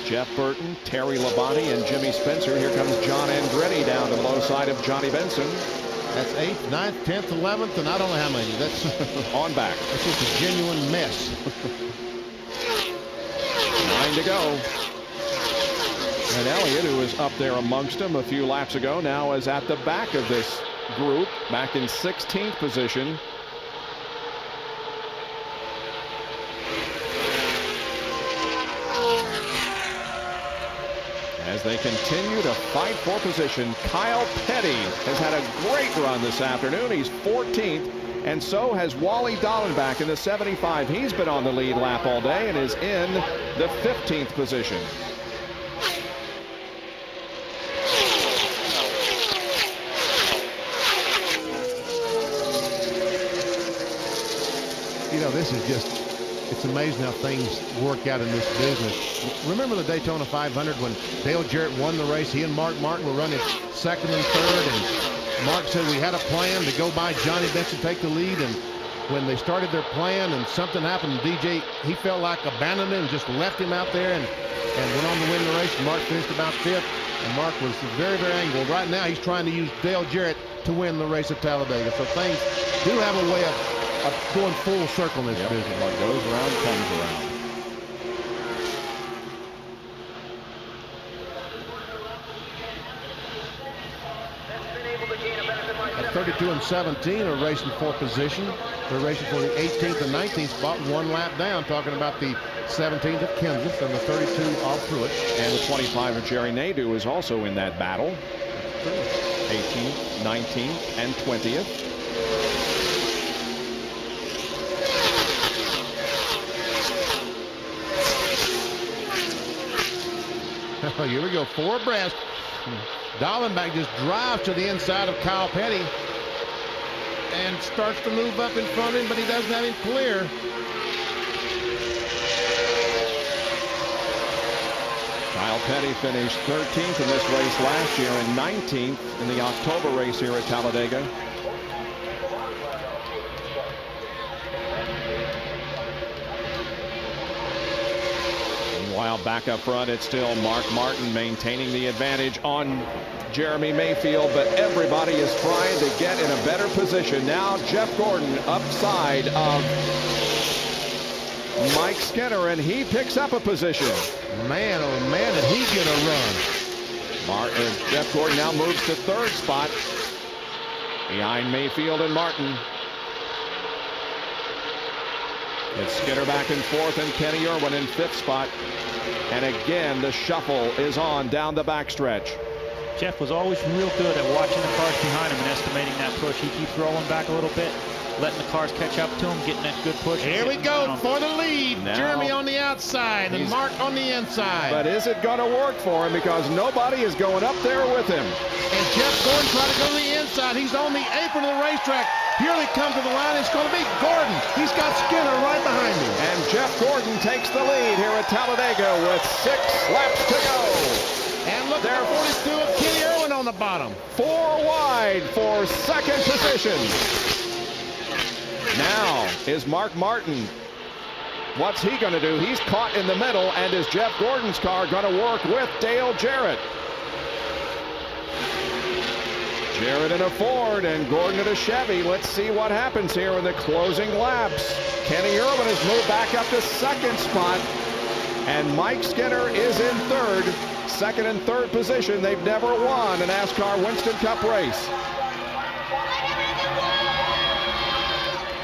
Jeff Burton, Terry Labonte, and Jimmy Spencer. Here comes John Andretti down to the low side of Johnny Benson. That's 8th, 9th, 10th, 11th, and I don't know how many. That's on back. That's just a genuine mess. 9 to go. And Elliott, who was up there amongst them a few laps ago, now is at the back of this group, back in 16th position. As they continue to fight for position, Kyle Petty has had a great run this afternoon. He's 14th, and so has Wally Dallenbach in the 75. He's been on the lead lap all day and is in the 15th position. You know, this is just it's amazing how things work out in this business. Remember the Daytona 500 when Dale Jarrett won the race? He and Mark Martin were running second and third, and Mark said we had a plan to go by Johnny Benson, take the lead, and when they started their plan and something happened, DJ, he felt like abandoned him, just left him out there and went on to win the race. Mark finished about fifth, and Mark was very, very angry. Well, right now he's trying to use Dale Jarrett to win the race at Talladega. So things do have a way of going full circle in this business. What goes around comes around. At 32 and 17 are racing for position. They're racing for the 18th and 19th spot, one lap down, talking about the 17th of Kansas and the 32 of Pruitt. And the 25 of Jerry Nadeau is also in that battle. 18th, 19th, and 20th. Here we go, four abreast. Dollenbach just drives to the inside of Kyle Petty and starts to move up in front of him, but he doesn't have him clear. Kyle Petty finished 13th in this race last year and 19th in the October race here at Talladega. Meanwhile, back up front, it's still Mark Martin maintaining the advantage on Jeremy Mayfield, but everybody is trying to get in a better position. Now Jeff Gordon upside of Mike Skinner, and he picks up a position. Man, oh man, did he get a run. Jeff Gordon now moves to third spot behind Mayfield and Martin. It's Skinner back and forth, and Kenny Irwin in fifth spot. And again, the shuffle is on down the backstretch. Jeff was always real good at watching the cars behind him and estimating that push. He keeps rolling back a little bit, letting the cars catch up to him, getting that good push. Here we go for the lead. Now, Jeremy on the outside and Mark on the inside. But is it going to work for him? Because nobody is going up there with him. And Jeff Gordon trying to go to the inside. He's on the apron of the racetrack. Here they come to the line. It's going to be Gordon. He's got Skinner right behind him. And Jeff Gordon takes the lead here at Talladega with 6 laps to go. And look there, 42 of Kenny Irwin on the bottom. 4 wide for second position. Now is Mark Martin. What's he going to do? He's caught in the middle, and is Jeff Gordon's car going to work with Dale Jarrett? Jarrett in a Ford and Gordon in a Chevy. Let's see what happens here in the closing laps. Kenny Irwin has moved back up to second spot, and Mike Skinner is in third. Second and third position. They've never won a NASCAR Winston Cup race.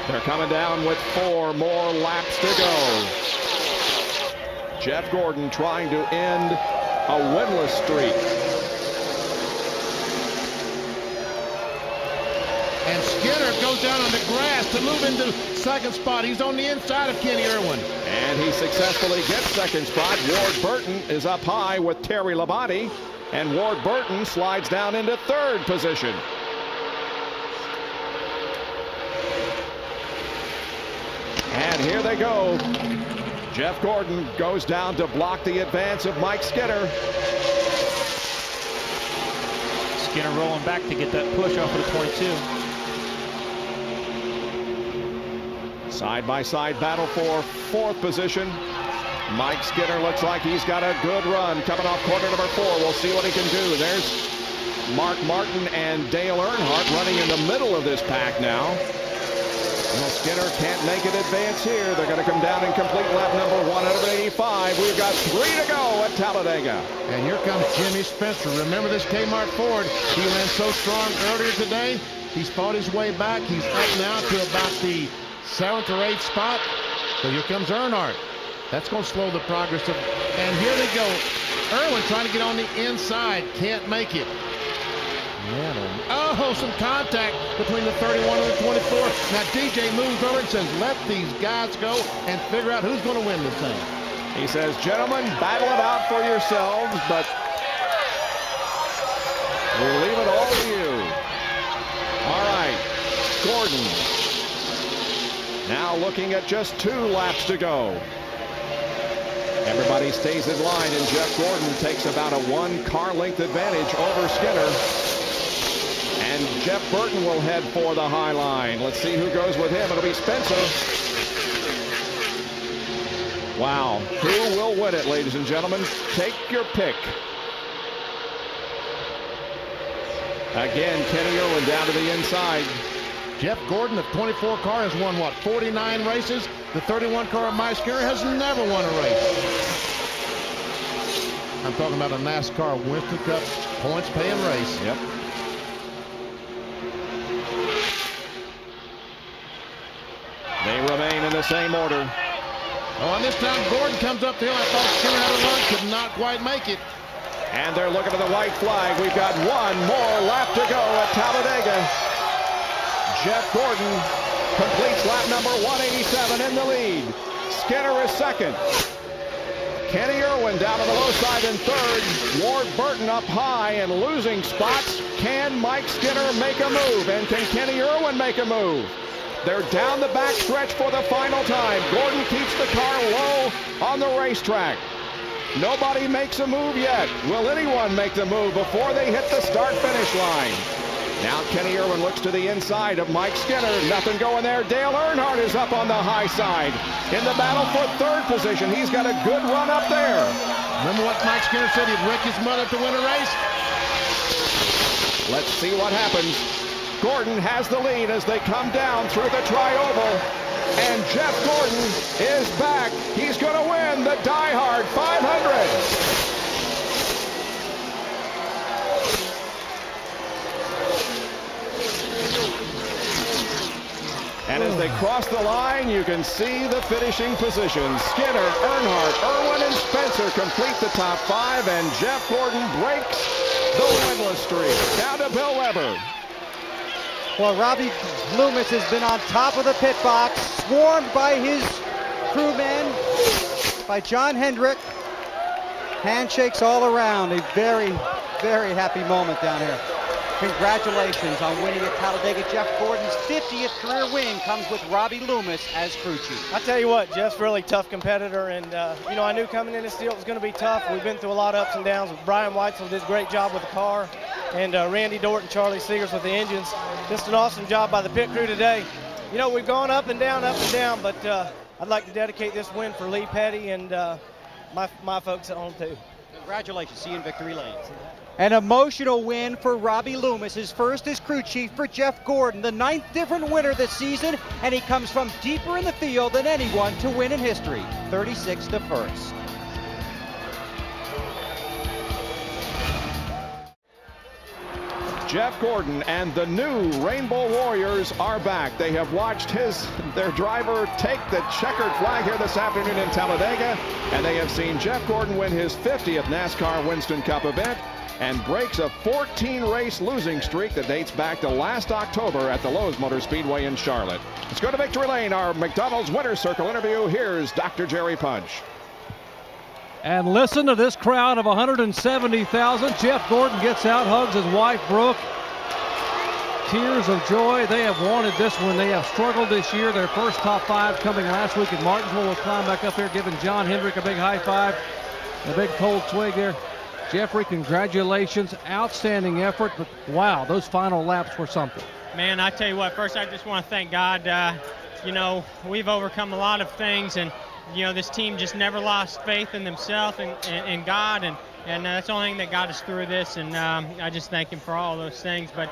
They're coming down with 4 more laps to go. Jeff Gordon trying to end a winless streak. And Skinner goes down on the grass to move into second spot. He's on the inside of Kenny Irwin. And he successfully gets second spot. Ward Burton is up high with Terry Labonte. And Ward Burton slides down into third position. And here they go. Jeff Gordon goes down to block the advance of Mike Skinner. Skinner rolling back to get that push off of the 22. Side-by-side battle for fourth position. Mike Skinner looks like he's got a good run coming off corner number 4. We'll see what he can do. There's Mark Martin and Dale Earnhardt running in the middle of this pack now. Well, Skinner can't make an advance here. They're going to come down and complete lap number 185. We've got 3 to go at Talladega. And here comes Jimmy Spencer. Remember this Kmart Ford? He ran so strong earlier today. He's fought his way back. He's up now to about the 7th or 8th spot. So here comes Earnhardt. That's going to slow the progress of. And here they go. Irwin trying to get on the inside. Can't make it. Oh, some contact between the 31 and the 24. Now DJ moves over and says, let these guys go and figure out who's going to win this thing. He says, gentlemen, battle it out for yourselves, but we'll leave it all to you. All right, Gordon. Now now looking at just 2 laps to go. Everybody stays in line, and Jeff Gordon takes about a 1 car length advantage over Skinner. And Jeff Burton will head for the high line. Let's see who goes with him. It'll be Spencer. Wow. Who will win it, ladies and gentlemen? Take your pick. Again, Kenny Irwin down to the inside. Jeff Gordon, the 24 car, has won, what, 49 races? The 31 car of Mike Skinner has never won a race. I'm talking about a NASCAR Winston Cup points-paying race. Yep. They remain in the same order. Oh, and this time Gordon comes up the hill. I thought Skinner had a run, could not quite make it. And they're looking at the white flag. We've got 1 more lap to go at Talladega. Jeff Gordon completes lap number 187 in the lead. Skinner is second. Kenny Irwin down on the low side in third. Ward Burton up high and losing spots. Can Mike Skinner make a move? And can Kenny Irwin make a move? They're down the back stretch for the final time. Gordon keeps the car low on the racetrack. Nobody makes a move yet. Will anyone make the move before they hit the start-finish line? Now Kenny Irwin looks to the inside of Mike Skinner. Nothing going there. Dale Earnhardt is up on the high side. In the battle for third position. He's got a good run up there. Remember what Mike Skinner said? He'd wreck his mother to win a race? Let's see what happens. Gordon has the lead as they come down through the tri-oval. And Jeff Gordon is back. He's going to win the DieHard 500. And as they cross the line, you can see the finishing positions. Skinner, Earnhardt, Irwin, and Spencer complete the top 5, and Jeff Gordon breaks the winless streak. Down to Bill Weber. Well, Robbie Loomis has been on top of the pit box, swarmed by his crewmen, by John Hendrick. Handshakes all around. A very, very happy moment down here. Congratulations on winning at Talladega. Jeff Gordon's 50th career win comes with Robbie Loomis as crew chief. I tell you what, Jeff's a really tough competitor, and you know, I knew coming in this deal it was going to be tough. We've been through a lot of ups and downs. Brian Weitzel did a great job with the car, and Randy Dort and Charlie Seegers with the engines. Just an awesome job by the pit crew today. You know, we've gone up and down, but I'd like to dedicate this win for Lee Petty and my folks at home too. Congratulations. See you in victory lane. An emotional win for Robbie Loomis, his first as crew chief for Jeff Gordon, the 9th different winner this season, and he comes from deeper in the field than anyone to win in history, 36 to 1st. Jeff Gordon and the new Rainbow Warriors are back. They have watched their driver take the checkered flag here this afternoon in Talladega, and they have seen Jeff Gordon win his 50th NASCAR Winston Cup event and breaks a 14-race losing streak that dates back to last October at the Lowe's Motor Speedway in Charlotte. Let's go to victory lane, our McDonald's Winner's Circle interview. Here's Dr. Jerry Punch. And listen to this crowd of 170,000. Jeff Gordon gets out, hugs his wife, Brooke. Tears of joy. They have wanted this one. They have struggled this year. Their first top 5 coming last week at Martinsville. Will climb back up here, giving John Hendrick a big high five. A big cold swig there. Jeffrey, congratulations. Outstanding effort. But wow, those final laps were something. Man, I tell you what, first I just want to thank God. You know, we've overcome a lot of things, and you know, this team just never lost faith in themselves and God, and that's the only thing that got us through this, and I just thank him for all those things. But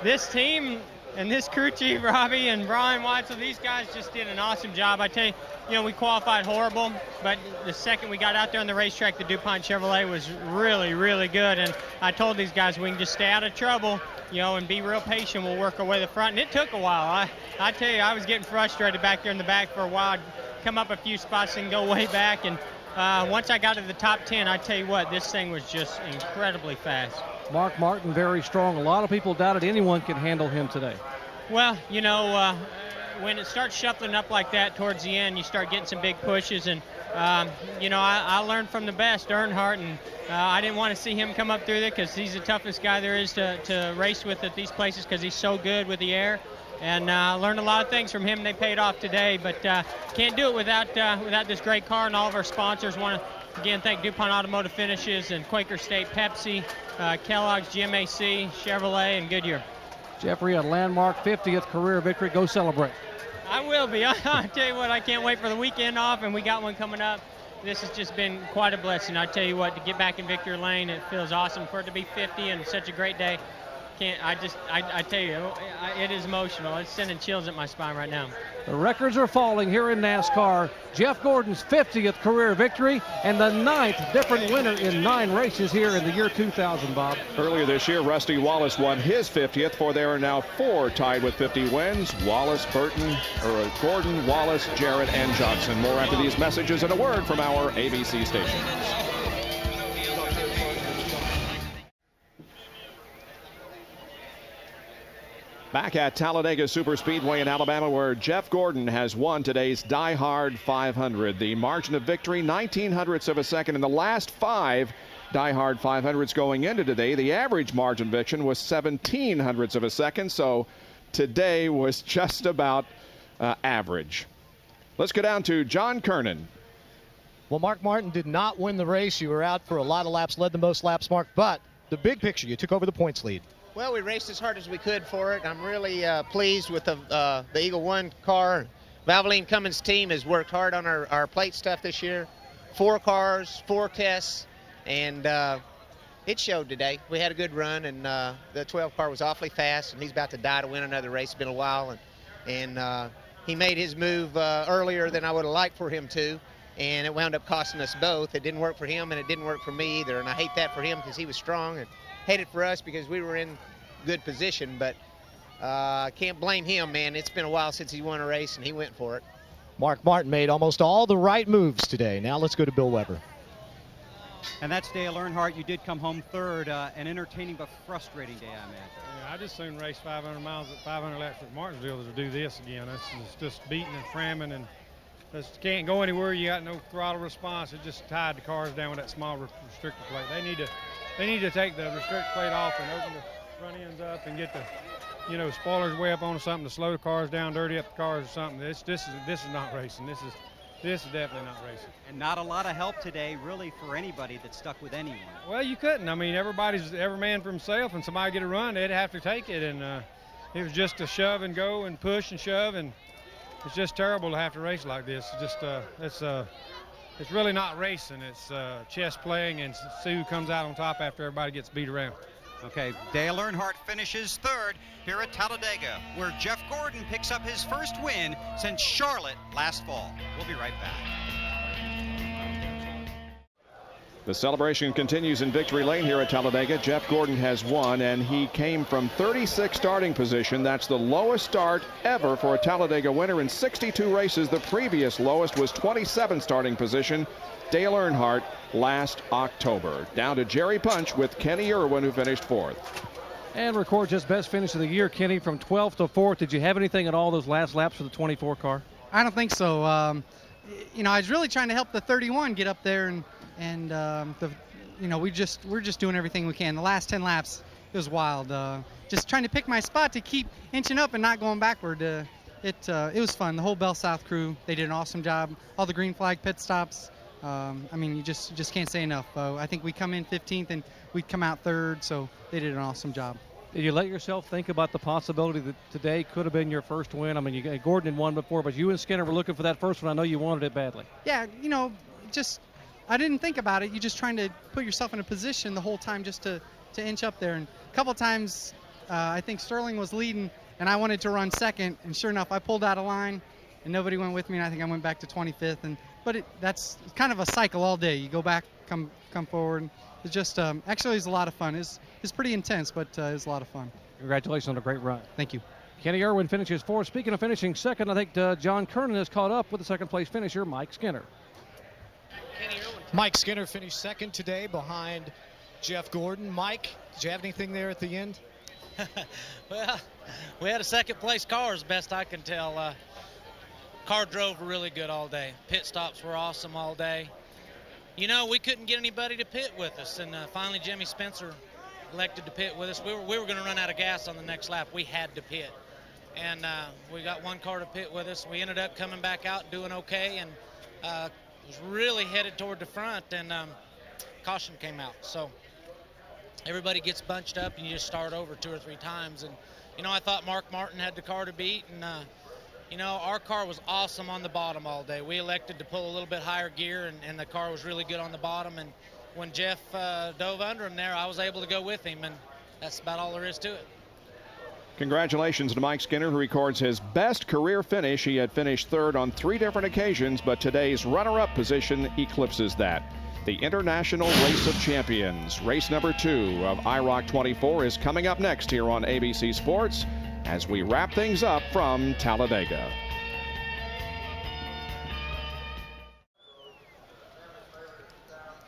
this team and this crew chief, Robbie and Brian Weitzel, these guys just did an awesome job. I tell you, you know, we qualified horrible, but the second we got out there on the racetrack, the DuPont Chevrolet was really, really good, and I told these guys we can just stay out of trouble, you know, and be real patient. We'll work our way to the front, and it took a while. I tell you, I was getting frustrated back there in the back for a while. I'd come up a few spots and go way back, and once I got to the top 10, I tell you what, this thing was just incredibly fast. Mark Martin, very strong. A lot of people doubted anyone could handle him today. Well, you know, when it starts shuffling up like that towards the end, you start getting some big pushes, and you know, I learned from the best, Earnhardt, and I didn't want to see him come up through there because he's the toughest guy there is to race with at these places because he's so good with the air. and learned a lot of things from him. They paid off today, but can't do it without this great car and all of our sponsors. Want to again thank DuPont Automotive Finishes and Quaker State Pepsi, Kellogg's, GMAC, Chevrolet, and Goodyear. Jeffrey, a landmark 50th career victory. Go celebrate. I will be. I'll tell you what, I can't wait for the weekend off, and we got one coming up. This has just been quite a blessing. I tell you what, to get back in victory lane, it feels awesome. For it to be 50 and such a great day, I tell you, it is emotional. It's sending chills up my spine right now. The records are falling here in NASCAR. Jeff Gordon's 50th career victory and the 9th different winner in 9 races here in the year 2000, Bob. Earlier this year, Rusty Wallace won his 50th, for there are now 4 tied with 50 wins. Wallace, Gordon, Wallace, Jarrett, and Johnson. More after these messages and a word from our ABC stations. Back at Talladega Superspeedway in Alabama, where Jeff Gordon has won today's DieHard 500. The margin of victory, 1900ths of a second in the last 5 DieHard 500s going into today. The average margin of victory was 1700ths of a second, so today was just about average. Let's go down to John Kernan. Well, Mark Martin did not win the race. You were out for a lot of laps, led the most laps, Mark, but the big picture, you took over the points lead. Well, we raced as hard as we could for it. I'm really pleased with the Eagle One car. Valvoline Cummins team has worked hard on our plate stuff this year. 4 cars, 4 tests, and it showed today. We had a good run, and the 12 car was awfully fast, and he's about to die to win another race. It's been a while, and he made his move earlier than I would have liked for him to, and it wound up costing us both. It didn't work for him, and it didn't work for me either, and I hate that for him because he was strong, and hate it for us because we were in good position, but can't blame him, man. It's been a while since he won a race, and he went for it. Mark Martin made almost all the right moves today. Now let's go to Bill Weber. And that's Dale Earnhardt. You did come home third. An entertaining but frustrating day, I imagine. Yeah, I just soon race 500 miles at 500 laps at Martinsville to do this again. It's just beating and framming, and just can't go anywhere. You got no throttle response. It just tied the cars down with that small restrictor plate. They need to take the restrictor plate off and open the front ends up and get the, spoilers way up on something to slow the cars down, dirty up the cars or something. This is not racing. This is definitely not racing. And not a lot of help today, really, for anybody that stuck with anyone. Well, you couldn't. I mean, every man for himself, and somebody get a run, they'd have to take it. And it was just a shove and go and push and shove, and it's just terrible to have to race like this. It's really not racing. It's chess playing, and see who comes out on top after everybody gets beat around. Okay, Dale Earnhardt finishes third here at Talladega, where Jeff Gordon picks up his first win since Charlotte last fall. We'll be right back. The celebration continues in victory lane here at Talladega. Jeff Gordon has won, and he came from 36th starting position. That's the lowest start ever for a Talladega winner in 62 races. The previous lowest was 27th starting position. Dale Earnhardt last October. Down to Jerry Punch with Kenny Irwin, who finished 4th. And records his best finish of the year, Kenny, from 12th to 4th. Did you have anything at all those last laps for the 24 car? I don't think so. I was really trying to help the 31 get up there, and we're just doing everything we can. The last 10 laps, it was wild. Just trying to pick my spot to keep inching up and not going backward. It was fun. The whole Bell South crew, they did an awesome job. All the green flag pit stops. You just can't say enough. I think we come in 15th and we come out 3rd, so they did an awesome job. Did you let yourself think about the possibility that today could have been your first win? I mean, Gordon had won before, but you and Skinner were looking for that first one. I know you wanted it badly. Yeah, I didn't think about it. You're just trying to put yourself in a position the whole time just to inch up there. And a couple times, I think Sterling was leading, and I wanted to run second, and sure enough, I pulled out of line, and nobody went with me, and I think I went back to 25th. But that's kind of a cycle all day. You go back, come forward. It's just actually it's a lot of fun. It's pretty intense, but it's a lot of fun. Congratulations on a great run. Thank you. Kenny Irwin finishes 4th. Speaking of finishing second, I think John Kernan has caught up with the second place finisher, Mike Skinner. Mike Skinner finished second today behind Jeff Gordon. Mike, did you have anything there at the end? Well, we had a second place car, as best I can tell. Car drove really good all day. Pit stops were awesome all day. We couldn't get anybody to pit with us, and finally Jimmy Spencer elected to pit with us. We were going to run out of gas on the next lap. We had to pit. and we got one car to pit with us. We ended up coming back out doing okay, and was really headed toward the front, and caution came out. So everybody gets bunched up, and you just start over 2 or 3 times. And I thought Mark Martin had the car to beat, and our car was awesome on the bottom all day. We elected to pull a little bit higher gear, and the car was really good on the bottom. And when Jeff dove under him there, I was able to go with him, and that's about all there is to it. Congratulations to Mike Skinner, who records his best career finish. He had finished 3rd on 3 different occasions, but today's runner-up position eclipses that. The International Race of Champions, race number 2 of IROC 24, is coming up next here on ABC Sports as we wrap things up from Talladega.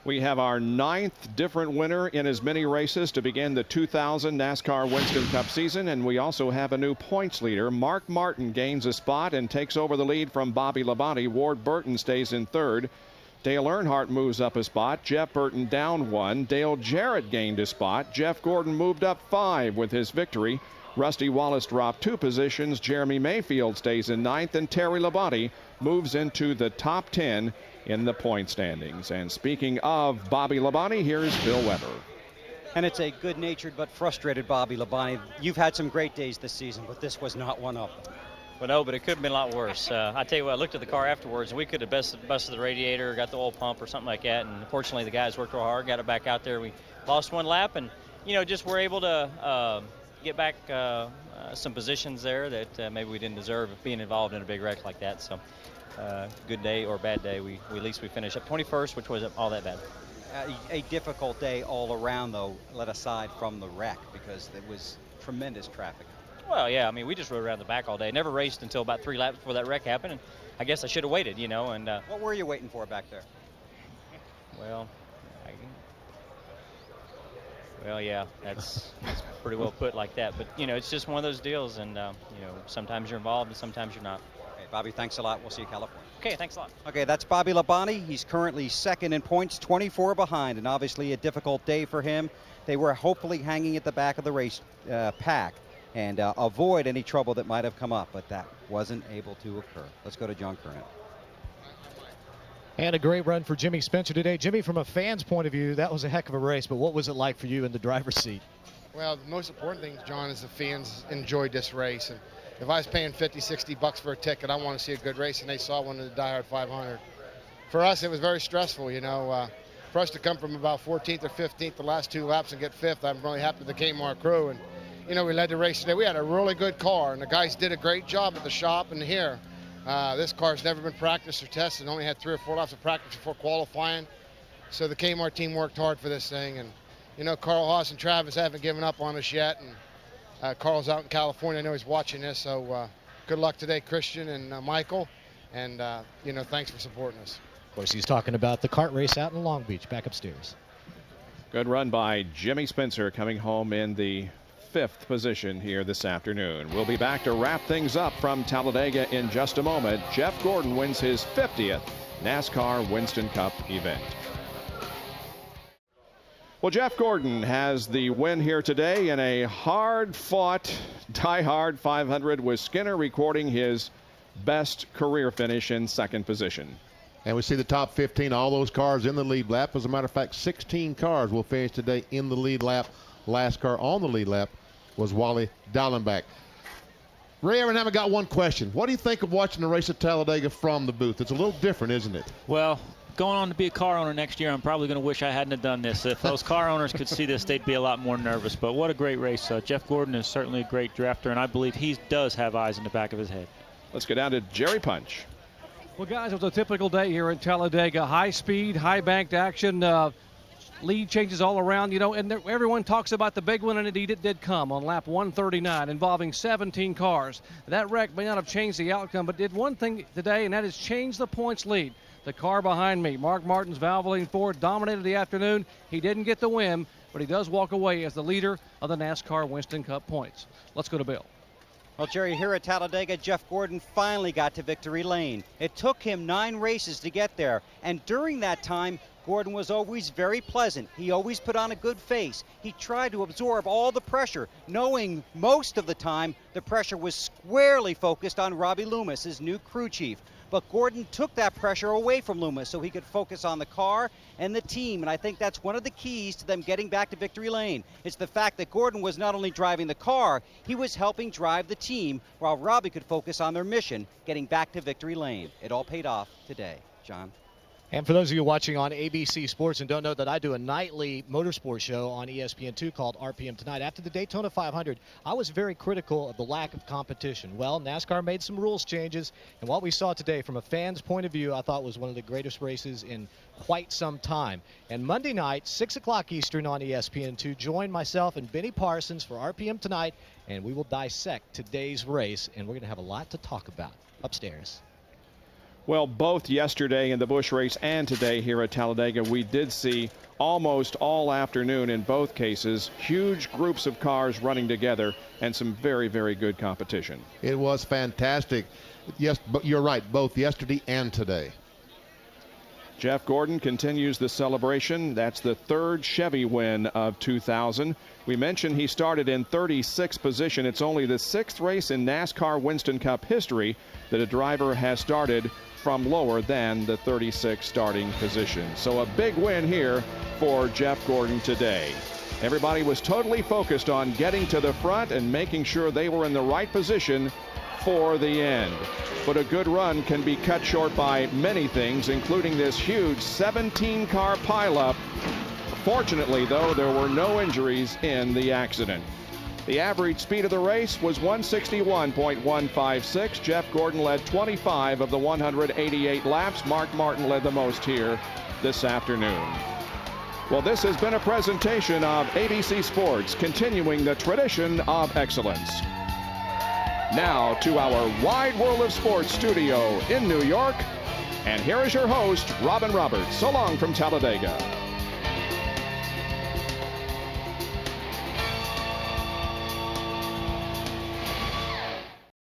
We have our 9th different winner in as many races to begin the 2000 NASCAR Winston Cup season, and we also have a new points leader. Mark Martin gains a spot and takes over the lead from Bobby Labonte. Ward Burton stays in 3rd. Dale Earnhardt moves up a spot. Jeff Burton down 1. Dale Jarrett gained a spot. Jeff Gordon moved up 5 with his victory. Rusty Wallace dropped 2 positions. Jeremy Mayfield stays in 9th, and Terry Labonte moves into the top 10 in the point standings. And speaking of Bobby Labonte, here's Bill Weber. And it's a good-natured but frustrated Bobby Labonte. You've had some great days this season, but this was not one of them. Well, no, but it could have been a lot worse. I tell you what, I looked at the car afterwards, and we could have busted the radiator, got the oil pump or something like that. And unfortunately, the guys worked real hard, got it back out there. We lost 1 lap, and just were able to get back some positions there that maybe we didn't deserve being involved in a big wreck like that. So good day or bad day, at least we finished up 21st, which wasn't all that bad. A difficult day all around, though, let aside from the wreck, because there was tremendous traffic. Well, yeah, I mean, we just rode around the back all day. Never raced until about 3 laps before that wreck happened, and I guess I should have waited, and what were you waiting for back there? Well, yeah, that's pretty well put like that. But, it's just one of those deals, and, sometimes you're involved and sometimes you're not. Okay, Bobby, thanks a lot. We'll see you in California. Okay, thanks a lot. Okay, that's Bobby Labonte. He's currently 2nd in points, 24 behind, and obviously a difficult day for him. They were hopefully hanging at the back of the race pack and avoid any trouble that might have come up, but that wasn't able to occur. Let's go to John Kernan. And a great run for Jimmy Spencer today. Jimmy, from a fan's point of view, that was a heck of a race, but what was it like for you in the driver's seat? Well, the most important thing, John, is the fans enjoyed this race. And if I was paying $50-$60 for a ticket, I want to see a good race, and they saw one in the DieHard 500. For us, it was very stressful, For us to come from about 14th or 15th the last 2 laps and get 5th, I'm really happy with the Kmart crew. And, we led the race today. We had a really good car, and the guys did a great job at the shop and here. This car's never been practiced or tested, and only had 3 or 4 laps of practice before qualifying. So the Kmart team worked hard for this thing. And, Carl Haas and Travis haven't given up on us yet. And Carl's out in California. I know he's watching this. So good luck today, Christian and Michael. And, thanks for supporting us. Of course, he's talking about the kart race out in Long Beach, back upstairs. Good run by Jimmy Spencer, coming home in the 5th position here this afternoon. We'll be back to wrap things up from Talladega in just a moment. Jeff Gordon wins his 50th NASCAR Winston Cup event. Well, Jeff Gordon has the win here today in a hard-fought DieHard 500, with Skinner recording his best career finish in 2nd position. And we see the top 15, all those cars in the lead lap. As a matter of fact, 16 cars will finish today in the lead lap. Last car on the lead lap was Wally Dallenbach. Ray, I haven't got one question. What do you think of watching the race at Talladega from the booth? It's a little different, isn't it? Well, going on to be a car owner next year, I'm probably going to wish I hadn't have done this. If those car owners could see this, they'd be a lot more nervous. But what a great race. Jeff Gordon is certainly a great drafter, and I believe he does have eyes in the back of his head. Let's get down to Jerry Punch. Well, guys, it was a typical day here in Talladega. High speed, high banked action. Lead changes all around, and everyone talks about the big one, and indeed it did come on lap 139, involving 17 cars. That wreck may not have changed the outcome, but did one thing today, and that is change the points lead. The car behind me, Mark Martin's Valvoline Ford, dominated the afternoon. He didn't get the win, but he does walk away as the leader of the NASCAR Winston Cup points. Let's go to Bill. Well, Jerry, here at Talladega, Jeff Gordon finally got to victory lane. It took him 9 races to get there, and during that time, Gordon was always very pleasant. He always put on a good face. He tried to absorb all the pressure, knowing most of the time the pressure was squarely focused on Robbie Loomis, his new crew chief. But Gordon took that pressure away from Loomis so he could focus on the car and the team, and I think that's one of the keys to them getting back to victory lane. It's the fact that Gordon was not only driving the car, he was helping drive the team while Robbie could focus on their mission, getting back to victory lane. It all paid off today. John? And for those of you watching on ABC Sports and don't know that I do a nightly motorsport show on ESPN2 called RPM Tonight. After the Daytona 500, I was very critical of the lack of competition. Well, NASCAR made some rules changes, and what we saw today from a fan's point of view, I thought was one of the greatest races in quite some time. And Monday night, 6 o'clock Eastern on ESPN2, join myself and Benny Parsons for RPM Tonight, and we will dissect today's race, and we're going to have a lot to talk about upstairs. Well, both yesterday in the Busch race and today here at Talladega, we did see almost all afternoon in both cases huge groups of cars running together and some very, very good competition. It was fantastic. Yes, but you're right, both yesterday and today. Jeff Gordon continues the celebration. That's the third Chevy win of 2000. We mentioned he started in 36th position. It's only the 6th race in NASCAR Winston Cup history that a driver has started from lower than the 36th starting position. So a big win here for Jeff Gordon today. Everybody was totally focused on getting to the front and making sure they were in the right position for the end. But a good run can be cut short by many things, including this huge 17-car pileup. Fortunately, though, there were no injuries in the accident. The average speed of the race was 161.156. Jeff Gordon led 25 of the 188 laps. Mark Martin led the most here this afternoon. Well, this has been a presentation of ABC Sports, continuing the tradition of excellence. Now to our Wide World of Sports studio in New York. And here is your host, Robin Roberts. So long from Talladega.